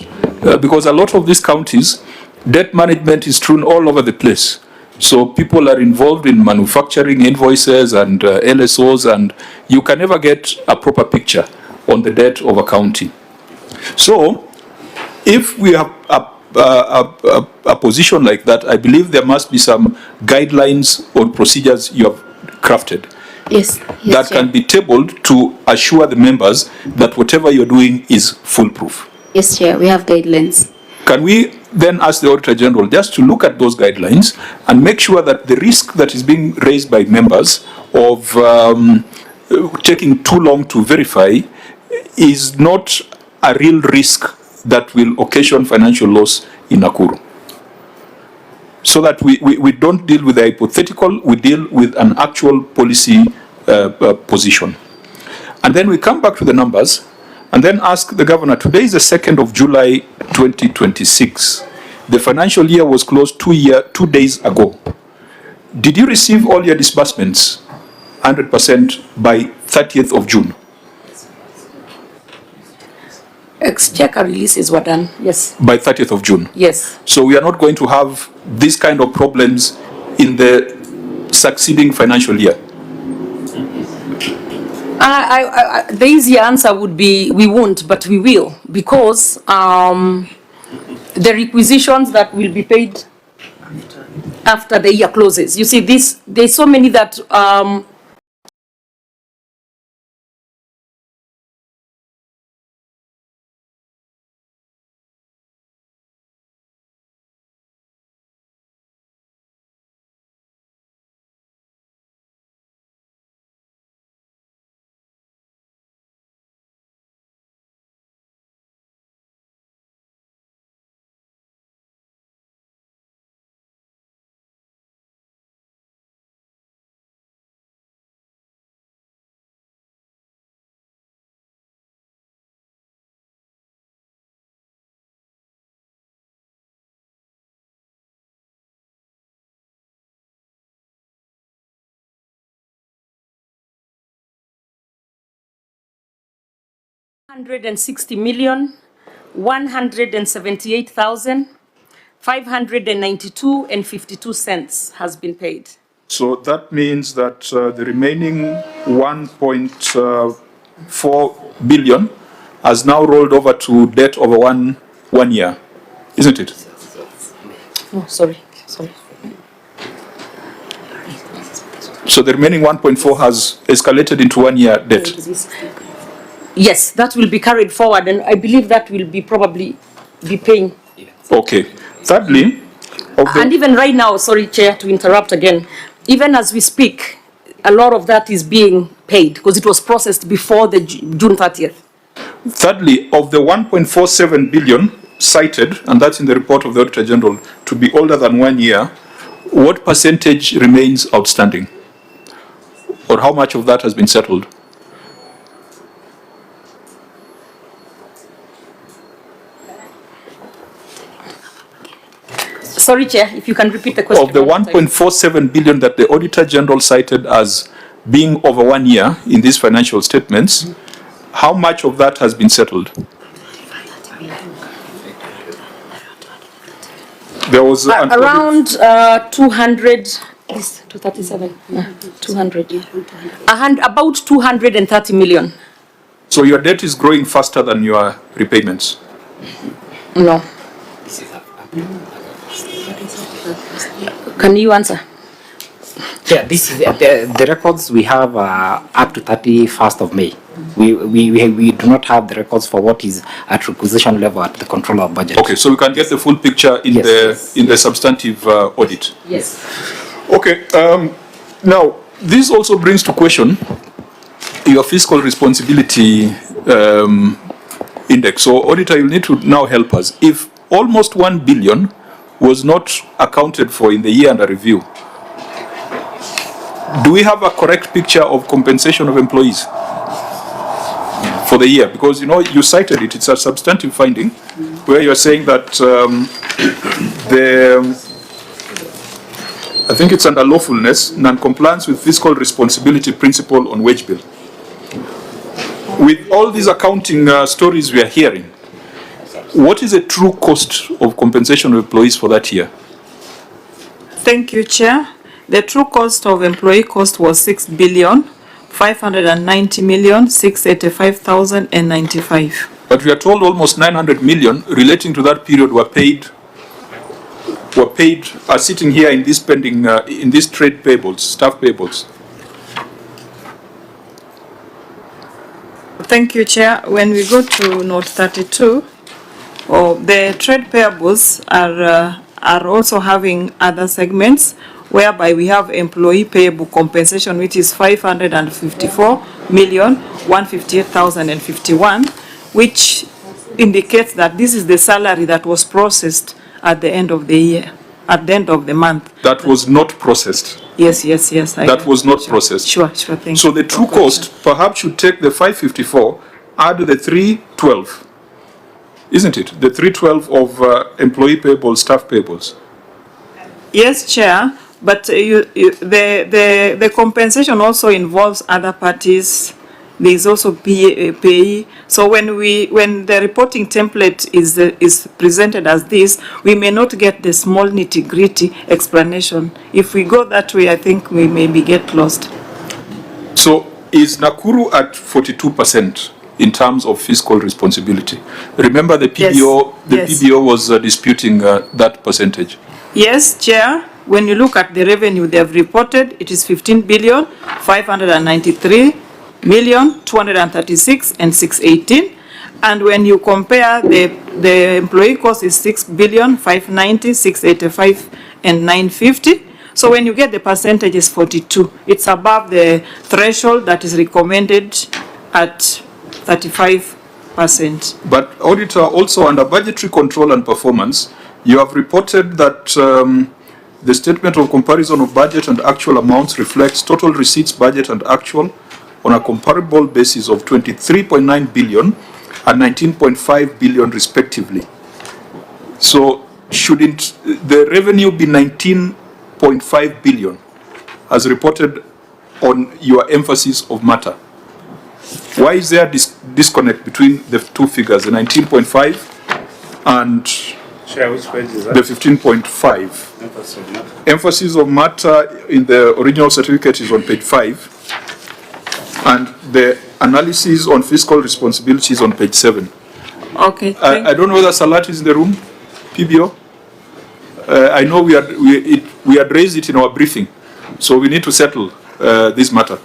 because a lot of these counties, debt management is strewn all over the place. So people are involved in manufacturing invoices and LSOs, and you can never get a proper picture on the debt of a county. So if we have a position like that, I believe there must be some guidelines or procedures you have crafted. Yes, that can be tabled to assure the members that whatever you're doing is foolproof. Yes, Chair, we have guidelines. Can we then ask the Auditor General just to look at those guidelines and make sure that the risk that is being raised by members of taking too long to verify is not a real risk that will occasion financial loss in Nakuru? So that we don't deal with the hypothetical, we deal with an actual policy position. And then we come back to the numbers and then ask the Governor, today is the 2nd of July 2026. The financial year was closed 2 days ago. Did you receive all your disbursements 100% by 30th of June? Exchequer releases were done, yes. By 30th of June? Yes. So we are not going to have this kind of problems in the succeeding financial year? The easy answer would be we won't, but we will, because the requisitions that will be paid after the year closes. You see, there's so many that $160,178,592.52 has been paid. So that means that the remaining 1.4 billion has now rolled over to debt over one year, isn't it? Oh, sorry. So the remaining 1.4 has escalated into 1 year debt. Yes, that will be carried forward, and I believe that will be probably be paying. Okay. Thirdly, and even right now, sorry, Chair, to interrupt again, even as we speak, a lot of that is being paid because it was processed before the June 30th. Thirdly, of the 1.47 billion cited, and that's in the report of the Auditor General, to be older than 1 year, what percentage remains outstanding? Or how much of that has been settled? Sorry, Chair, if you can repeat the question. Of the 1.47 billion that the Auditor General cited as being over 1 year in these financial statements, how much of that has been settled? There was around 200, is 237, 200, about 230 million. So your debt is growing faster than your repayments? No. Can you answer? Yeah, this is the records we have up to 31st of May. We do not have the records for what is at requisition level at the controller of budget. Okay, so we can get the full picture in the substantive audit. Yes. Okay. Now this also brings to question your fiscal responsibility index. So, auditor, you need to now help us. If almost 1 billion was not accounted for in the year under review, do we have a correct picture of compensation of employees for the year? Because, you know, you cited it, it's a substantive finding where you're saying that I think it's under lawfulness, non-compliance with fiscal responsibility principle on wage bill. With all these accounting stories we are hearing, what is the true cost of compensation of employees for that year? Thank you, Chair. The true cost of employee cost was 6,590,685,095. But we are told almost 900 million relating to that period are sitting here in this pending, in these trade payables, staff payables. Thank you, Chair. When we go to note 32, the trade payables are also having other segments whereby we have employee payable compensation, which is 554,158,051, which indicates that this is the salary that was processed at the end of the year, at the end of the month. That was not processed. Yes. That was not processed. Sure, thank you. So the true cost perhaps should take the 554, add the 312, isn't it? The 312 of employee payables, staff payables. Yes, Chair, but the compensation also involves other parties. There is also payee. So when the reporting template is presented as this, we may not get the small nitty-gritty explanation. If we go that way, I think we maybe get lost. So is Nakuru at 42% in terms of fiscal responsibility? Remember the PBO, PBO was disputing that percentage. Yes, Chair. When you look at the revenue they have reported, it is 15,593,236,618. And when you compare the employee cost is 6,590,685,950. So when you get the percentage is 42. It's above the threshold that is recommended at 35%. But auditor, also under budgetary control and performance, you have reported that the statement of comparison of budget and actual amounts reflects total receipts, budget and actual on a comparable basis of 23.9 billion and 19.5 billion respectively. So shouldn't the revenue be 19.5 billion as reported on your emphasis of matter? Why is there disconnect between the two figures, the 19.5 and which page is that? the 15.5? Emphasis of matter in the original certificate is on page 5, and the analysis on fiscal responsibility is on page 7. Okay. I don't know whether Salat is in the room, PBO. I know we had raised it in our briefing, so we need to settle this matter.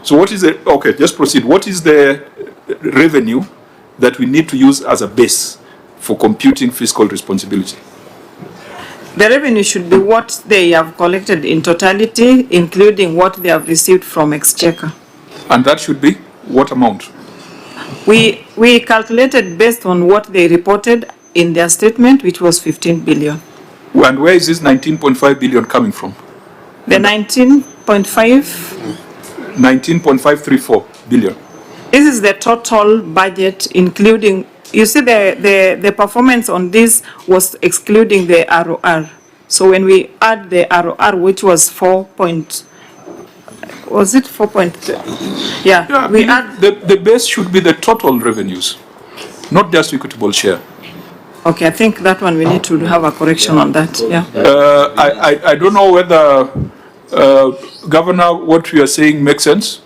So what is the, okay, just proceed. What is the revenue that we need to use as a base for computing fiscal responsibility? The revenue should be what they have collected in totality, including what they have received from Exchequer. And that should be what amount? We calculated based on what they reported in their statement, which was 15 billion. And where is this 19.5 billion coming from? The 19.5? 19.534 billion. This is the total budget, including, you see the performance on this was excluding the ROR. So when we add the ROR, which was 4 point, was it 4 point? Yeah, we add. The base should be the total revenues, not just equitable share. Okay, I think that one we need to have a correction on that, yeah. I don't know whether, Governor, what you are saying makes sense?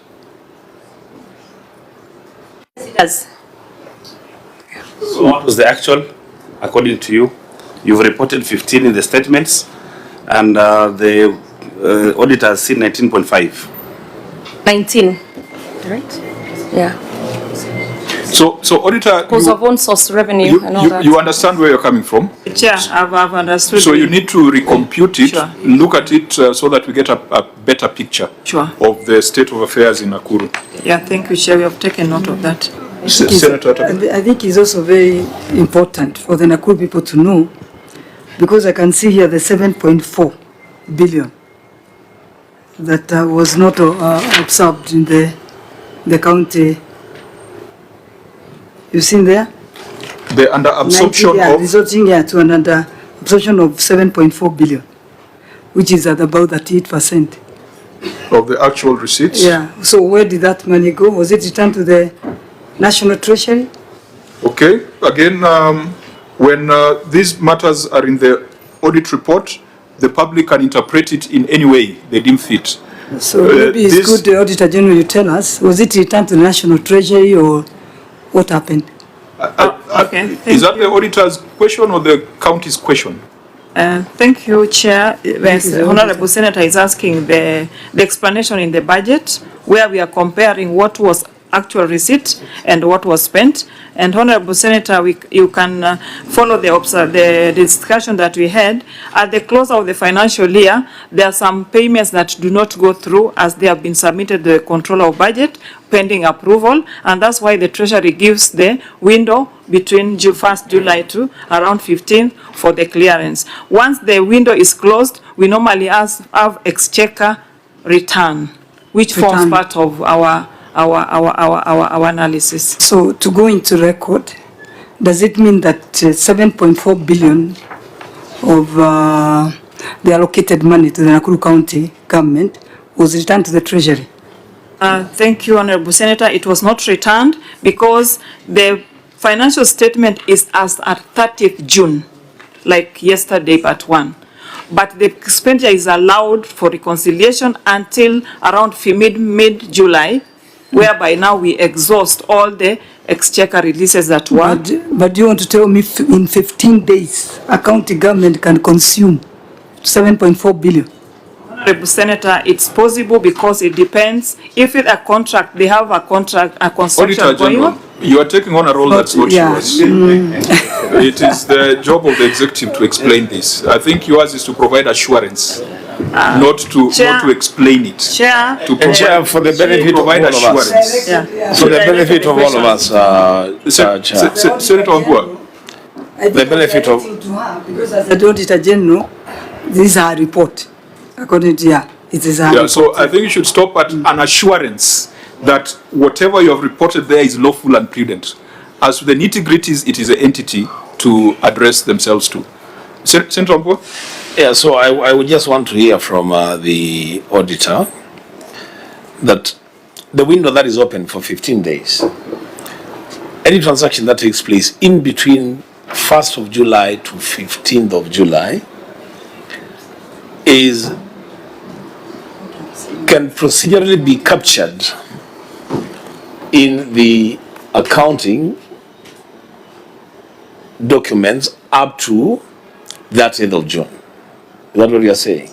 It does. So what was the actual, according to you? You've reported 15 in the statements, and the auditor has seen 19.5. 19, right? Yeah. So auditor, Because of own source revenue and all that. you understand where you're coming from? Chair, I've understood. So you need to recompute it, Sure. look at it so that we get a better picture Sure. of the state of affairs in Nakuru. Yeah, thank you, Chair, we have taken note of that. Senator Atabe. I think it's also very important for the Nakuru people to know, because I can see here the 7.4 billion that was not absorbed in the county. You've seen there? The under absorption of resulting to an under absorption of 7.4 billion, which is at about 38%. of the actual receipts. Yeah. So where did that money go? Was it returned to the National Treasury? Okay. Again, when these matters are in the audit report, the public can interpret it in any way they deem fit. So maybe it's good, the Auditor General, you tell us, was it returned to the National Treasury or what happened? Okay. Is that the auditor's question or the county's question? Thank you, Chair. The Honorable Senator is asking the explanation in the budget where we are comparing what was actual receipt and what was spent. And Honorable Senator, you can follow the discussion that we had. At the close of the financial year, there are some payments that do not go through as they have been submitted to the controller of budget pending approval, and that's why the Treasury gives the window between 1st July to around 15th for the clearance. Once the window is closed, we normally have Exchequer return, which forms part of our analysis. So to go into record, does it mean that 7.4 billion of the allocated money to the Nakuru County government was returned to the Treasury? Thank you, Honorable Senator. It was not returned because the financial statement is as at 30th June, like yesterday, part 1. But the expenditure is allowed for reconciliation until around mid-July, whereby now we exhaust all the Exchequer releases that were. But do you want to tell me in 15 days, a county government can consume 7.4 billion? Honorable Senator, it's possible because it depends. If it's a contract, they have a contract, a construction Auditor going General, on. you are taking on a role that's not yours. It is the job of the executive to explain this. I think yours is to provide assurance, not to explain it. Chair, Chair, for the benefit of all of us. For the benefit of all of us, Chair. Senator Wambua. The benefit of. Because as the Auditor General, this is our report. According to it is our report. So I think you should stop at an assurance that whatever you have reported there is lawful and prudent. As to the nitty-gritties, it is an entity to address themselves to. Senator Wambua? Yeah, so I would just want to hear from the auditor that the window that is open for 15 days, any transaction that takes place in between 1st of July to 15th of July can procedurally be captured in the accounting documents up to that 8th of June. Is that what you're saying?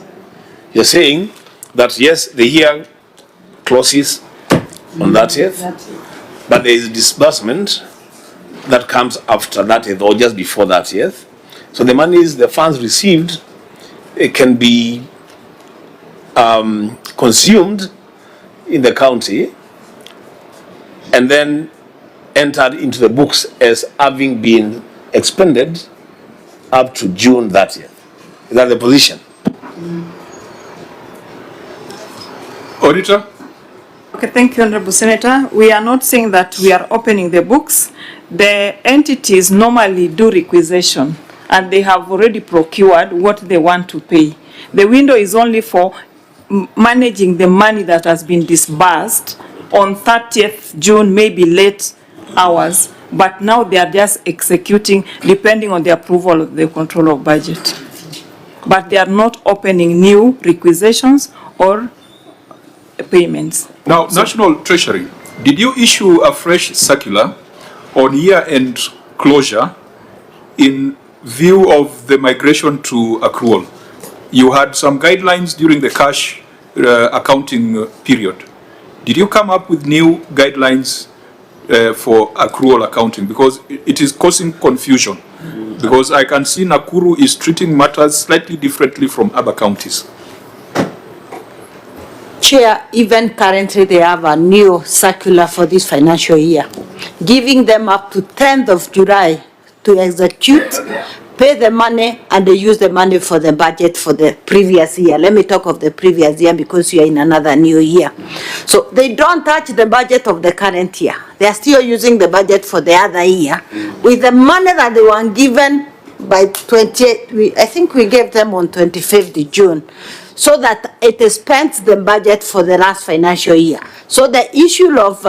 You're saying that yes, the year closes on that 8th, but there is disbursement that comes after that 8th or just before that 8th. So the funds received can be consumed in the county and then entered into the books as having been expended up to June 30th. Is that the position? Auditor? Okay, thank you, Honorable Senator. We are not saying that we are opening the books. The entities normally do requisition and they have already procured what they want to pay. The window is only for managing the money that has been disbursed on 30th June, maybe late hours, but now they are just executing depending on the approval of the control of budget. But they are not opening new requisitions or payments. Now, National Treasury, did you issue a fresh circular on year-end closure in view of the migration to accrual? You had some guidelines during the cash accounting period. Did you come up with new guidelines for accrual accounting? Because it is causing confusion. Because I can see Nakuru is treating matters slightly differently from other counties. Chair, even currently they have a new circular for this financial year, giving them up to 10th of July to execute, pay the money, and they use the money for the budget for the previous year. Let me talk of the previous year because you are in another new year. So they don't touch the budget of the current year. They are still using the budget for the other year with the money that they were given by 28, I think we gave them on 25th June. So that it spends the budget for the last financial year. So the issue of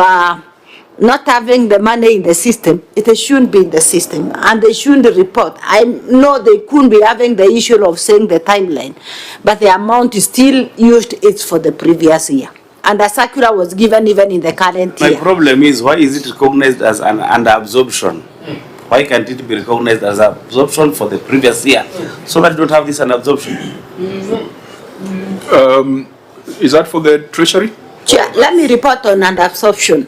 not having the money in the system, it shouldn't be in the system, and they shouldn't report. I know they couldn't be having the issue of saying the timeline, but the amount is still used, it's for the previous year. And the circular was given even in the current year. My problem is, why is it recognized as an under-absorption? Why can't it be recognized as absorption for the previous year? So that you don't have this under-absorption. Is that for the Treasury? Chair, let me report on under-absorption.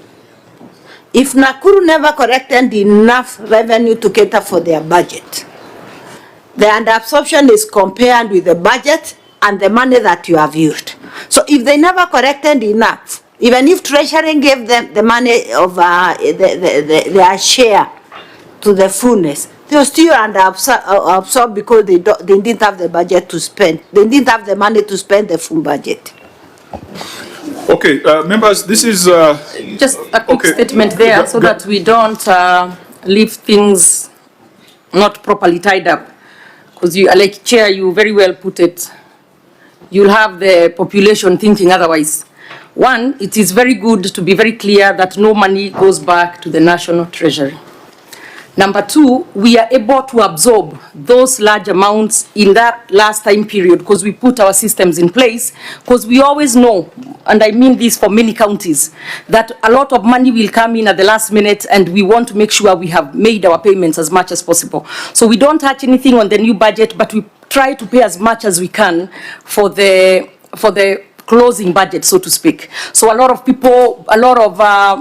If Nakuru never collected enough revenue to cater for their budget, the under-absorption is compared with the budget and the money that you have used. So if they never collected enough, even if Treasury gave them the money of their share to the fullness, they were still under-absorbed because they didn't have the budget to spend. They didn't have the money to spend the full budget. Okay, members, this is... Just a quick statement there so that we don't leave things not properly tied up. Because you, like Chair, you very well put it. You'll have the population thinking otherwise. One, it is very good to be very clear that no money goes back to the National Treasury. Number two, we are able to absorb those large amounts in that last time period because we put our systems in place, because we always know, and I mean this for many counties, that a lot of money will come in at the last minute and we want to make sure we have made our payments as much as possible. So we don't touch anything on the new budget, but we try to pay as much as we can for the closing budget, so to speak. So a lot of people, a lot of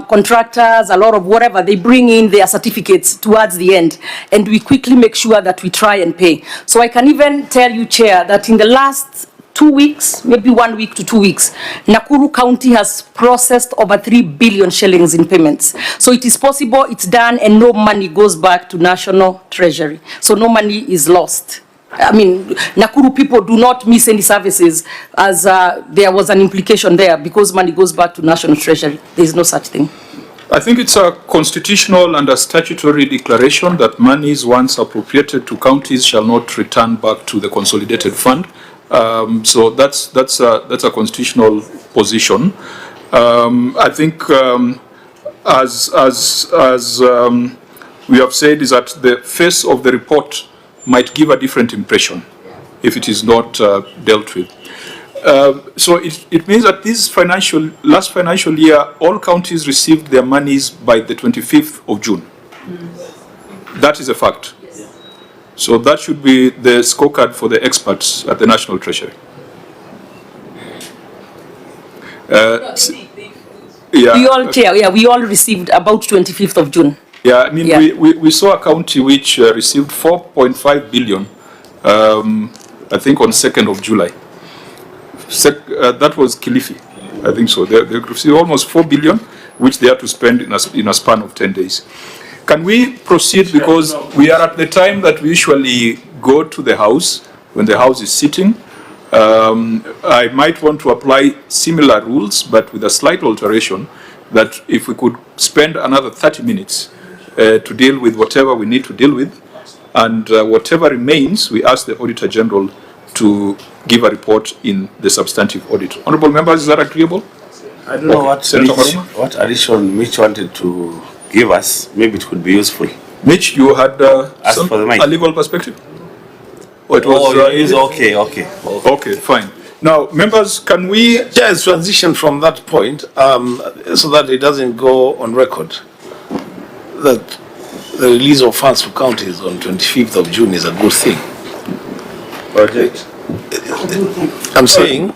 contractors, a lot of whatever, they bring in their certificates towards the end, and we quickly make sure that we try and pay. So I can even tell you, Chair, that in the last 2 weeks, maybe 1 week to 2 weeks, Nakuru County has processed over 3 billion shillings in payments. So it is possible, it's done, and no money goes back to National Treasury. So no money is lost. I mean, Nakuru people do not miss any services, as there was an implication there, because money goes back to National Treasury. There is no such thing. I think it's a constitutional and a statutory declaration that monies once appropriated to counties shall not return back to the consolidated fund. So that's a constitutional position. I think as we have said, is that the face of the report might give a different impression if it is not dealt with. So it means that this last financial year, all counties received their monies by the 25th of June. That is a fact. So that should be the scorecard for the experts at the National Treasury. We all received about 25th of June. Yeah, I mean, we saw a county which received 4.5 billion I think on 2nd of July. That was Kilifi, I think so. They received almost 4 billion, which they had to spend in a span of 10 days. Can we proceed, because we are at the time that we usually go to the House, when the House is sitting. I might want to apply similar rules, but with a slight alteration, that if we could spend another 30 minutes to deal with whatever we need to deal with, and whatever remains, we ask the Auditor General to give a report in the substantive audit. Honourable members, is that agreeable? I don't know what Senator Maruma? what addition Mitch wanted to give us. Maybe it could be useful. Mitch, you had Ask for the mic. a legal perspective? Or it was, it's okay. Okay, fine. Now, members, can we just transition from that point so that it doesn't go on record that the release of funds to counties on 25th of June is a good thing? Project. I'm saying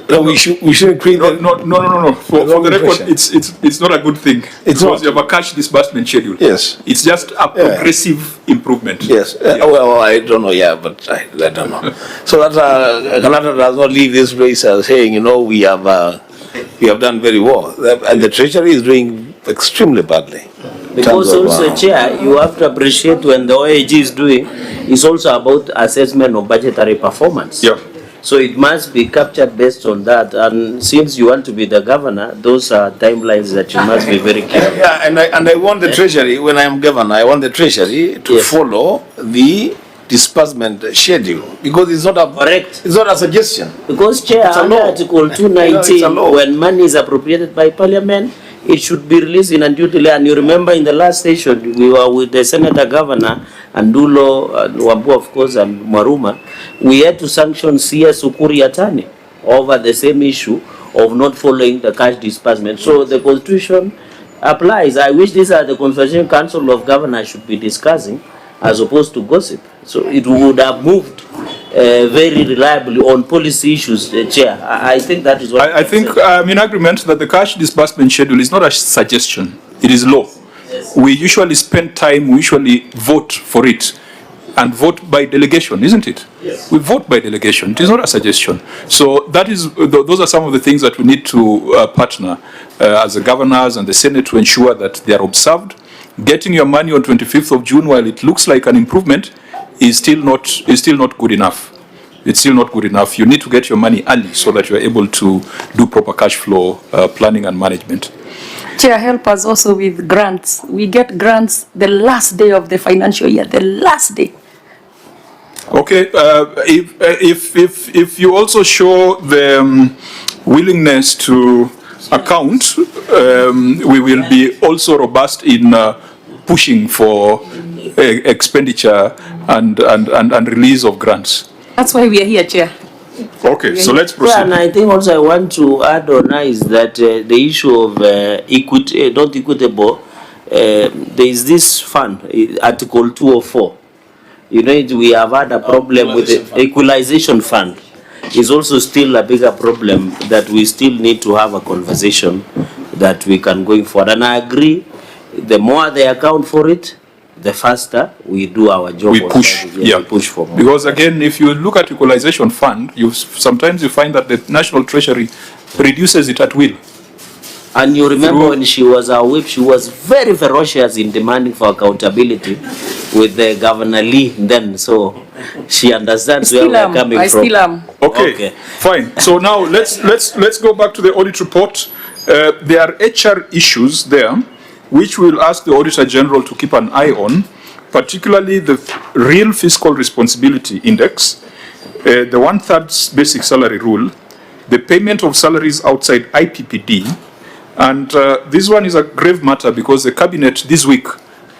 that we should create no. For the record, it's not a good thing. It's because not. you have a cash disbursement schedule. Yes. It's just a progressive improvement. Yes. Well, I don't know. Yeah, but I don't know. So that Canada does not leave this place saying, you know, we have done very well, and the Treasury is doing extremely badly. Because also, Chair, you have to appreciate when the OAG is doing, it's also about assessment of budgetary performance. Yeah. So it must be captured based on that. And since you want to be the governor, those are timelines that you must be very careful. Yeah, and I want the Treasury, when I am governor, I want the Treasury to follow the disbursement schedule, because it's not a correct. It's not a suggestion. Because Chair, under Article 219, when money is appropriated by Parliament, it should be released in a due delay. And you remember in the last session, we were with the Senator Governor, and Dulo, and Wambu, of course, and Maruma. We had to sanction CS Ukuri Atani over the same issue of not following the cash disbursement. So the Constitution applies. I wish these are the Constitution Council of Governors should be discussing, as opposed to gossip. So it would have moved very reliably on policy issues, Chair. I think that is what I think I'm in agreement that the cash disbursement schedule is not a suggestion, it is law. Yes. We usually spend time, we usually vote for it, and vote by delegation, isn't it? Yes. We vote by delegation, it is not a suggestion. So that is, those are some of the things that we need to partner as the governors and the Senate to ensure that they are observed. Getting your money on 25th of June, while it looks like an improvement, is still not good enough. It's still not good enough. You need to get your money early so that you are able to do proper cash flow planning and management. Chair, help us also with grants. We get grants the last day of the financial year, the last day. Okay, if you also show the willingness to account, we will be also robust in pushing for expenditure and release of grants. That's why we are here, Chair. Okay, so let's proceed. Yeah, and I think also I want to add on is that the issue of not equitable, there is this fund, Article 204. You know, we have had a problem with the equalization fund. It's also still a bigger problem that we still need to have a conversation that we can going forward. And I agree, the more they account for it, the faster we do our job. We push, we push for more. Because again, if you look at equalization fund, sometimes you find that the National Treasury reduces it at will. And you remember when she was our whip, she was very ferocious in demanding for accountability with the Governor Lee then, so she understands where we are coming from. I still am. Okay, fine. So now let's go back to the audit report. There are HR issues there, which we'll ask the Auditor General to keep an eye on, particularly the real fiscal responsibility index, the 1/3 basic salary rule, the payment of salaries outside IPPD, and this one is a grave matter because the Cabinet this week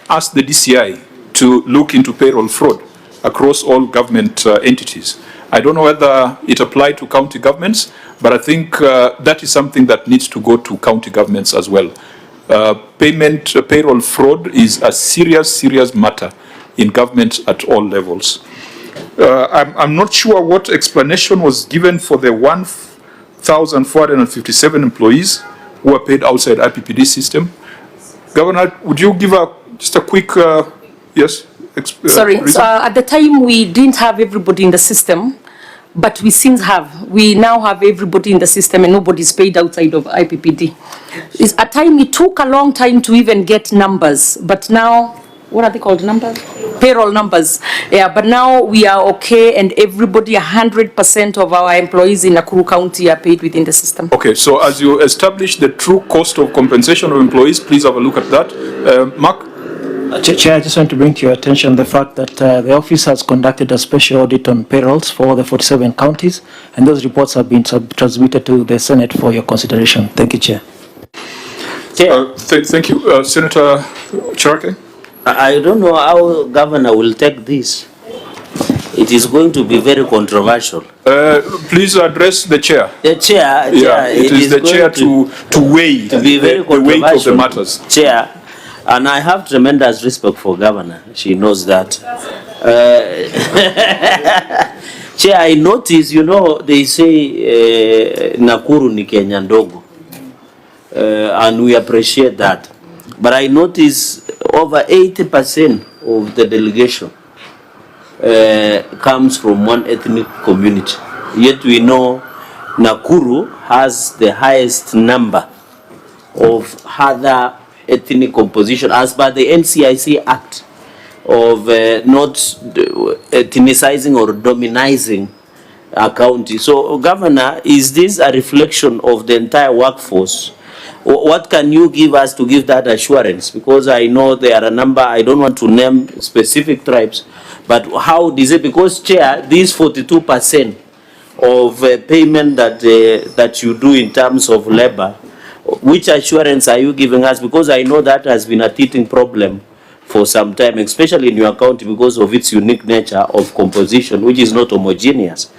asked the DCI to look into payroll fraud across all government entities. I don't know whether it applied to county governments, but I think that is something that needs to go to county governments as well. Payroll fraud is a serious matter in government at all levels. I'm not sure what explanation was given for the 1,457 employees who are paid outside IPPD system. Governor, would you give just a quick, yes? Sorry, so, at the time we didn't have everybody in the system, but we since have. We now have everybody in the system and nobody's paid outside of IPPD. It's a time it took a long time to even get numbers, but now, what are they called, numbers? Payroll numbers. Yeah, but now we are okay and everybody, 100% of our employees in Nakuru County are paid within the system. Okay, so as you establish the true cost of compensation of employees, please have a look at that. Mark? Chair, I just want to bring to your attention the fact that the office has conducted a special audit on payrolls for the 47 counties, and those reports have been transmitted to the Senate for your consideration. Thank you, Chair. Thank you. Senator Cherake? I don't know how Governor will take this. It is going to be very controversial. Please address the chair. The chair, yeah, it is the chair to weigh to be very the weight of the controversial. matters. Chair, and I have tremendous respect for Governor. She knows that. Chair, I notice, you know, they say Nakuru ni Kenya ndogo, and we appreciate that. But I notice over 80% of the delegation comes from one ethnic community. Yet we know Nakuru has the highest number of other ethnic composition as per the NCIC Act of not ethnicizing or dominizing a county. So, Governor, is this a reflection of the entire workforce? What can you give us to give that assurance? Because I know there are a number, I don't want to name specific tribes, but how is it? Because, Chair, these 42% of payment that you do in terms of labor, which assurance are you giving us? Because I know that has been a teething problem for some time, especially in your county because of its unique nature of composition, which is not homogeneous.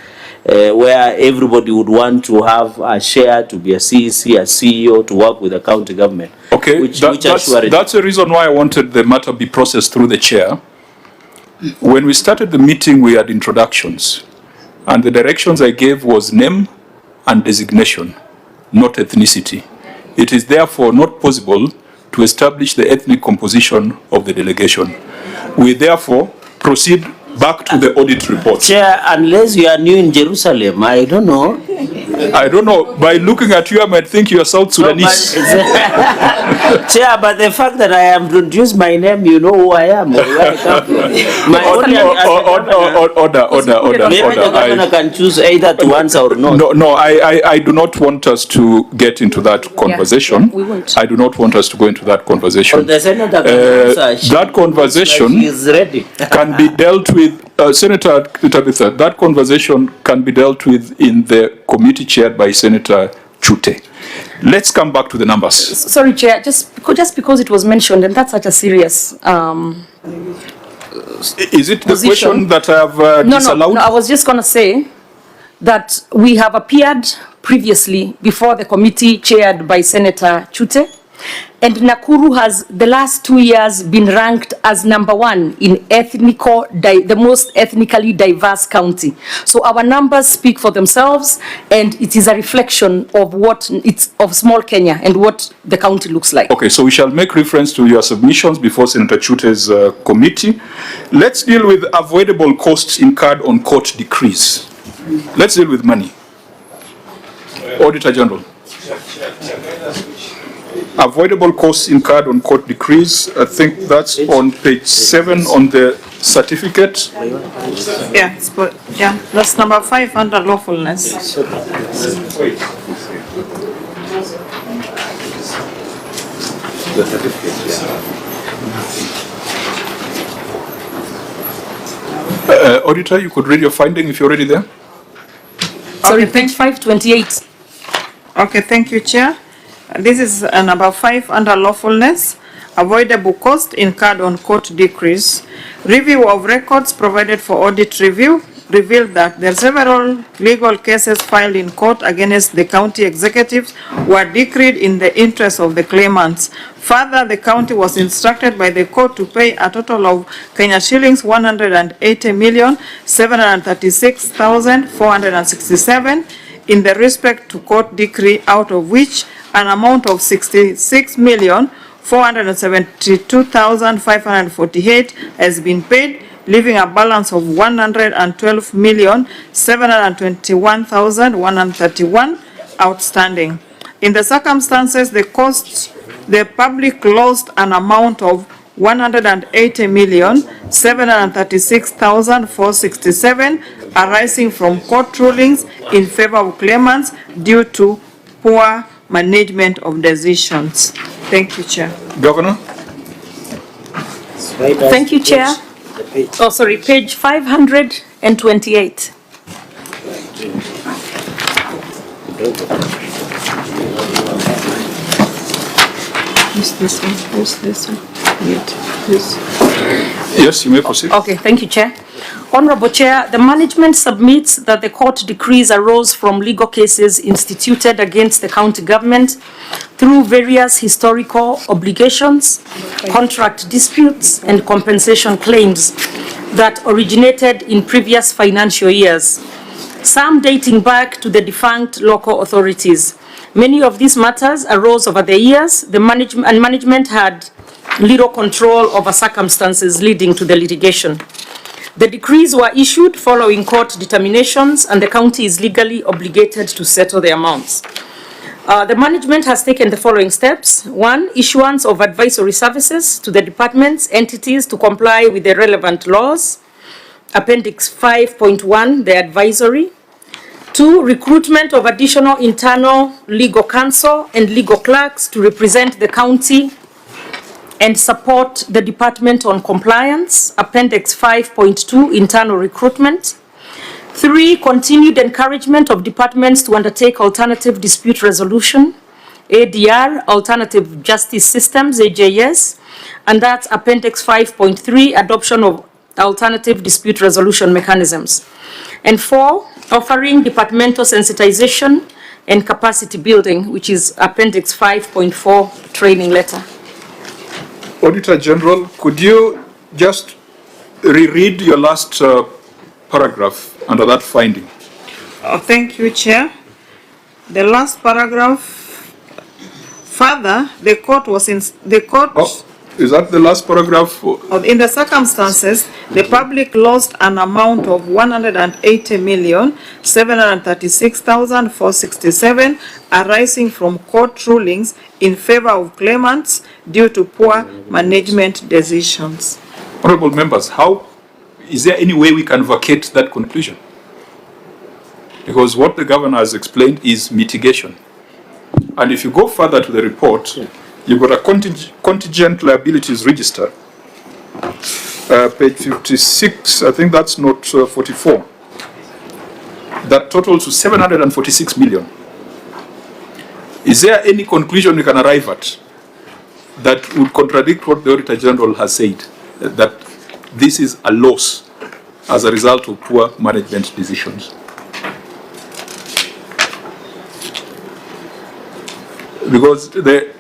Where everybody would want to have a share, to be a CEC, a CEO, to work with the county government. Okay, that's the reason why I wanted the matter be processed through the chair. When we started the meeting, we had introductions, and the directions I gave was name and designation, not ethnicity. It is therefore not possible to establish the ethnic composition of the delegation. We therefore proceed back to the audit report. Chair, unless you are new in Jerusalem, I don't know. I don't know. By looking at you, I might think you are South Sudanese. No, Chair, but the fact that I have introduced my name, you know who I am. Or where I come from. Order. Maybe the governor can choose either to answer or not. No, I do not want us to get into that conversation. Yeah, we won't. I do not want us to go into that conversation. The senator can answer. That conversation is ready. can be dealt with. Senator Tabitha, that conversation can be dealt with in the committee chaired by Senator Chute. Let's come back to the numbers. Sorry, Chair, just because it was mentioned, and that's such a serious Is it the question that I have disallowed? No, I was just going to say that we have appeared previously before the committee chaired by Senator Chute, and Nakuru has the last 2 years been ranked as #1 in the most ethnically diverse county. So our numbers speak for themselves, and it is a reflection of of small Kenya and what the county looks like. Okay, so we shall make reference to your submissions before Senator Chute's committee. Let's deal with avoidable costs incurred on court decrees. Let's deal with money. Auditor General. Avoidable costs incurred on court decrees. I think that's on page 7 on the certificate. Yeah, that's number 5 under lawfulness. Auditor, you could read your finding if you're already there. Sorry, page 528. Okay, thank you, Chair. This is number 5 under lawfulness, avoidable cost incurred on court decrees. Review of records provided for audit review revealed that there are several legal cases filed in court against the county executives were decreed in the interest of the claimants. Further, the county was instructed by the court to pay a total of Kenya shillings 180,736,467 in the respect to court decree, out of which an amount of 66 million 472,548 has been paid, leaving a balance of 112,721,131 outstanding. In the circumstances, the public lost an amount of 180,736,467 arising from court rulings in favor of claimants due to poor management of decisions. Thank you, Chair. Governor? Thank you, Chair. Oh, sorry, page 528. Who's this one? Who's this one? This. Yes, you may proceed. Okay, thank you, Chair. Honorable Chair, the management submits that the court decrees arose from legal cases instituted against the county government through various historical obligations, contract disputes, and compensation claims that originated in previous financial years, some dating back to the defunct local authorities. Many of these matters arose over the years. The management had little control over circumstances leading to the litigation. The decrees were issued following court determinations, and the county is legally obligated to settle the amounts. The management has taken the following steps. 1, issuance of advisory services to the departments, entities to comply with the relevant laws. Appendix 5.1, the advisory. 2, recruitment of additional internal legal counsel and legal clerks to represent the county and support the department on compliance. Appendix 5.2, internal recruitment. 3, continued encouragement of departments to undertake alternative dispute resolution, ADR, alternative justice systems, AJS, and that's Appendix 5.3, adoption of alternative dispute resolution mechanisms. And 4, offering departmental sensitization and capacity building, which is Appendix 5.4, training letter. Auditor General, could you just reread your last paragraph under that finding? Thank you, Chair. The last paragraph. Further, the court was in the court. Oh, is that the last paragraph? In the circumstances, the public lost an amount of 180,736,467 arising from court rulings in favor of claimants due to poor management decisions. Honorable members, is there any way we can vacate that conclusion? Because what the governor has explained is mitigation. And if you go further to the report, you've got a contingent liabilities register, page 56, I think that's note 44, that totals to 746 million. Is there any conclusion we can arrive at that would contradict what the Auditor General has said, that this is a loss as a result of poor management decisions? Because the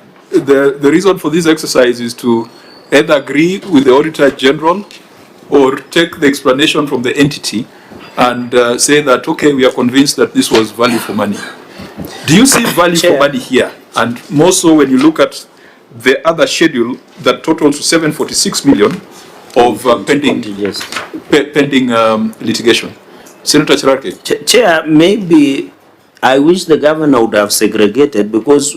reason for this exercise is to either agree with the Auditor General or take the explanation from the entity and say that, okay, we are convinced that this was value for money. Do you see value for money here? And more so when you look at the other schedule that totals to 746 million of pending litigation. Senator Chirake. Chair, maybe I wish the governor would have segregated, because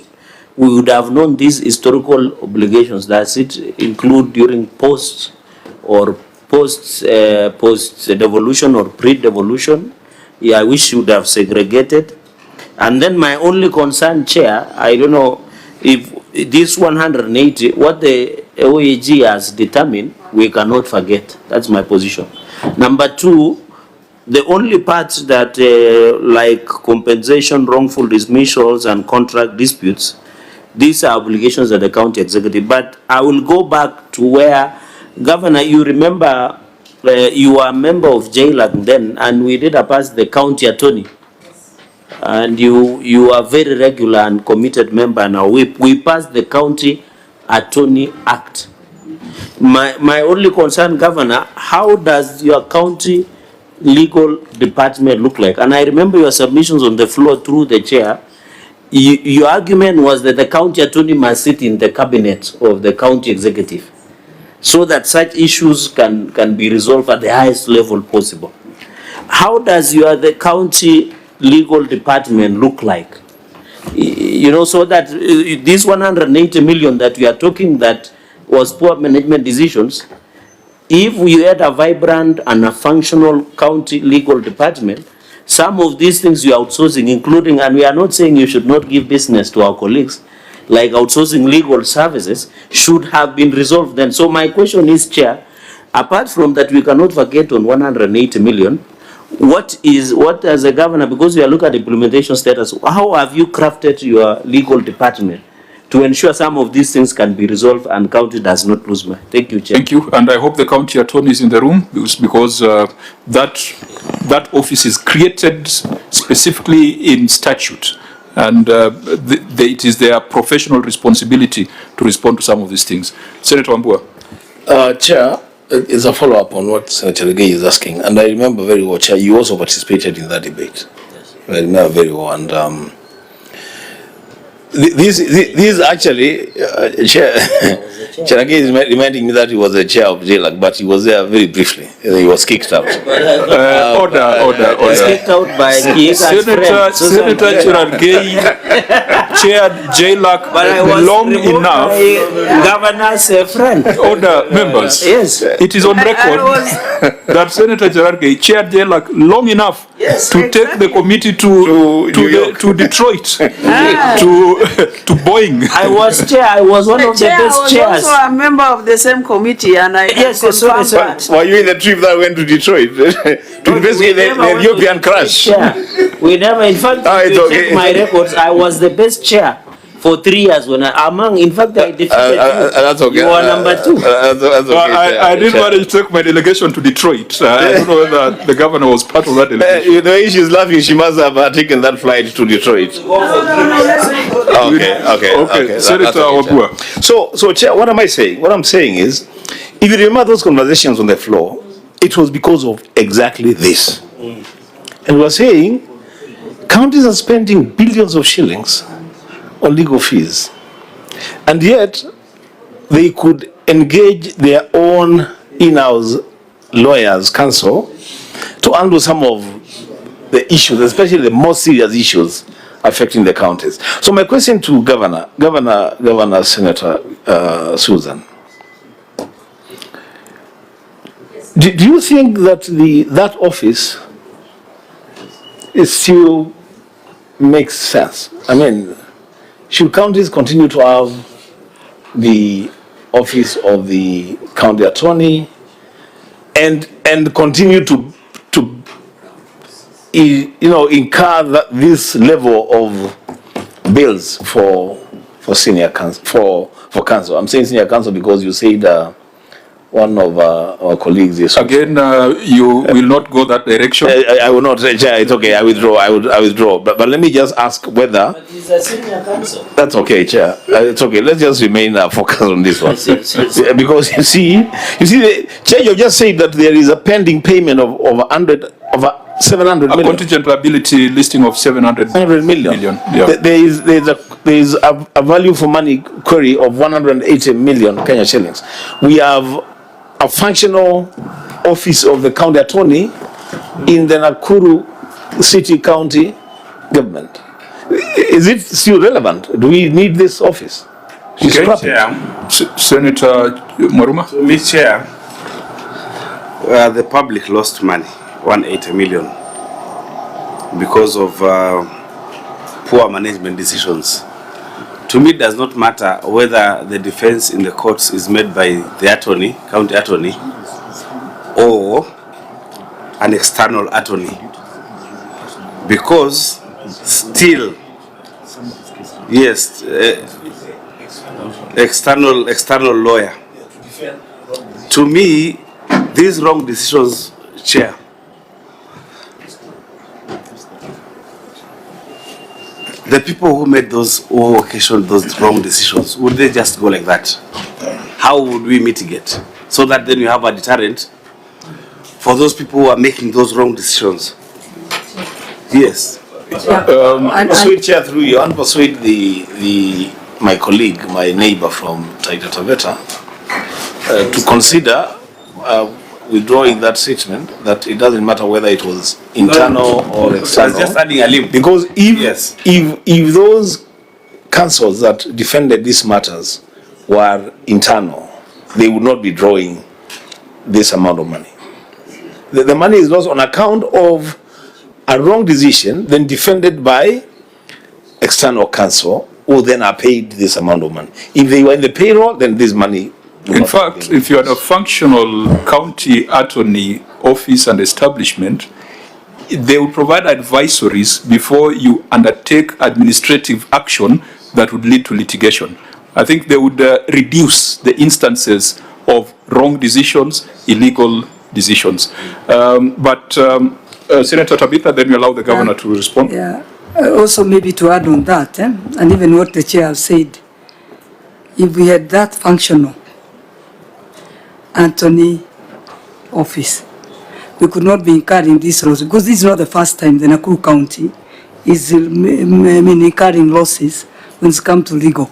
we would have known these historical obligations. Does it include during post devolution or pre-devolution? Yeah, I wish you would have segregated. And then my only concern, Chair, I don't know if this 180, what the OAG has determined, we cannot forget. That's my position. Number 2, the only parts that like compensation, wrongful dismissals, and contract disputes, these are obligations of the county executive. But I will go back to where, Governor, you remember you were a member of JLAC then, and we did pass the county attorney. And you are very regular and committed member now. We passed the County Attorney Act. My only concern, Governor, how does your county legal department look like? And I remember your submissions on the floor through the chair. your argument was that the county attorney must sit in the cabinet of the county executive so that such issues can be resolved at the highest level possible. How does the county legal department look like? You know, so that this 180 million that we are talking that was poor management decisions, if we had a vibrant and a functional county legal department, some of these things you are outsourcing, including, and we are not saying you should not give business to our colleagues, like outsourcing legal services, should have been resolved then. So my question is, Chair, apart from that, we cannot forget on 180 million, what as a governor, because we are looking at implementation status, how have you crafted your legal department to ensure some of these things can be resolved and county does not lose money? Thank you, Chair. Thank you, and I hope the county attorney is in the room because that office is created specifically in statute, and it is their professional responsibility to respond to some of these things. Senator Wambua. Chair, it's a follow-up on what Senator Regay is asking, and I remember very well, Chair, you also participated in that debate. Yes. I remember very well, and this actually, Chair Regay is reminding me that he was the chair of JLAC, but he was there very briefly. He was kicked out. Order. He was kicked out by Kihika's friend. Senator Regay chaired JLAC long enough. Governor's friend. Order, members. Yes. It is on record that Senator Regay chaired JLAC long enough to take the committee to Detroit, to Boeing. I was one of the best chairs. I was also a member of the same committee, and I confirmed that. Were you in the trip that went to Detroit to investigate the Ethiopian crash? We never, in fact, if you check my records, I was the best chair for 3 years when in fact, I defeated that's okay. You were number 2. That's okay, I didn't manage to take my delegation to Detroit. I don't know whether the governor was part of that delegation. The way she's laughing, she must have taken that flight to Detroit. Okay. Senator Wambua. So, Chair, what am I saying? What I'm saying is, if you remember those conversations on the floor, it was because of exactly this. And we were saying, counties are spending billions of shillings on legal fees, and yet they could engage their own in-house lawyers counsel to handle some of the issues, especially the most serious issues affecting the counties. So my question to Governor Senator Susan, do you think that that office still makes sense? I mean, should counties continue to have the office of the county attorney and continue to incur this level of bills for senior council for council? I'm saying senior council because you said one of our colleagues is again. You will not go that direction. I will not. It's okay. I withdraw. I withdraw. But let me just ask whether. But it's a senior council. That's okay, Chair. It's okay. Let's just remain focused on this one. Because you see, the Chair, you just said that there is a pending payment of 700 million. A contingent liability listing of 700 million. Yeah. There is a value for money query of 180 million Kenya shillings. We have a functional office of the county attorney in the Nakuru city county government. Is it still relevant? Do we need this office? Okay, Chair. Senator Maruma. Mr. Chair, the public lost money, 180 million, because of poor management decisions. To me, it does not matter whether the defense in the courts is made by the attorney, county attorney, or an external attorney, because still, yes, external lawyer. To me, these wrong decisions, Chair, the people who made who occasioned those wrong decisions, would they just go like that? How would we mitigate? So that then we have a deterrent for those people who are making those wrong decisions. Yes. Persuade Chair through you, and persuade my colleague, my neighbor from Taita Taveta, to consider withdrawing that statement, that it doesn't matter whether it was internal or external. Just adding a limb. Because if those councils that defended these matters were internal, they would not be drawing this amount of money. The money is lost on account of a wrong decision, then defended by external counsel, who then are paid this amount of money. If they were in the payroll, then this money. In fact, if you had a functional county attorney office and establishment, they will provide advisories before you undertake administrative action that would lead to litigation. I think they would reduce the instances of wrong decisions, illegal decisions. Senator Tabitha, then you allow the governor to respond. Yeah. Also maybe to add on that, and even what the chair has said, if we had that functional Anthony office, we could not be incurring these losses, because this is not the first time the Nakuru County is incurring losses when it's come to legal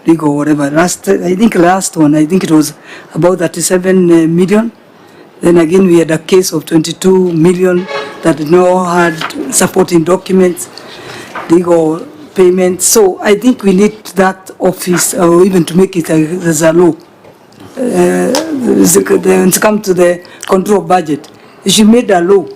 whatever. I think last one, it was about 37 million. Then again, we had a case of 22 million that now had supporting documents, legal payments. So I think we need that office, or even to make it as a law. When it comes to the control of budget, it should make a law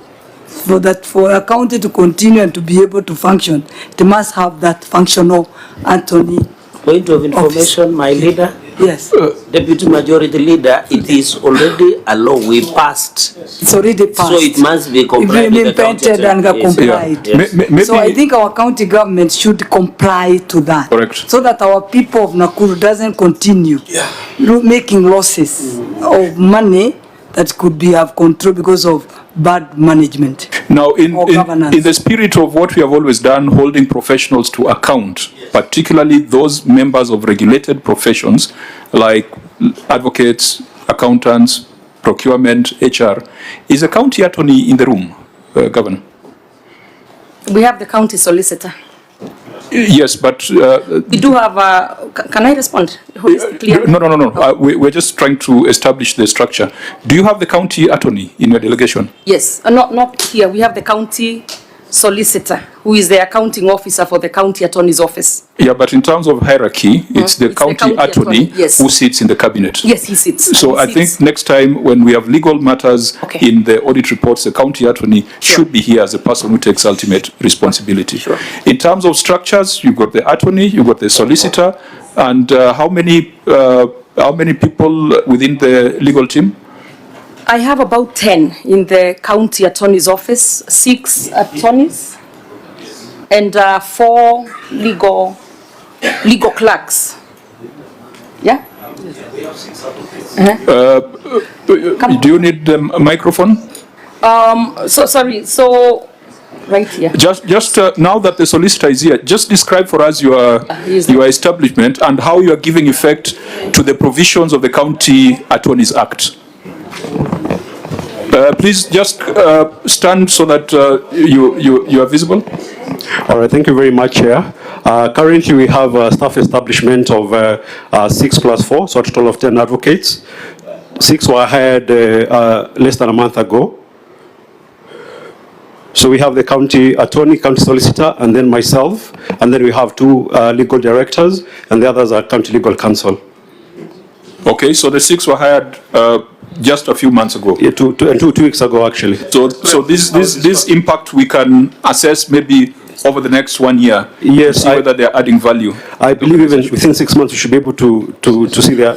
for a county to continue and to be able to function. It must have that functional Anthony. Point of information, office. My leader. Yes. Deputy Majority Leader, it is already a law we passed. It's already passed. So it must be complied with the county. And complied. Yes. So I think our county government should comply to that. Correct. So that our people of Nakuru doesn't continue making losses of money that could be have control because of bad management. Now, in the spirit of what we have always done, holding professionals to account, particularly those members of regulated professions like advocates, accountants, procurement, HR, is a county attorney in the room, Governor? We have the county solicitor. Yes, but... we do have can I respond? No. We're just trying to establish the structure. Do you have the county attorney in your delegation? Yes, not here. We have the county solicitor, who is the accounting officer for the county attorney's office. Yeah, but in terms of hierarchy, it's the county attorney who sits in the cabinet. Yes, he sits. So I think next time when we have legal matters in the audit reports, the county attorney should be here as the person who takes ultimate responsibility. Sure. In terms of structures, you've got the attorney, you've got the solicitor, and how many people within the legal team? I have about 10 in the county attorney's office, 6 attorneys, and 4 legal clerks. Yeah? Do you need the microphone? So right here. Just now that the solicitor is here, just describe for us your establishment and how you are giving effect to the provisions of the County Attorneys Act. Please just stand so that you are visible. All right, thank you very much, Chair. Currently, we have a staff establishment of 6 plus 4, so a total of 10 advocates. 6 were hired less than a month ago. So we have the county attorney, county solicitor, and then myself, and then we have 2 legal directors, and the others are county legal counsel. Okay, so the 6 were hired just a few months ago. Yeah, 2 weeks ago, actually. So this impact we can assess maybe over the next 1 year. Yes, to see whether they are adding value. I believe even within 6 months we should be able to see their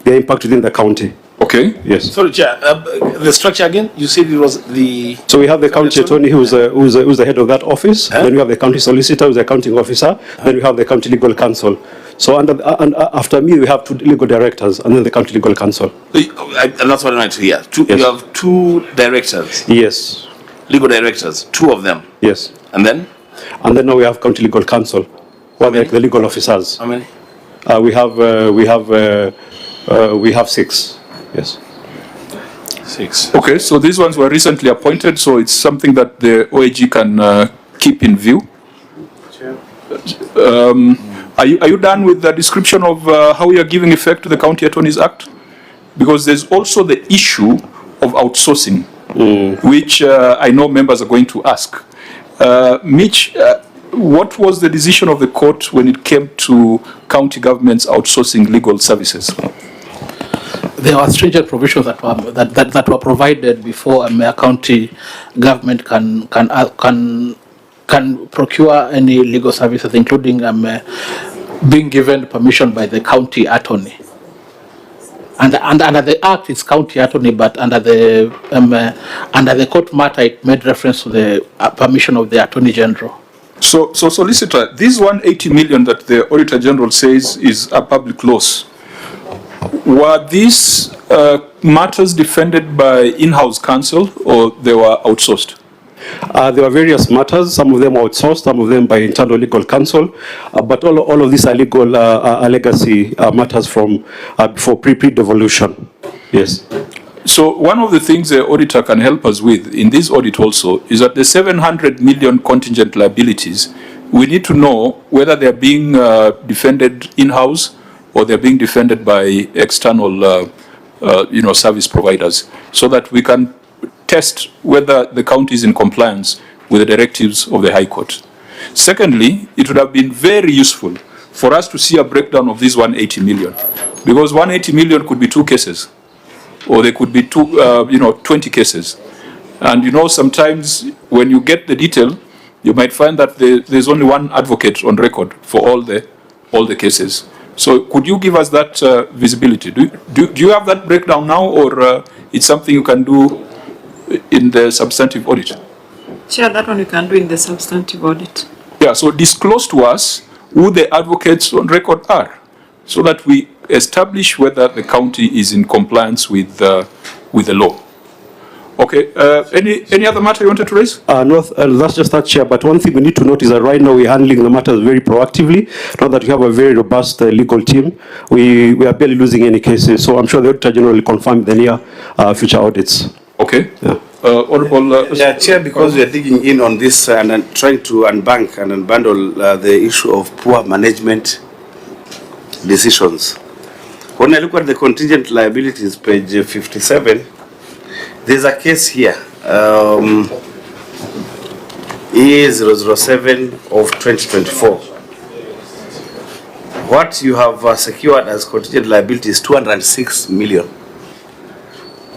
their impact within the county. Okay. Yes. Sorry, Chair. The structure again? You said it was the. So we have the county attorney who's the head of that office. Then we have the county solicitor who's the accounting officer. Then we have the county legal counsel. So after me, we have 2 legal directors, and then the county legal counsel. And that's what I wanted to hear. Yes. You have 2 directors. Yes. Legal directors, 2 of them. Yes. And then? And then now we have county legal counsel, who are like the legal officers. How many? We have 6. Yes. 6. Okay, so these ones were recently appointed, so it's something that the OAG can keep in view. Are you done with the description of how you are giving effect to the County Attorneys Act? Because there's also the issue of outsourcing, which I know members are going to ask. Mitch, what was the decision of the court when it came to county governments outsourcing legal services? There were stringent provisions that were provided before a county government can procure any legal services, including being given permission by the county attorney. And under the Act, it's county attorney, but under the court matter, it made reference to the permission of the Attorney General. So Solicitor, this 180 million that the Auditor General says is a public loss, were these matters defended by in-house counsel or they were outsourced? There were various matters, some of them outsourced, some of them by internal legal counsel, but all of these are legal legacy matters from before pre-devolution. Yes. So one of the things the auditor can help us with in this audit also is that the 700 million contingent liabilities, we need to know whether they're being defended in-house or they're being defended by external service providers, so that we can test whether the county is in compliance with the directives of the High Court. Secondly, it would have been very useful for us to see a breakdown of this 180 million, because 180 million could be 2 cases, or they could be 20 cases. And sometimes when you get the detail, you might find that there's only one advocate on record for all the cases. So could you give us that visibility? Do you have that breakdown now, or it's something you can do in the substantive audit? Chair, that one you can do in the substantive audit. Yeah, so disclose to us who the advocates on record are, so that we establish whether the county is in compliance with the law. Okay, any other matter you wanted to raise? No, that's just that, Chair. But one thing we need to note is that right now we're handling the matters very proactively. Now that we have a very robust legal team, we are barely losing any cases. So I'm sure the Auditor General will confirm the near future audits. Okay. Yeah. Honorable. Chair, because we are digging in on this and trying to unbank and unbundle the issue of poor management decisions. When I look at the contingent liabilities, page 57, there's a case here, E007 of 2024. What you have secured as contingent liability is 206 million.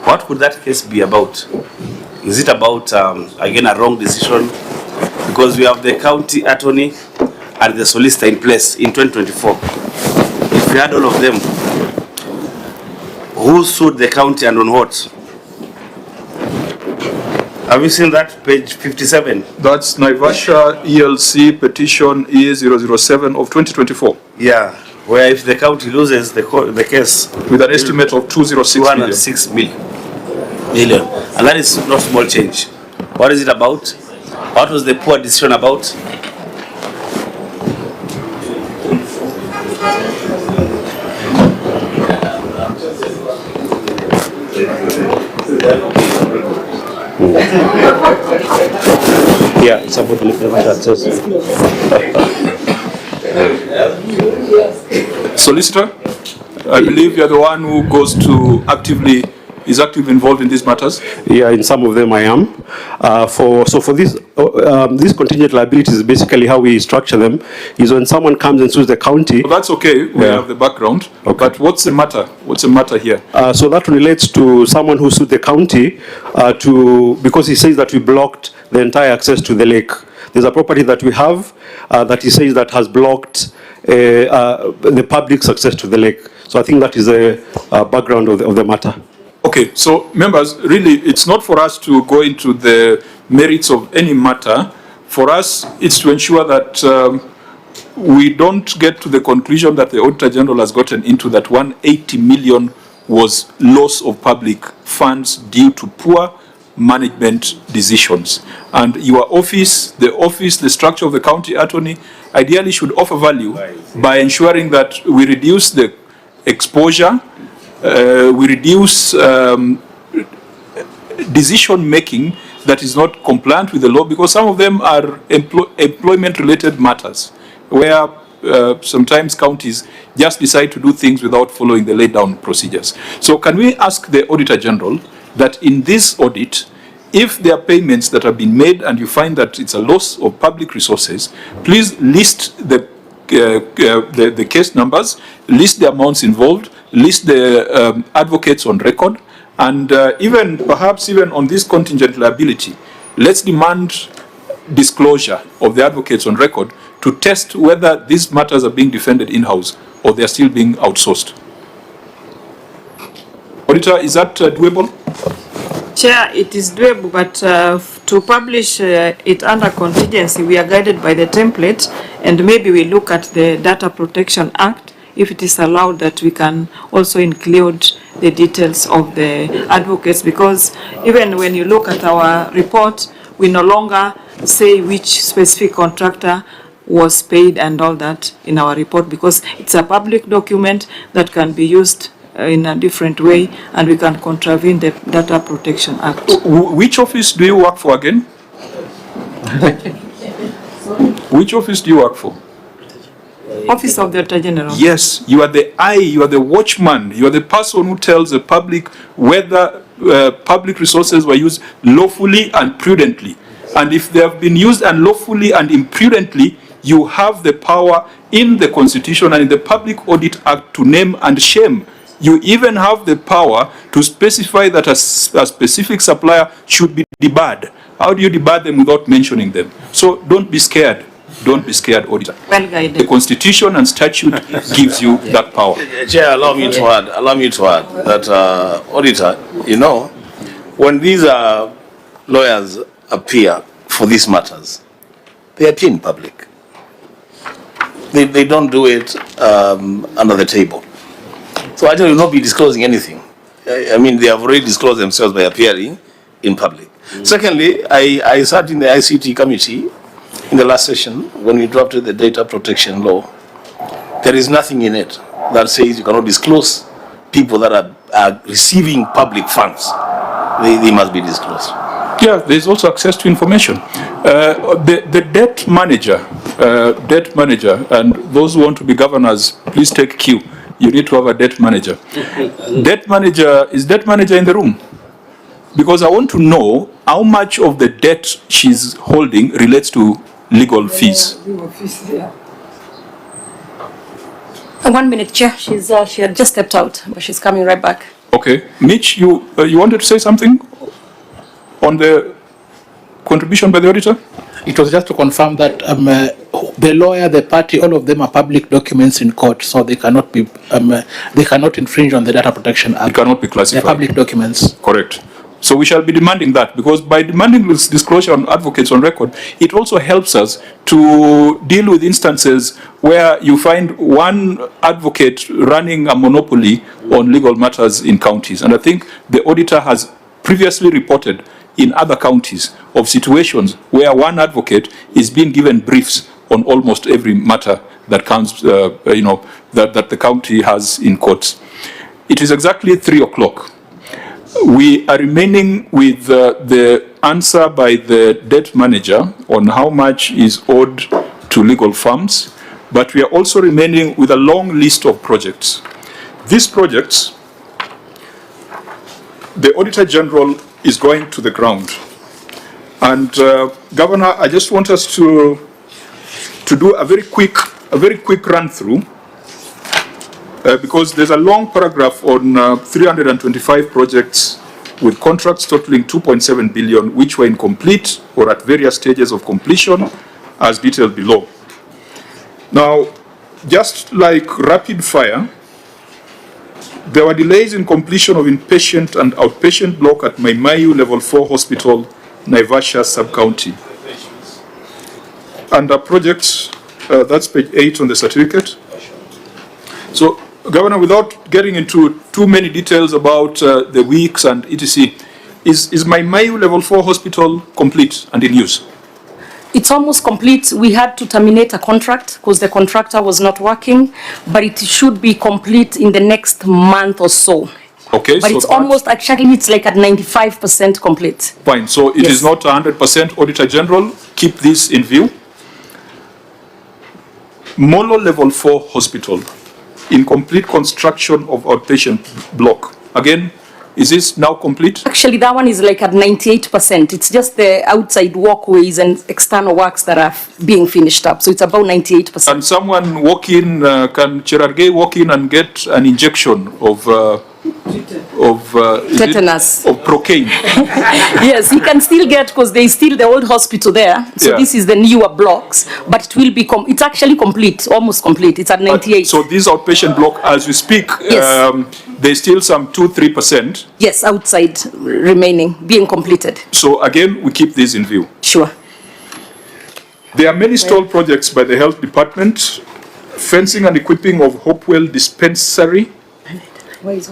What would that case be about? Is it about, again, a wrong decision? Because we have the county attorney and the solicitor in place in 2024. If we had all of them, who sued the county and on what? Have you seen that, page 57? That's Naivasha ELC petition E007 of 2024. Yeah, where if the county loses the case with an estimate of 206 million. And that is not small change. What is it about? What was the poor decision about? Yeah, it's about the access. Solicitor, I believe you're the one who goes to is actively involved in these matters. Yeah, in some of them I am. For these contingent liabilities, basically how we structure them is when someone comes and sues the county. Well, that's okay. We have the background. Okay. But what's the matter? What's the matter here? So that relates to someone who sued the county because he says that we blocked the entire access to the lake. There's a property that we have that he says that has blocked the public's access to the lake. So I think that is the background of the matter. Okay, so members, really, it's not for us to go into the merits of any matter. For us, it's to ensure that we don't get to the conclusion that the Auditor General has gotten into, that 180 million was loss of public funds due to poor management decisions. And your office, the structure of the county attorney, ideally should offer value by ensuring that we reduce the exposure, we reduce decision-making that is not compliant with the law, because some of them are employment-related matters, where sometimes counties just decide to do things without following the laid-down procedures. So can we ask the Auditor General that in this audit, if there are payments that have been made and you find that it's a loss of public resources, please list the case numbers, list the amounts involved, list the advocates on record, and perhaps even on this contingent liability, let's demand disclosure of the advocates on record to test whether these matters are being defended in-house or they are still being outsourced. Auditor, is that doable? Chair, it is doable, but to publish it under contingency, we are guided by the template, and maybe we look at the Data Protection Act, if it is allowed that we can also include the details of the advocates, because even when you look at our report, we no longer say which specific contractor was paid and all that in our report, because it's a public document that can be used in a different way, and we can contravene the Data Protection Act. Which office do you work for again? Which office do you work for? Office of the Auditor General. Yes, you are the eye, you are the watchman, you are the person who tells the public whether public resources were used lawfully and prudently. And if they have been used unlawfully and imprudently, you have the power in the Constitution and in the Public Audit Act to name and shame. You even have the power to specify that a specific supplier should be debarred. How do you debar them without mentioning them? So don't be scared. Don't be scared, Auditor. Well guided. The Constitution and statute gives you that power. Chair, allow me to add that, Auditor, you know, when these lawyers appear for these matters, they appear in public. They don't do it under the table. So I will not be disclosing anything. I mean, they have already disclosed themselves by appearing in public. Secondly, I sat in the ICT committee in the last session when we drafted the data protection law. There is nothing in it that says you cannot disclose people that are receiving public funds. They must be disclosed. Yeah, there's also access to information. The debt manager, and those who want to be governors, please take cue. You need to have a debt manager. Is debt manager in the room? Because I want to know how much of the debt she's holding relates to legal fees. 1 minute, Chair. She had just stepped out, but she's coming right back. Okay. Mitch, you wanted to say something on the contribution by the auditor? It was just to confirm that the lawyer, the party, all of them are public documents in court, so they cannot be, they cannot infringe on the Data Protection Act. It cannot be classified. They're public documents. Correct. So we shall be demanding that, because by demanding this disclosure on advocates on record, it also helps us to deal with instances where you find one advocate running a monopoly on legal matters in counties. And I think the auditor has previously reported in other counties of situations where one advocate is being given briefs on almost every matter that comes, that the county has in courts. It is exactly 3 o'clock. We are remaining with the answer by the debt manager on how much is owed to legal firms, but we are also remaining with a long list of projects. These projects, the Auditor General is going to the ground. And Governor, I just want us to do a very quick run through, because there's a long paragraph on 325 projects with contracts totaling 2.7 billion, which were incomplete or at various stages of completion, as detailed below. Now, just like rapid fire, there were delays in completion of inpatient and outpatient block at Maimayu Level 4 Hospital, Naivasha Sub-County. Under projects, that's page 8 on the certificate. So, Governor, without getting into too many details about the weeks and etc., is Maimayu Level 4 Hospital complete and in use? It's almost complete. We had to terminate a contract because the contractor was not working, but it should be complete in the next month or so. Okay, But so it's that- almost, actually, it's like at 95% complete. Fine, so it Yes. is not 100%. Auditor General, keep this in view. Molo Level 4 Hospital, incomplete construction of outpatient block. Again, is this now complete? Actually, that one is like at 98%. It's just the outside walkways and external works that are being finished up. So it's about 98%. Can someone walk in, can Cherargei walk in and get an injection of is it- Tetanus. of procaine? Yes, he can still get, because there is still the old hospital there. So Yeah. this is the newer blocks, but it will be, it's actually complete, almost complete. It's at 98. So this outpatient block, as we speak, Yes. there's still some 2-3%. Yes, outside remaining, being completed. So again, we keep this in view. Sure. There are many stall projects by the health department. Fencing and equipping of Hopewell dispensary,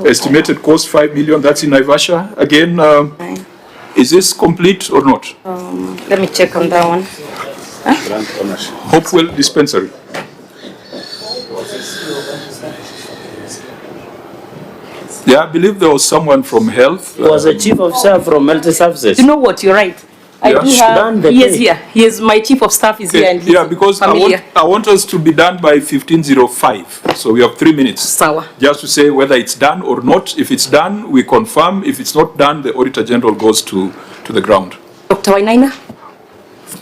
estimated cost 5 million, that's in Naivasha. Again, is this complete or not? Let me check on that one. Hopewell dispensary. Yeah, I believe there was someone from health. He was a chief of staff from Health Services. You know what, you're right. I Yeah. do Done have, the he is pay. here. He is, my chief of staff is here and he's Yeah, because familiar. I want us to be done by 15:05. So we have 3 minutes. Sawa. Just to say whether it's done or not. If it's done, we confirm. If it's not done, the Auditor General goes to the ground. Dr. Wainaina?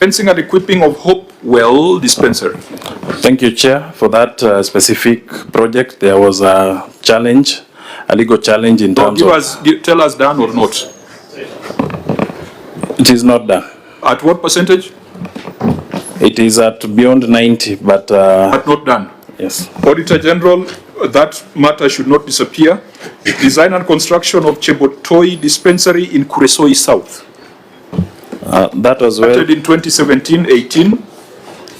Fencing and equipping of Hopewell dispensary. Thank you, Chair. For that specific project, there was a challenge, a legal challenge in terms of... Tell us done or not. It is not done. At what percentage? It is at beyond 90, but... But not done. Yes. Auditor General, that matter should not disappear. Design and construction of Chebotoi dispensary in Kuresoi South. That was well... Started in 2017-18.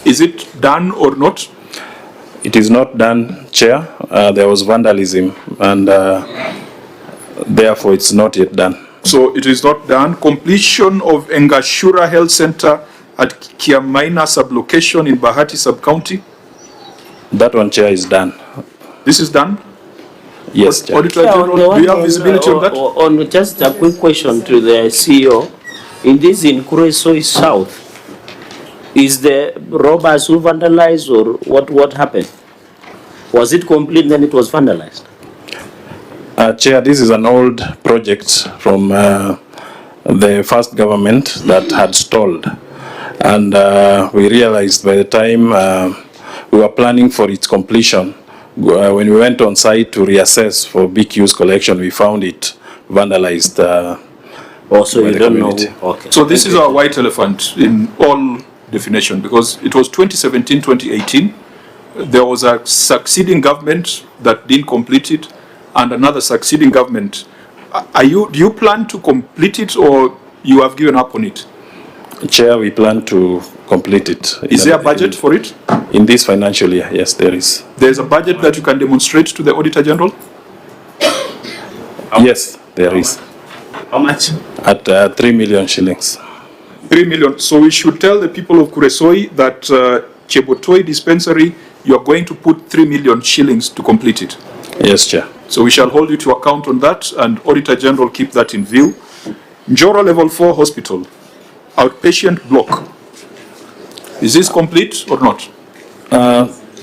Is it done or not? It is not done, Chair. There was vandalism, and therefore it's not yet done. So it is not done. Completion of Engashura Health Center at Kiamaina sublocation in Bahati sub-county. That one, Chair, is done. This is done? Yes, Chair. Auditor General, do you have visibility on that? On just a quick question to the CEO. In Kuresoi South, is the robbers who vandalized, or what happened? Was it complete, then it was vandalized? Chair, this is an old project from the first government that had stalled. And we realized by the time we were planning for its completion, when we went on site to reassess for BQ's collection, we found it vandalized. Also, you don't know. Okay. So this is our white elephant in all definition, because it was 2017-2018. There was a succeeding government that didn't complete it, and another succeeding government. Do you plan to complete it, or you have given up on it? Chair, we plan to complete it. Is there a budget for it? In this financial year, yes, there is. There's a budget that you can demonstrate to the Auditor General? Yes, there is. How much? At 3 million shillings. 3 million. So we should tell the people of Kuresoi that Chebotoi dispensary, you are going to put 3 million shillings to complete it. Yes, Chair. So we shall hold you to account on that, and Auditor General keep that in view. Njoro Level 4 Hospital, outpatient block. Is this complete or not?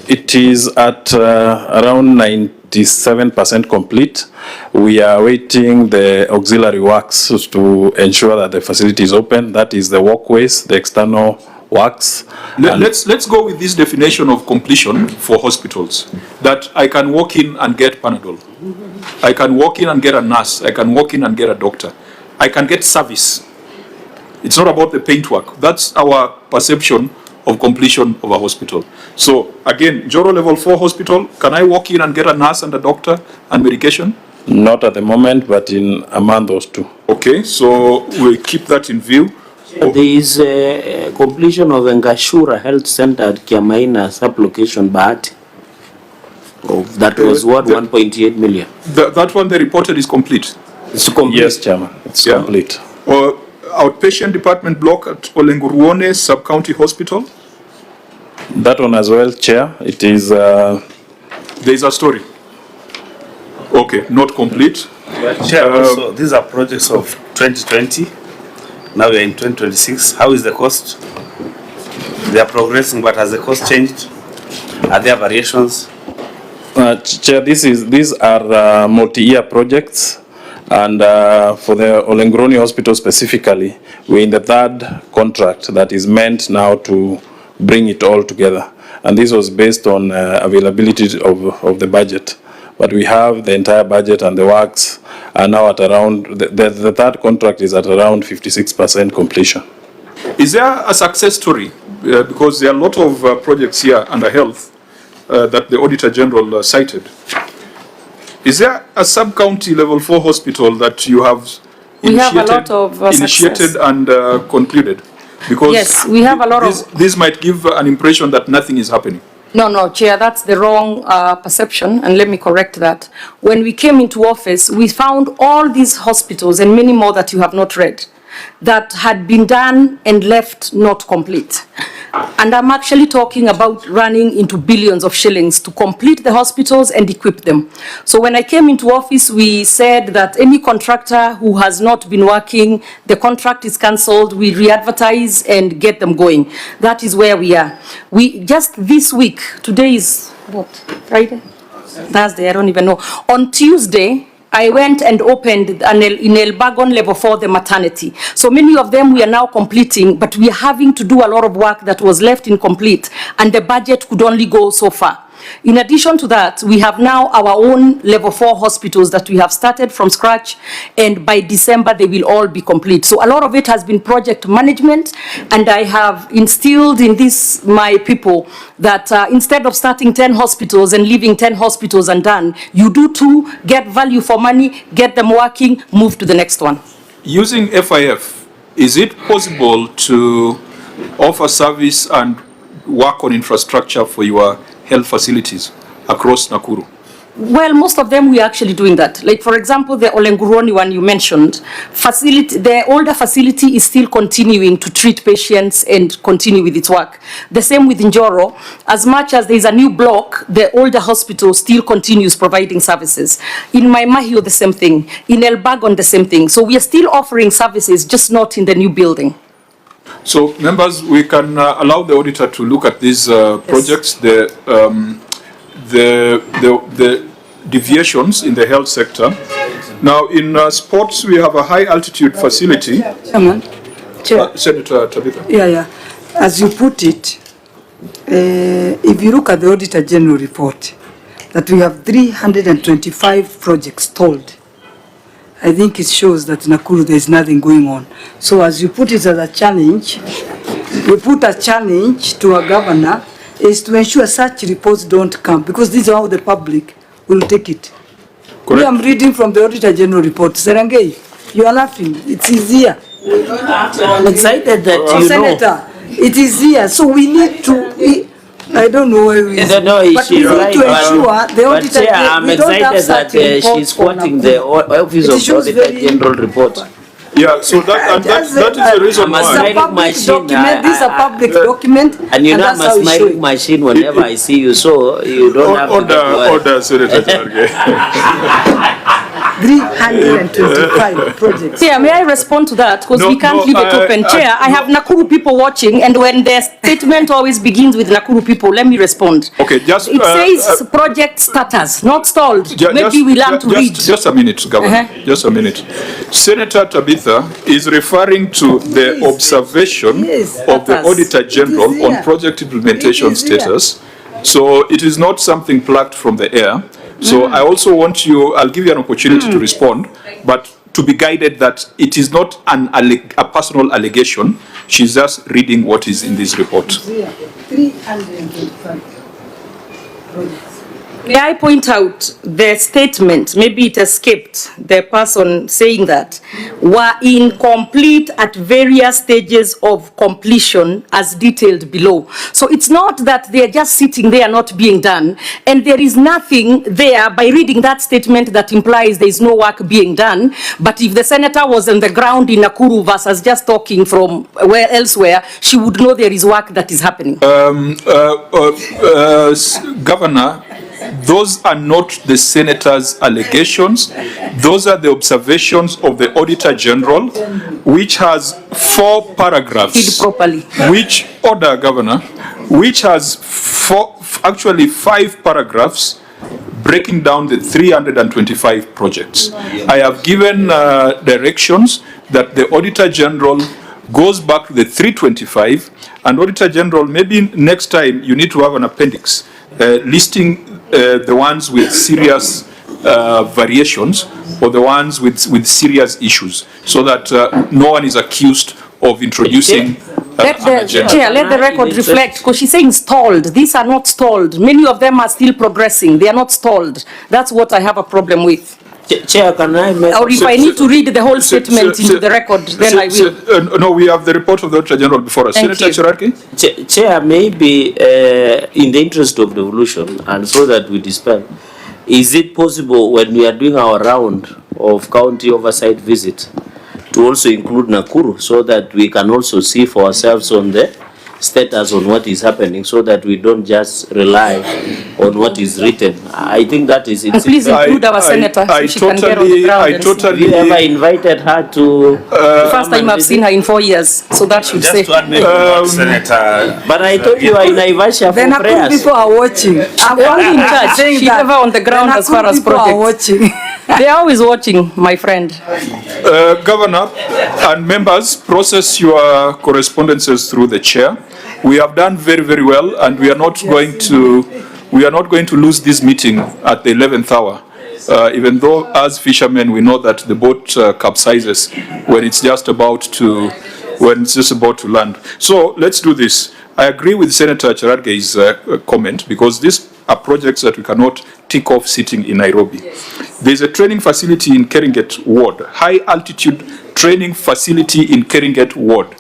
It is at around 97% complete. We are waiting the auxiliary works to ensure that the facility is open. That is the walkways, the external works. Let's go with this definition of completion for hospitals. That I can walk in and get Panadol. I can walk in and get a nurse. I can walk in and get a doctor. I can get service. It's not about the paintwork. That's our perception of completion of a hospital. So again, Njoro Level 4 Hospital, can I walk in and get a nurse and a doctor and medication? Not at the moment, but in a month or two. Okay, so we'll keep that in view. There is a completion of Engashura Health Center at Kiamaina sublocation, Bahati. Oh, that was what, 1.8 million? That one they reported is complete. It's complete. Yes, Chairman, it's complete. Outpatient department block at Olenguruone Sub-County Hospital. That one as well, Chair. It is... There is a story. Okay, not complete. Chair, also, these are projects of 2020. Now we are in 2026. How is the cost? They are progressing, but has the cost changed? Are there variations? Chair, these are multi-year projects, and for the Olengroni Hospital specifically, we're in the third contract that is meant now to bring it all together. And this was based on availability of the budget. But we have the entire budget and the works are now at around, the third contract is at around 56% completion. Is there a success story? Because there are a lot of projects here under health that the Auditor General cited. Is there a sub-county level 4 hospital that you have initiated and concluded? Because yes, we have a lot of... This might give an impression that nothing is happening. No, Chair, that's the wrong perception, and let me correct that. When we came into office, we found all these hospitals and many more that you have not read that had been done and left not complete. And I'm actually talking about running into billions of shillings to complete the hospitals and equip them. So when I came into office, we said that any contractor who has not been working, the contract is cancelled, we re-advertise and get them going. That is where we are. We just this week, today is what, Friday? Thursday, I don't even know. On Tuesday, I went and opened in Elbagon level 4 the maternity. So many of them we are now completing, but we are having to do a lot of work that was left incomplete, and the budget could only go so far. In addition to that, we have now our own level 4 hospitals that we have started from scratch, and by December they will all be complete. So a lot of it has been project management, and I have instilled in this my people that instead of starting 10 hospitals and leaving 10 hospitals undone, you do 2, get value for money, get them working, move to the next one. Using FIF, is it possible to offer service and work on infrastructure for your health facilities across Nakuru? Well, most of them we are actually doing that. Like, for example, the Olenguroni one you mentioned, the older facility is still continuing to treat patients and continue with its work. The same with Njoro. As much as there is a new block, the older hospital still continues providing services. In Maimahio, the same thing. In Elbagon, the same thing. So we are still offering services, just not in the new building. So, members, we can allow the auditor to look at these projects, the deviations in the health sector. Now, in sports, we have a high-altitude facility. Chairman. Senator Tabitha. Yeah. As you put it, if you look at the Auditor General report, that we have 325 projects stalled. I think it shows that in Nakuru there is nothing going on. So as you put it as a challenge, we put a challenge to our governor is to ensure such reports don't come, because this is how the public will take it. I am reading from the Auditor General report. Serengei, you are laughing. It is here. I'm excited that you Senator, it is here. So we need to... I don't know where we don't know if she's right, but I'm excited that she's quoting the Office of the Auditor General report. Yeah, so that is the reason why. This is a public document, and you're not my smiling machine whenever I see you, so you don't have to order, Senator 325 projects. Chair, may I respond to that? Because we can't leave it open. Chair, I have Nakuru people watching, and when their statement always begins with Nakuru people, let me respond. Okay, just... It says project status, not stalled. Maybe we learn to read. Just a minute, Governor. Just a minute. Senator Tabitha is referring to the observation of the Auditor General on project implementation status. So it is not something plucked from the air. So I also want you, I'll give you an opportunity to respond, but to be guided that it is not a personal allegation. She's just reading what is in this report. 325 projects. May I point out the statement, maybe it escaped the person saying that, were incomplete at various stages of completion as detailed below. So it's not that they're just sitting there not being done, and there is nothing there by reading that statement that implies there is no work being done. But if the senator was on the ground in Nakuru versus just talking from elsewhere, she would know there is work that is happening. Governor, Those are not the senator's allegations. Those are the observations of the Auditor General, which has 4 paragraphs. Properly. Which, order, Governor, which has actually 5 paragraphs breaking down the 325 projects. I have given directions that the Auditor General goes back to the 325, and Auditor General, maybe next time you need to have an appendix listing the ones with serious variations or the ones with serious issues, so that no one is accused of introducing Let the record reflect, because she's saying stalled. These are not stalled. Many of them are still progressing. They are not stalled. That's what I have a problem with. Chair, can I make... Or if I need to read the whole statement into the record, then I will. No, we have the report of the Auditor General before us. Thank Senator Chiraki? Chair, maybe in the interest of devolution, and so that we dispel, is it possible when we are doing our round of county oversight visit to also include Nakuru, so that we can also see for ourselves on the status on what is happening, so that we don't just rely on what is written? I think that is it. And please include our senator, so she can get on the ground. Have you ever invited her to... First time I've seen her in 4 years, so that should say. Senator. But I thought you were in Naivasha for prayers. People are watching. I'm only in touch. She's never on the ground as far as projects. Are watching. They are always watching, my friend. Governor and members, process your correspondences through the chair. We have done very, very well, and we are not going to lose this meeting at the 11th hour. Even though, as fishermen, we know that the boat capsizes when it's just about to land. So let's do this. I agree with Senator Cherargei's comment, because these are projects that we cannot tick off sitting in Nairobi. There's a training facility in Keringet Ward, high altitude training facility in Keringet Ward.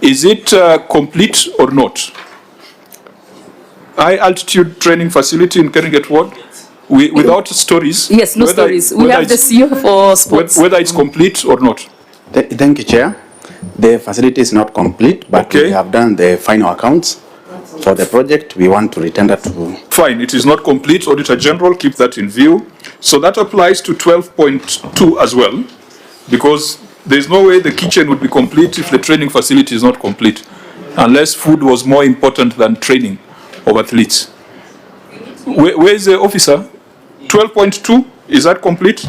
Is it complete or not? High altitude training facility in Keringet Ward? Without stories? Yes, no stories. We have the CEO for sports. Whether it's complete or not? Thank you, Chair. The facility is not complete, but we have done the final accounts for the project. We want to return that to... Fine, it is not complete. Auditor General, keep that in view. So that applies to 12.2 as well, because there's no way the kitchen would be complete if the training facility is not complete, unless food was more important than training of athletes. Where is the officer? 12.2, is that complete?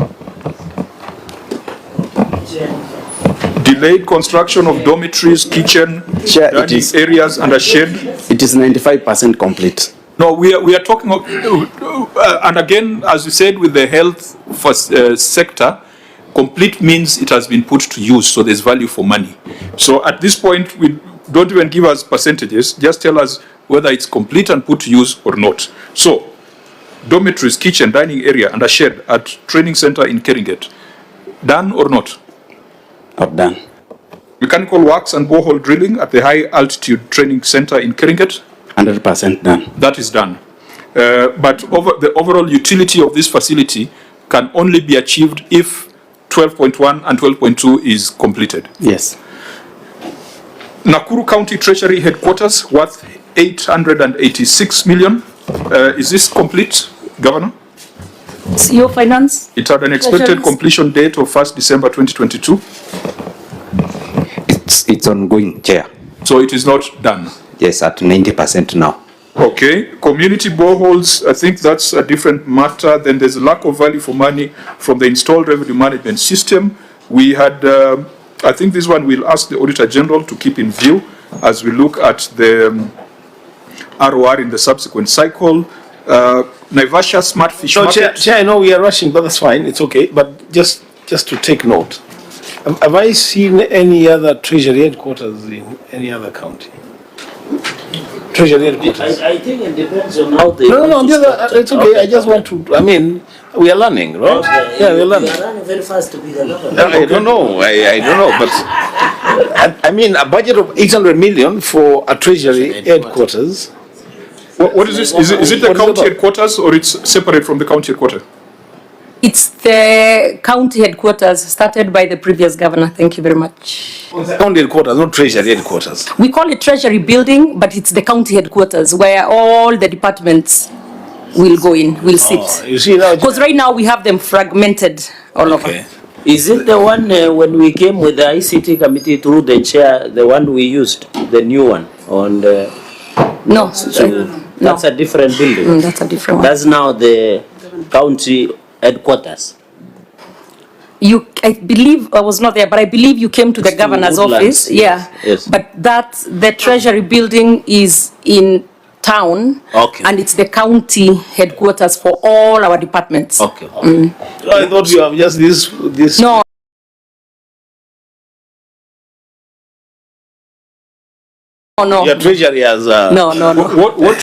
Delayed construction of dormitories, kitchen, dining areas and a shed. It is 95% complete. No, we are talking of, and again, as you said, with the health sector, complete means it has been put to use, so there's value for money. So at this point, we don't even give us percentages, just tell us whether it's complete and put to use or not. So, dormitories, kitchen, dining area and a shed at training center in Keringet, done or not? Not done. Mechanical works and borehole drilling at the high altitude training center in Keringet? 100% done. That is done. But the overall utility of this facility can only be achieved if 12.1 and 12.2 is completed. Yes. Nakuru County Treasury Headquarters worth 886 million. Is this complete, Governor? CEO Finance? It had an expected completion date of 1st December 2022. It's ongoing, Chair. So it is not done? Yes, at 90% now. Okay, community boreholes, I think that's a different matter. Then there's a lack of value for money from the installed revenue management system. We had, I think this one we'll ask the Auditor General to keep in view as we look at the ROR in the subsequent cycle. Naivasha Smart Fish Market. Chair, I know we are rushing, but that's fine, it's okay. But just to take note, have I seen any other treasury headquarters in any other county? Treasury headquarters. I think it depends on how they... No, it's okay. I just want to, I mean, we are learning, right? Yeah, we are learning. We are running very fast to be the government. I don't know, I don't know, but I mean, a budget of 800 million for a treasury headquarters. What is this? Is it the county headquarters or it's separate from the county headquarters? It's the county headquarters started by the previous governor. Thank you very much. County headquarters, not treasury headquarters. We call it treasury building, but it's the county headquarters where all the departments. will go in, will sit. You see now. Because right now we have them fragmented all over. Is it the one when we came with the ICT committee through the chair, the one we used, the new one on the? No, that's a different building. That's a different one. That's now the county headquarters. I believe I was not there, but I believe you came to the governor's office. Yes. Yeah. Yes. But the treasury building is in town. Okay. And it's the county headquarters for all our departments. Okay. I thought you have just this. No. No. Your treasury has. No. What